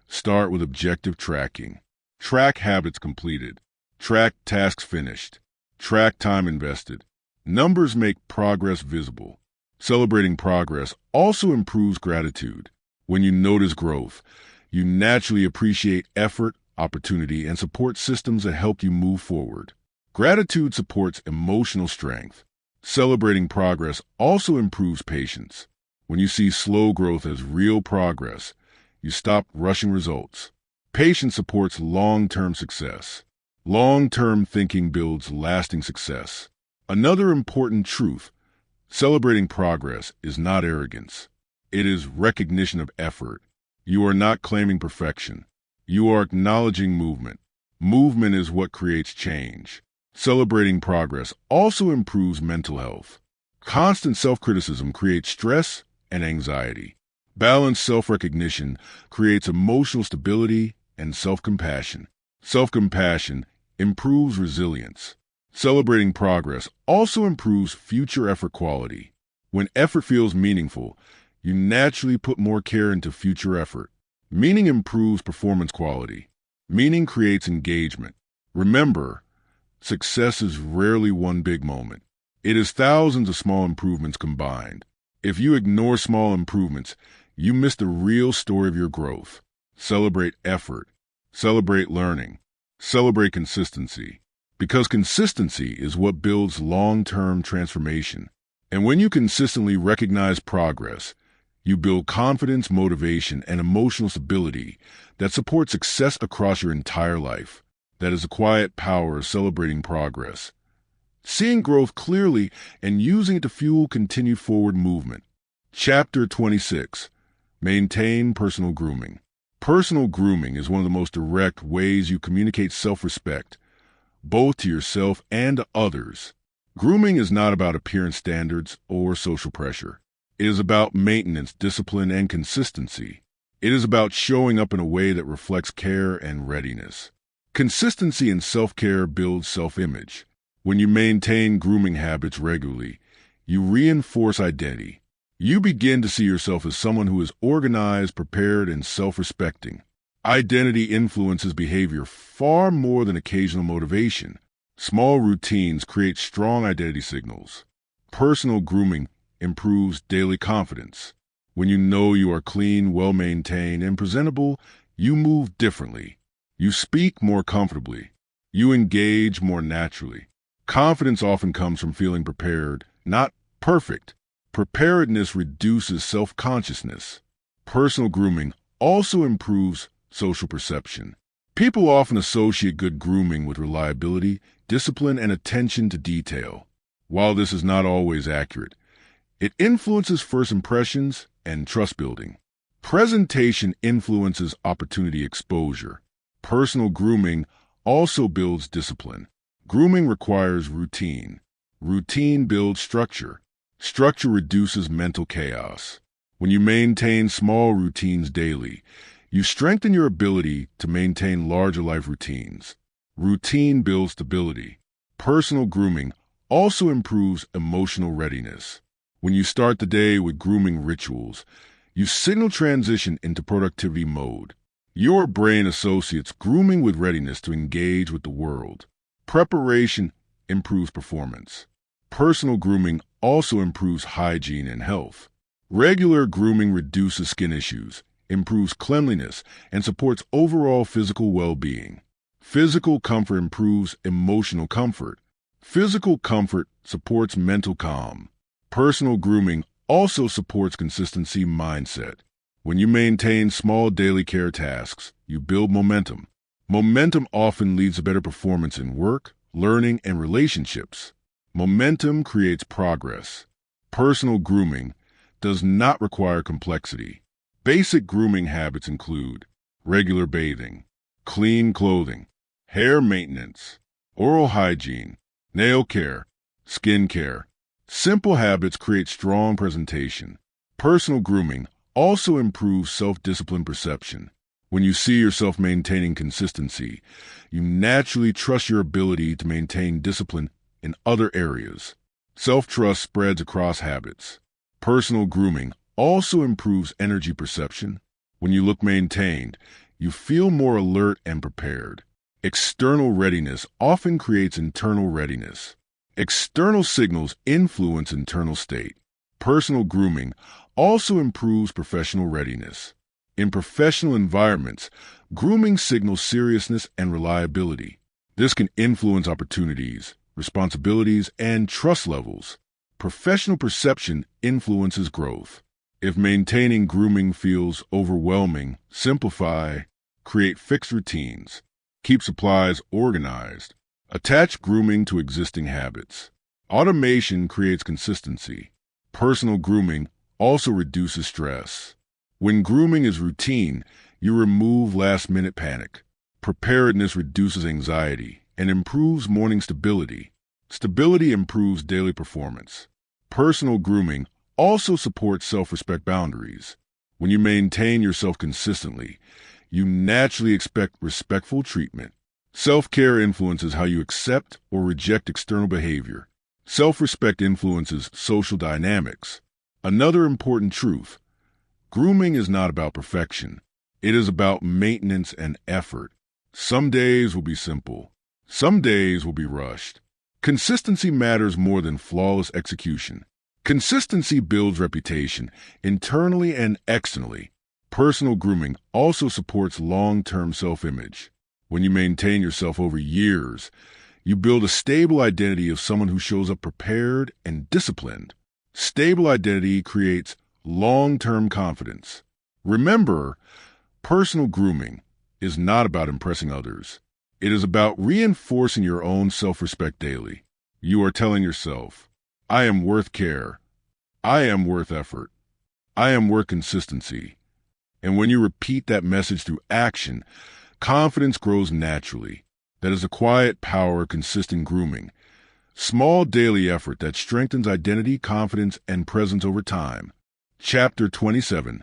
start with objective tracking. Track habits completed. Track tasks finished. Track time invested. Numbers make progress visible. Celebrating progress also improves gratitude. When you notice growth, you naturally appreciate effort, opportunity, and support systems that help you move forward. Gratitude supports emotional strength. Celebrating progress also improves patience. When you see slow growth as real progress, you stop rushing results. Patience supports long-term success. Long-term thinking builds lasting success. Another important truth: celebrating progress is not arrogance. It is recognition of effort. You are not claiming perfection. You are acknowledging movement. Movement is what creates change. Celebrating progress also improves mental health. Constant self-criticism creates stress and anxiety. Balanced self-recognition creates emotional stability and self-compassion. Self-compassion improves resilience. Celebrating progress also improves future effort quality. When effort feels meaningful, you naturally put more care into future effort. Meaning improves performance quality. Meaning creates engagement. Remember, success is rarely one big moment. It is thousands of small improvements combined. If you ignore small improvements, you miss the real story of your growth. Celebrate effort. Celebrate learning. Celebrate consistency. Because consistency is what builds long-term transformation. And when you consistently recognize progress, you build confidence, motivation, and emotional stability that support success across your entire life. That is the quiet power of celebrating progress. Seeing growth clearly and using it to fuel continued forward movement. Chapter 26. Maintain personal grooming. Personal grooming is one of the most direct ways you communicate self-respect, both to yourself and to others. Grooming is not about appearance standards or social pressure. It is about maintenance, discipline, and consistency. It is about showing up in a way that reflects care and readiness. Consistency in self-care builds self-image. When you maintain grooming habits regularly, you reinforce identity. You begin to see yourself as someone who is organized, prepared, and self-respecting. Identity influences behavior far more than occasional motivation. Small routines create strong identity signals. Personal grooming improves daily confidence. When you know you are clean, well-maintained, and presentable, you move differently. You speak more comfortably. You engage more naturally. Confidence often comes from feeling prepared, not perfect. Preparedness reduces self-consciousness. Personal grooming also improves social perception. People often associate good grooming with reliability, discipline, and attention to detail. While this is not always accurate, it influences first impressions and trust building. Presentation influences opportunity exposure. Personal grooming also builds discipline. Grooming requires routine. Routine builds structure. Structure reduces mental chaos. When you maintain small routines daily, you strengthen your ability to maintain larger life routines. Routine builds stability. Personal grooming also improves emotional readiness. When you start the day with grooming rituals, you signal transition into productivity mode. Your brain associates grooming with readiness to engage with the world. Preparation improves performance. Personal grooming also improves hygiene and health. Regular grooming reduces skin issues, improves cleanliness, and supports overall physical well-being. Physical comfort improves emotional comfort. Physical comfort supports mental calm. Personal grooming also supports consistency mindset. When you maintain small daily care tasks, you build momentum. Momentum often leads to better performance in work, learning, and relationships. Momentum creates progress. Personal grooming does not require complexity. Basic grooming habits include regular bathing, clean clothing, hair maintenance, oral hygiene, nail care, skin care. Simple habits create strong presentation. Personal grooming also improves self-discipline perception. When you see yourself maintaining consistency, you naturally trust your ability to maintain discipline in other areas. Self-trust spreads across habits. Personal grooming also improves energy perception. When you look maintained, you feel more alert and prepared. External readiness often creates internal readiness. External signals influence internal state. Personal grooming also improves professional readiness. In professional environments, grooming signals seriousness and reliability. This can influence opportunities, responsibilities, and trust levels. Professional perception influences growth. If maintaining grooming feels overwhelming, simplify, create fixed routines, keep supplies organized, attach grooming to existing habits. Automation creates consistency. Personal grooming also reduces stress. When grooming is routine, you remove last-minute panic. Preparedness reduces anxiety and improves morning stability. Stability improves daily performance. Personal grooming also supports self-respect boundaries. When you maintain yourself consistently, you naturally expect respectful treatment. Self-care influences how you accept or reject external behavior. Self-respect influences social dynamics. Another important truth: grooming is not about perfection. It is about maintenance and effort. Some days will be simple. Some days will be rushed. Consistency matters more than flawless execution. Consistency builds reputation, internally and externally. Personal grooming also supports long-term self-image. When you maintain yourself over years, you build a stable identity of someone who shows up prepared and disciplined. Stable identity creates long-term confidence. Remember, personal grooming is not about impressing others. It is about reinforcing your own self-respect daily. You are telling yourself, I am worth care. I am worth effort. I am worth consistency. And when you repeat that message through action, confidence grows naturally. That is the quiet power of consistent grooming. Small daily effort that strengthens identity, confidence, and presence over time. Chapter 27.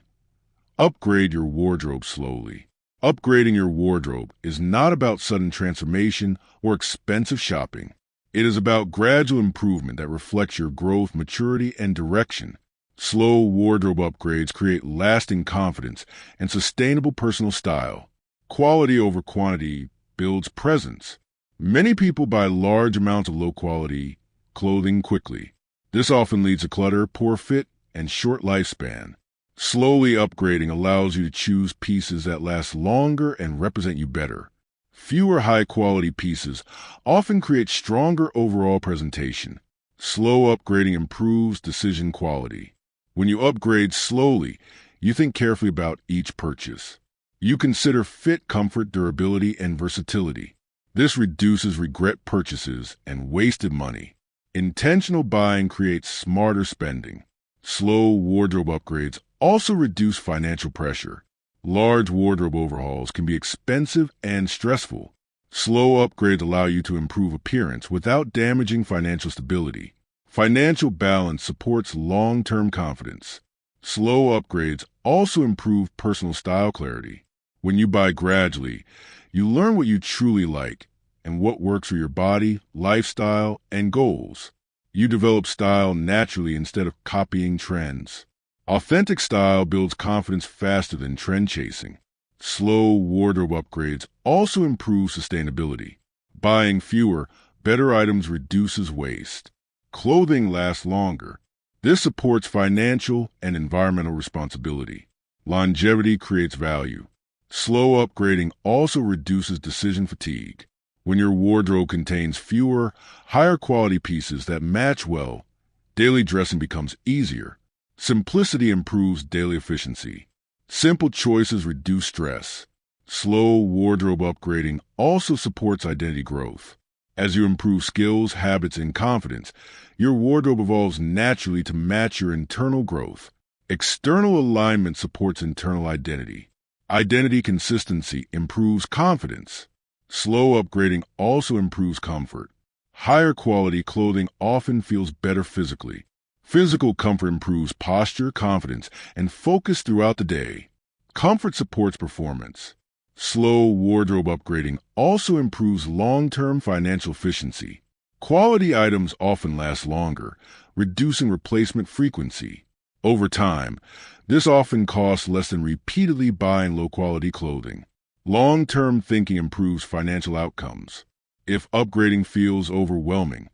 Upgrade your wardrobe slowly. Upgrading your wardrobe is not about sudden transformation or expensive shopping. It is about gradual improvement that reflects your growth, maturity, and direction. Slow wardrobe upgrades create lasting confidence and sustainable personal style. Quality over quantity builds presence. Many people buy large amounts of low-quality clothing quickly. This often leads to clutter, poor fit, and short lifespan. Slowly upgrading allows you to choose pieces that last longer and represent you better. Fewer high-quality pieces often create stronger overall presentation. Slow upgrading improves decision quality. When you upgrade slowly, you think carefully about each purchase. You consider fit, comfort, durability, and versatility. This reduces regret purchases and wasted money. Intentional buying creates smarter spending. Slow wardrobe upgrades also reduce financial pressure. Large wardrobe overhauls can be expensive and stressful. Slow upgrades allow you to improve appearance without damaging financial stability. Financial balance supports long-term confidence. Slow upgrades also improve personal style clarity. When you buy gradually, you learn what you truly like and what works for your body, lifestyle, and goals. You develop style naturally instead of copying trends. Authentic style builds confidence faster than trend chasing. Slow wardrobe upgrades also improve sustainability. Buying fewer, better items reduces waste. Clothing lasts longer. This supports financial and environmental responsibility. Longevity creates value. Slow upgrading also reduces decision fatigue. When your wardrobe contains fewer, higher quality pieces that match well, daily dressing becomes easier. Simplicity improves daily efficiency. Simple choices reduce stress. Slow wardrobe upgrading also supports identity growth. As you improve skills, habits, and confidence, your wardrobe evolves naturally to match your internal growth. External alignment supports internal identity. Identity consistency improves confidence. Slow upgrading also improves comfort. Higher quality clothing often feels better physically. Physical comfort improves posture, confidence, and focus throughout the day. Comfort supports performance. Slow wardrobe upgrading also improves long-term financial efficiency. Quality items often last longer, reducing replacement frequency. Over time, this often costs less than repeatedly buying low-quality clothing. Long-term thinking improves financial outcomes. If upgrading feels overwhelming,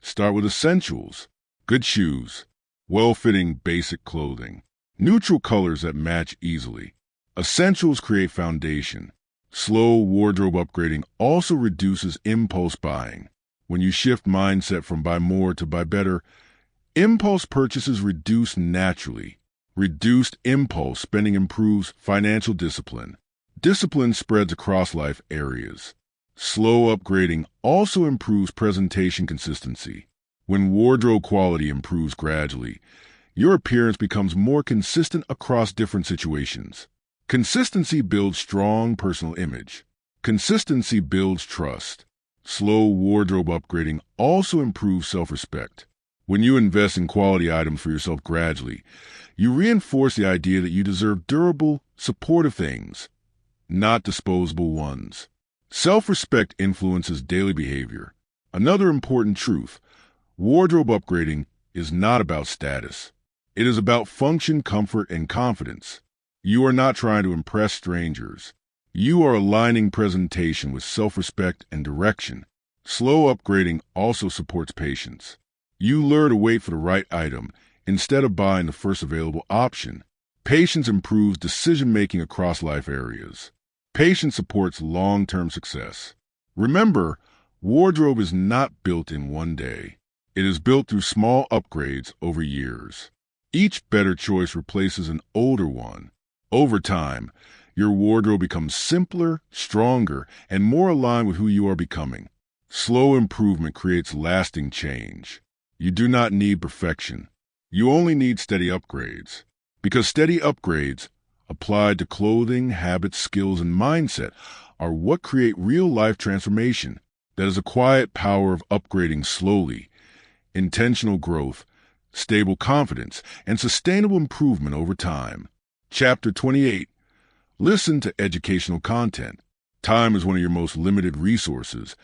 start with essentials. Good shoes, well-fitting basic clothing, neutral colors that match easily. Essentials create foundation. Slow wardrobe upgrading also reduces impulse buying. When you shift mindset from buy more to buy better, impulse purchases reduce naturally. Reduced impulse spending improves financial discipline. Discipline spreads across life areas. Slow upgrading also improves presentation consistency. When wardrobe quality improves gradually, your appearance becomes more consistent across different situations. Consistency builds strong personal image. Consistency builds trust. Slow wardrobe upgrading also improves self-respect. When you invest in quality items for yourself gradually, you reinforce the idea that you deserve durable, supportive things, not disposable ones. Self-respect influences daily behavior. Another important truth: wardrobe upgrading is not about status. It is about function, comfort, and confidence. You are not trying to impress strangers. You are aligning presentation with self-respect and direction. Slow upgrading also supports patience. You learn to wait for the right item instead of buying the first available option. Patience improves decision-making across life areas. Patience supports long-term success. Remember, wardrobe is not built in one day. It is built through small upgrades over years. Each better choice replaces an older one. Over time, your wardrobe becomes simpler, stronger, and more aligned with who you are becoming. Slow improvement creates lasting change. You do not need perfection. You only need steady upgrades. Because steady upgrades, applied to clothing, habits, skills, and mindset, are what create real-life transformation. That is a quiet power of upgrading slowly, intentional growth, stable confidence, and sustainable improvement over time. Chapter 28. Listen to educational content. Time is one of your most limited resources,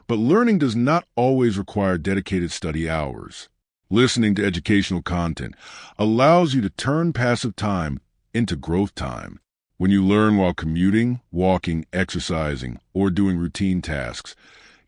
but learning does not always require dedicated study hours. Listening to educational content allows you to turn passive time into growth time. When you learn while commuting, walking, exercising, or doing routine tasks,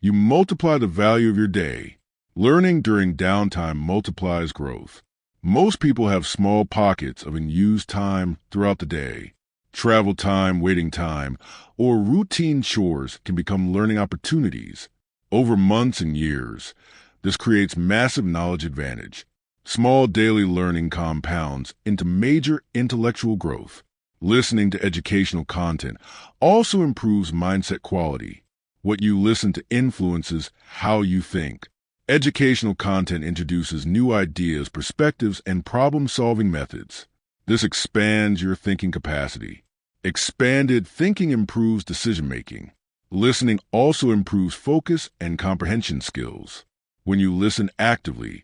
you multiply the value of your day. Learning during downtime multiplies growth. Most people have small pockets of unused time throughout the day. Travel time, waiting time, or routine chores can become learning opportunities. Over months and years, this creates massive knowledge advantage. Small daily learning compounds into major intellectual growth. Listening to educational content also improves mindset quality. What you listen to influences how you think. Educational content introduces new ideas, perspectives, and problem-solving methods. This expands your thinking capacity. Expanded thinking improves decision-making. Listening also improves focus and comprehension skills. When you listen actively,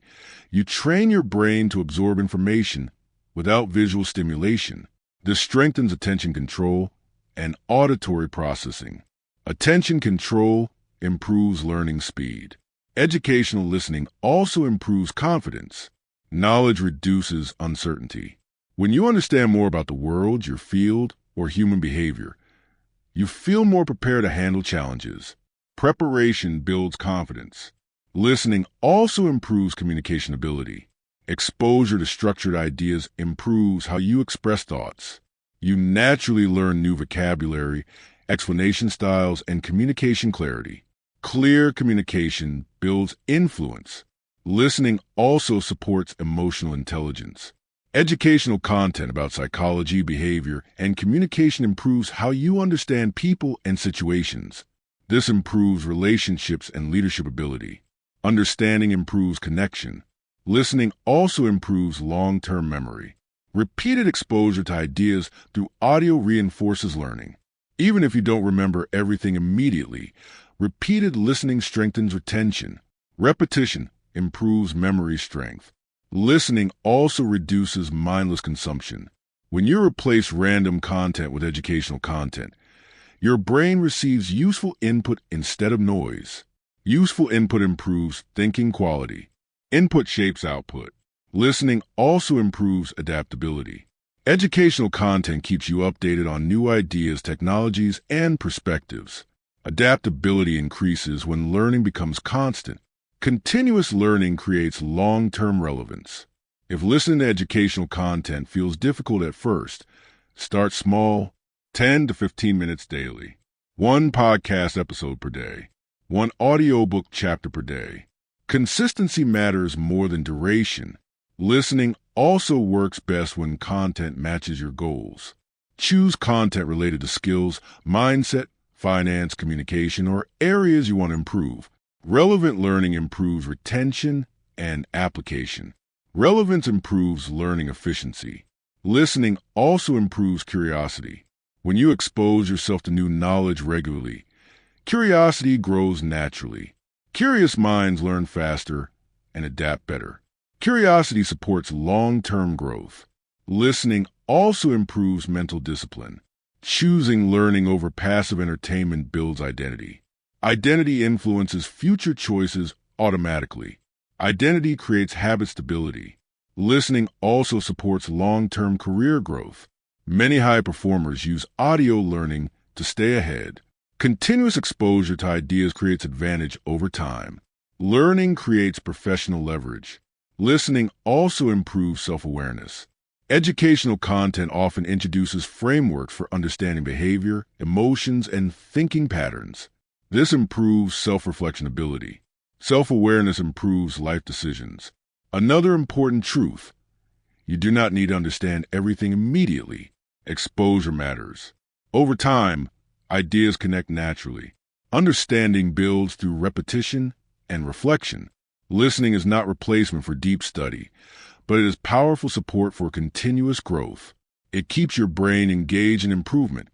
you train your brain to absorb information without visual stimulation. This strengthens attention control and auditory processing. Attention control improves learning speed. Educational listening also improves confidence. Knowledge reduces uncertainty. When you understand more about the world, your field, or human behavior, You feel more prepared to handle challenges. Preparation builds confidence. Listening also improves communication ability. Exposure to structured ideas improves how you express thoughts. You naturally learn new vocabulary, explanation styles, and communication clarity. Clear communication builds influence. Listening also supports emotional intelligence. Educational content about psychology, behavior, and communication improves how you understand people and situations. This improves relationships and leadership ability. Understanding improves connection. Listening also improves long-term memory. Repeated exposure to ideas through audio reinforces learning. Even if you don't remember everything immediately, repeated listening strengthens retention. Repetition improves memory strength. Listening also reduces mindless consumption. When you replace random content with educational content, your brain receives useful input instead of noise. Useful input improves thinking quality. Input shapes output. Listening also improves adaptability. Educational content keeps you updated on new ideas, technologies, and perspectives. Adaptability increases when learning becomes constant. Continuous learning creates long-term relevance. If listening to educational content feels difficult at first, start small, 10 to 15 minutes daily. One podcast episode per day. One audiobook chapter per day. Consistency matters more than duration. Listening also works best when content matches your goals. Choose content related to skills, mindset, finance, communication, or areas you want to improve. Relevant learning improves retention and application. Relevance improves learning efficiency. Listening also improves curiosity. When you expose yourself to new knowledge regularly, curiosity grows naturally. Curious minds learn faster and adapt better. Curiosity supports long-term growth. Listening also improves mental discipline. Choosing learning over passive entertainment builds identity. Identity influences future choices automatically. Identity creates habit stability. Listening also supports long-term career growth. Many high performers use audio learning to stay ahead. Continuous exposure to ideas creates advantage over time. Learning creates professional leverage. Listening also improves self-awareness. Educational content often introduces frameworks for understanding behavior, emotions, and thinking patterns. This improves self-reflection ability. Self-awareness improves life decisions. Another important truth: you do not need to understand everything immediately. Exposure matters. Over time, ideas connect naturally. Understanding builds through repetition and reflection. Listening is not replacement for deep study, but it is powerful support for continuous growth. It keeps your brain engaged in improvement,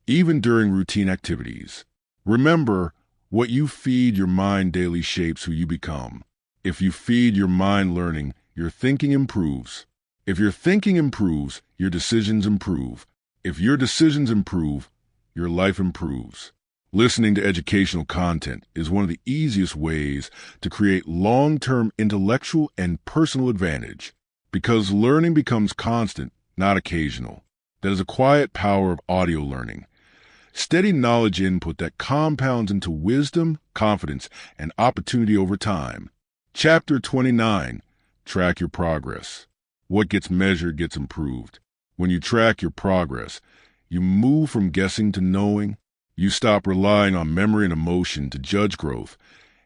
even during routine activities. Remember, what you feed your mind daily shapes who you become. If you feed your mind learning, your thinking improves. If your thinking improves, your decisions improve. If your decisions improve, your life improves. Listening to educational content is one of the easiest ways to create long-term intellectual and personal advantage, because learning becomes constant, not occasional. That is a quiet power of audio learning. Steady knowledge input that compounds into wisdom, confidence, and opportunity over time. Chapter 29. Track your progress. What gets measured gets improved. When you track your progress, you move from guessing to knowing. You stop relying on memory and emotion to judge growth,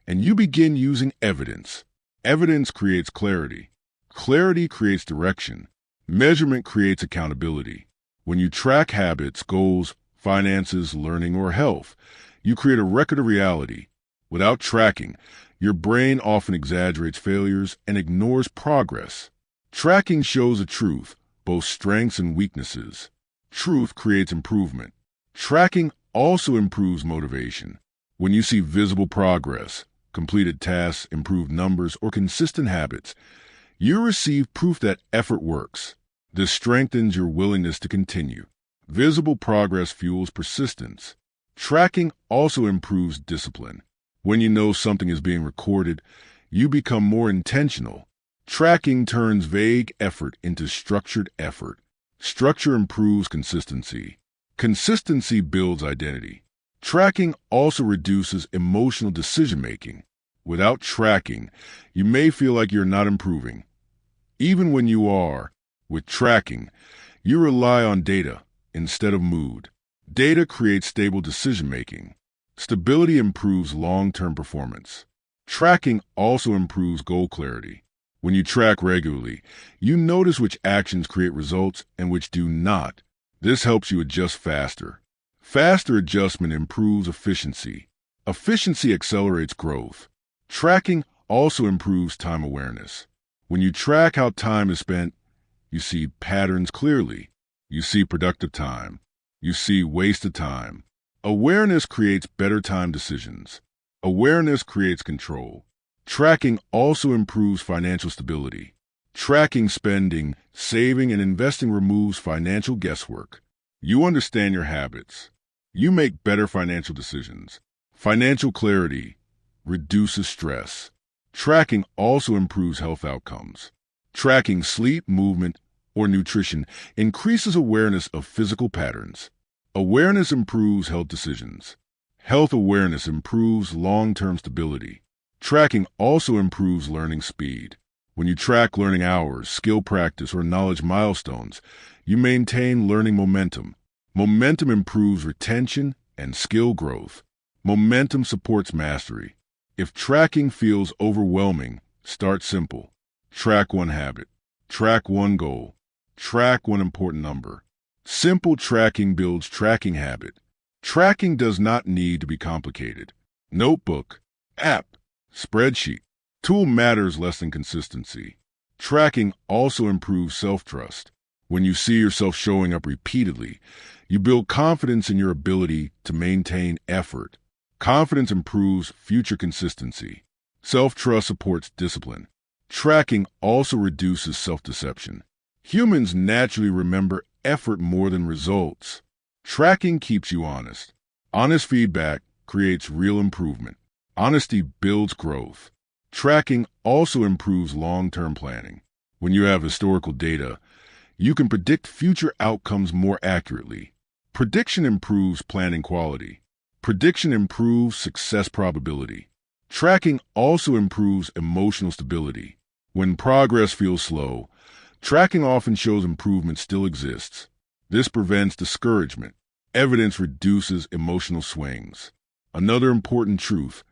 and you begin using evidence. Evidence creates clarity. Clarity creates direction. Measurement creates accountability. When you track habits, goals, finances, learning, or health, you create a record of reality. Without tracking, your brain often exaggerates failures and ignores progress. Tracking shows the truth, both strengths and weaknesses. Truth creates improvement. Tracking also improves motivation. When you see visible progress, completed tasks, improved numbers, or consistent habits, you receive proof that effort works. This strengthens your willingness to continue. Visible progress fuels persistence. Tracking also improves discipline. When you know something is being recorded, you become more intentional. Tracking turns vague effort into structured effort. Structure improves consistency. Consistency builds identity. Tracking also reduces emotional decision-making. Without tracking, you may feel like you're not improving. Even when you are, with tracking, you rely on data instead of mood. Data creates stable decision-making. Stability improves long-term performance. Tracking also improves goal clarity. When you track regularly, you notice which actions create results and which do not. This helps you adjust faster. Faster adjustment improves efficiency. Efficiency accelerates growth. Tracking also improves time awareness. When you track how time is spent, you see patterns clearly. You see productive time. You see wasted time. Awareness creates better time decisions. Awareness creates control. Tracking also improves financial stability. Tracking spending, saving, and investing removes financial guesswork. You understand your habits. You make better financial decisions. Financial clarity reduces stress. Tracking also improves health outcomes. Tracking sleep, movement, or nutrition increases awareness of physical patterns. Awareness improves health decisions. Health awareness improves long-term stability. Tracking also improves learning speed. When you track learning hours, skill practice, or knowledge milestones, you maintain learning momentum. Momentum improves retention and skill growth. Momentum supports mastery. If tracking feels overwhelming, start simple. Track one habit. Track one goal. Track one important number. Simple tracking builds tracking habit. Tracking does not need to be complicated. Notebook, app, spreadsheet. Tool matters less than consistency. Tracking also improves self-trust. When you see yourself showing up repeatedly, you build confidence in your ability to maintain effort. Confidence improves future consistency. Self-trust supports discipline. Tracking also reduces self-deception. Humans naturally remember effort more than results. Tracking keeps you honest. Honest feedback creates real improvement. Honesty builds growth. Tracking also improves long-term planning. When you have historical data, you can predict future outcomes more accurately. Prediction improves planning quality. Prediction improves success probability. Tracking also improves emotional stability. When progress feels slow, tracking often shows improvement still exists. This prevents discouragement. Evidence reduces emotional swings. Another important truth: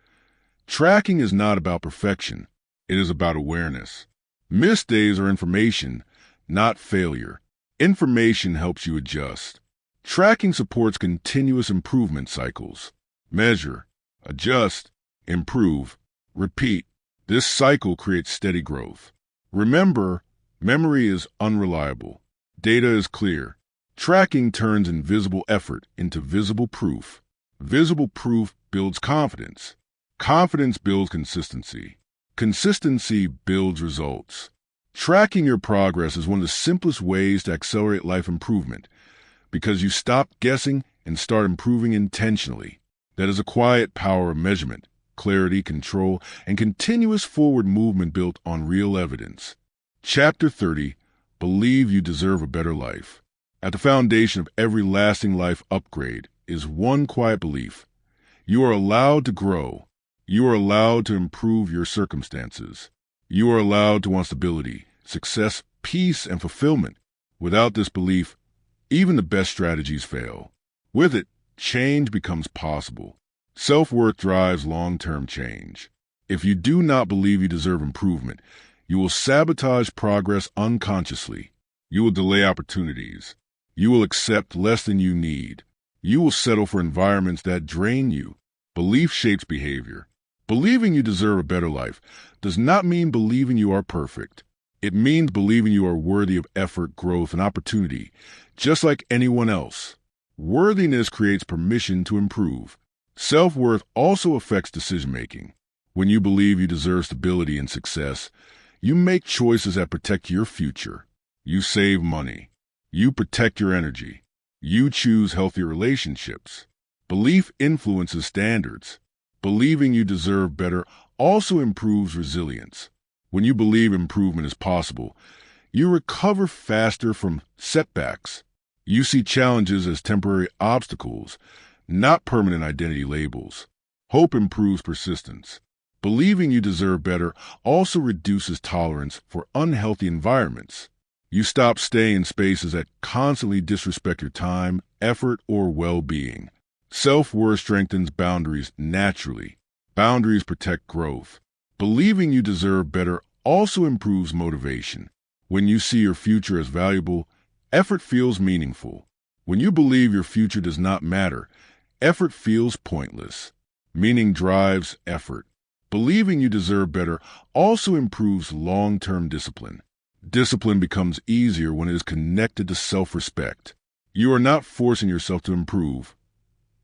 tracking is not about perfection. It is about awareness. Missed days are information, not failure. Information helps you adjust. Tracking supports continuous improvement cycles. Measure, adjust, improve, repeat. This cycle creates steady growth. Remember, memory is unreliable. Data is clear. Tracking turns invisible effort into visible proof. Visible proof builds confidence. Confidence builds consistency. Consistency builds results. Tracking your progress is one of the simplest ways to accelerate life improvement because you stop guessing and start improving intentionally. That is a quiet power of measurement, clarity, control, and continuous forward movement built on real evidence. Chapter 30, Believe You Deserve a Better Life. At the foundation of every lasting life upgrade is one quiet belief. You are allowed to grow. You are allowed to improve your circumstances. You are allowed to want stability, success, peace, and fulfillment. Without this belief, even the best strategies fail. With it, change becomes possible. Self-worth drives long-term change. If you do not believe you deserve improvement, you will sabotage progress unconsciously. You will delay opportunities. You will accept less than you need. You will settle for environments that drain you. Belief shapes behavior. Believing you deserve a better life does not mean believing you are perfect. It means believing you are worthy of effort, growth, and opportunity, just like anyone else. Worthiness creates permission to improve. Self-worth also affects decision-making. When you believe you deserve stability and success, you make choices that protect your future. You save money. You protect your energy. You choose healthier relationships. Belief influences standards. Believing you deserve better also improves resilience. When you believe improvement is possible, you recover faster from setbacks. You see challenges as temporary obstacles, not permanent identity labels. Hope improves persistence. Believing you deserve better also reduces tolerance for unhealthy environments. You stop staying in spaces that constantly disrespect your time, effort, or well-being. Self-worth strengthens boundaries naturally. Boundaries protect growth. Believing you deserve better also improves motivation. When you see your future as valuable, effort feels meaningful. When you believe your future does not matter, effort feels pointless. Meaning drives effort. Believing you deserve better also improves long-term discipline. Discipline becomes easier when it is connected to self-respect. You are not forcing yourself to improve.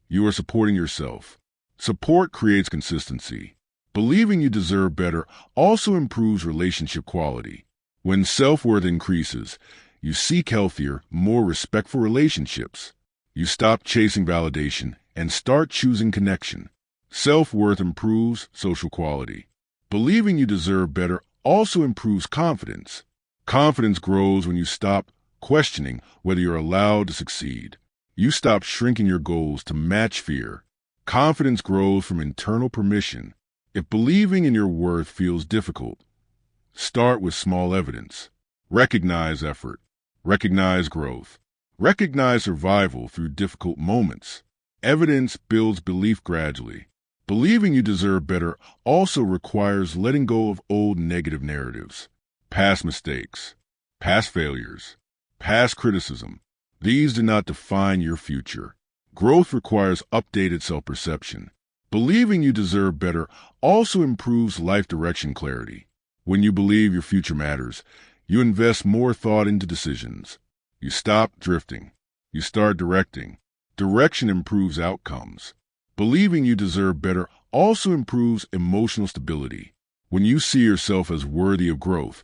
You are supporting yourself. Support creates consistency. Believing you deserve better also improves relationship quality. When self-worth increases, you seek healthier, more respectful relationships. You stop chasing validation and start choosing connection. Self-worth improves social quality. Believing you deserve better also improves confidence. Confidence grows when you stop questioning whether you're allowed to succeed. You stop shrinking your goals to match fear. Confidence grows from internal permission. If believing in your worth feels difficult, start with small evidence. Recognize effort. Recognize growth. Recognize survival through difficult moments. Evidence builds belief gradually. Believing you deserve better also requires letting go of old negative narratives. Past mistakes, past failures, past criticism. These do not define your future. Growth requires updated self-perception. Believing you deserve better also improves life direction clarity. When you believe your future matters, you invest more thought into decisions. You stop drifting. You start directing. Direction improves outcomes. Believing you deserve better also improves emotional stability. When you see yourself as worthy of growth,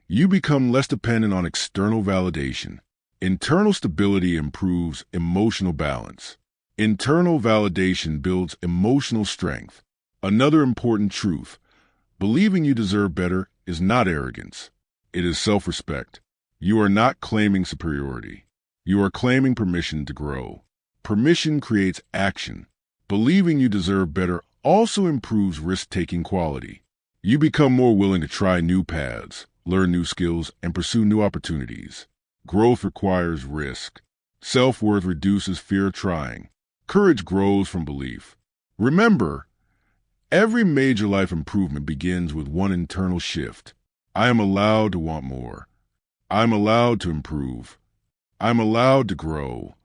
you become less dependent on external validation. Internal stability improves emotional balance. Internal validation builds emotional strength. Another important truth: believing you deserve better is not arrogance. It is self-respect. You are not claiming superiority. You are claiming permission to grow. Permission creates action. Believing you deserve better also improves risk-taking quality. You become more willing to try new paths, learn new skills, and pursue new opportunities. Growth requires risk. Self-worth reduces fear of trying. Courage grows from belief. Remember, every major life improvement begins with one internal shift. I am allowed to want more. I'm allowed to improve. I'm allowed to grow.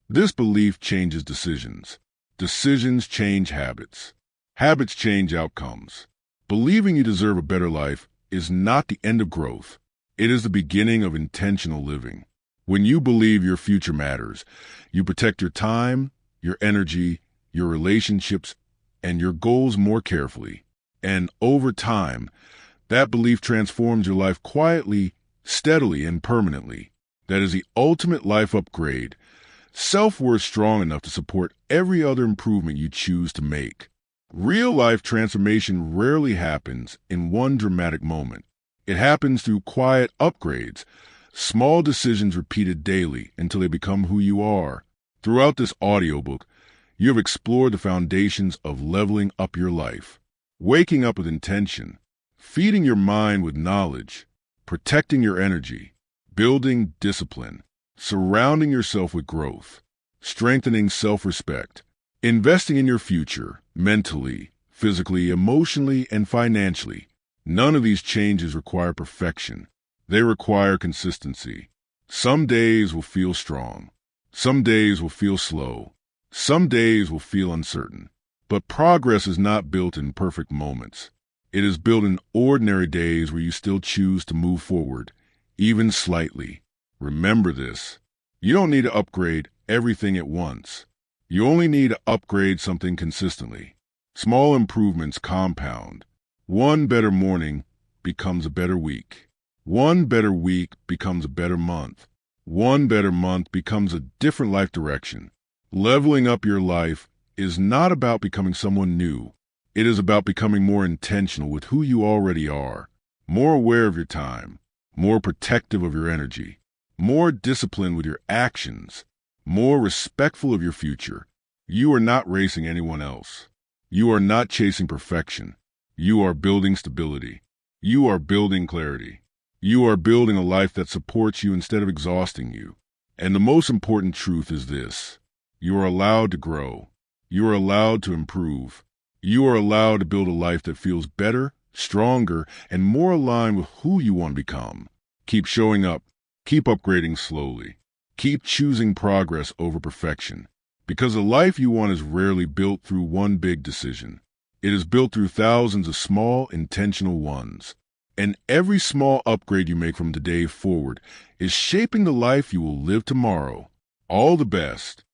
This belief changes decisions. Decisions change habits. Habits change outcomes. Believing you deserve a better life is not the end of growth. It is the beginning of intentional living. When you believe your future matters, you protect your time, your energy, your relationships, and your goals more carefully. And over time, that belief transforms your life quietly, steadily, and permanently. That is the ultimate life upgrade. Self-worth strong enough to support every other improvement you choose to make. Real-life transformation rarely happens in one dramatic moment. It happens through quiet upgrades, small decisions repeated daily until they become who you are. Throughout this audiobook, you have explored the foundations of leveling up your life. Waking up with intention, feeding your mind with knowledge, protecting your energy, building discipline, surrounding yourself with growth, strengthening self-respect, investing in your future, mentally, physically, emotionally, and financially. None of these changes require perfection. They require consistency. Some days will feel strong. Some days will feel slow. Some days will feel uncertain. But progress is not built in perfect moments. It is built in ordinary days where you still choose to move forward, even slightly. Remember this: you don't need to upgrade everything at once. You only need to upgrade something consistently. Small improvements compound. One better morning becomes a better week. One better week becomes a better month. One better month becomes a different life direction. Leveling up your life is not about becoming someone new. It is about becoming more intentional with who you already are, more aware of your time, more protective of your energy, more disciplined with your actions, more respectful of your future. You are not racing anyone else. You are not chasing perfection. You are building stability. You are building clarity. You are building a life that supports you instead of exhausting you. And the most important truth is this: you are allowed to grow. You are allowed to improve. You are allowed to build a life that feels better, stronger, and more aligned with who you want to become. Keep showing up. Keep upgrading slowly. Keep choosing progress over perfection. Because the life you want is rarely built through one big decision. It is built through thousands of small, intentional ones. And every small upgrade you make from today forward is shaping the life you will live tomorrow. All the best.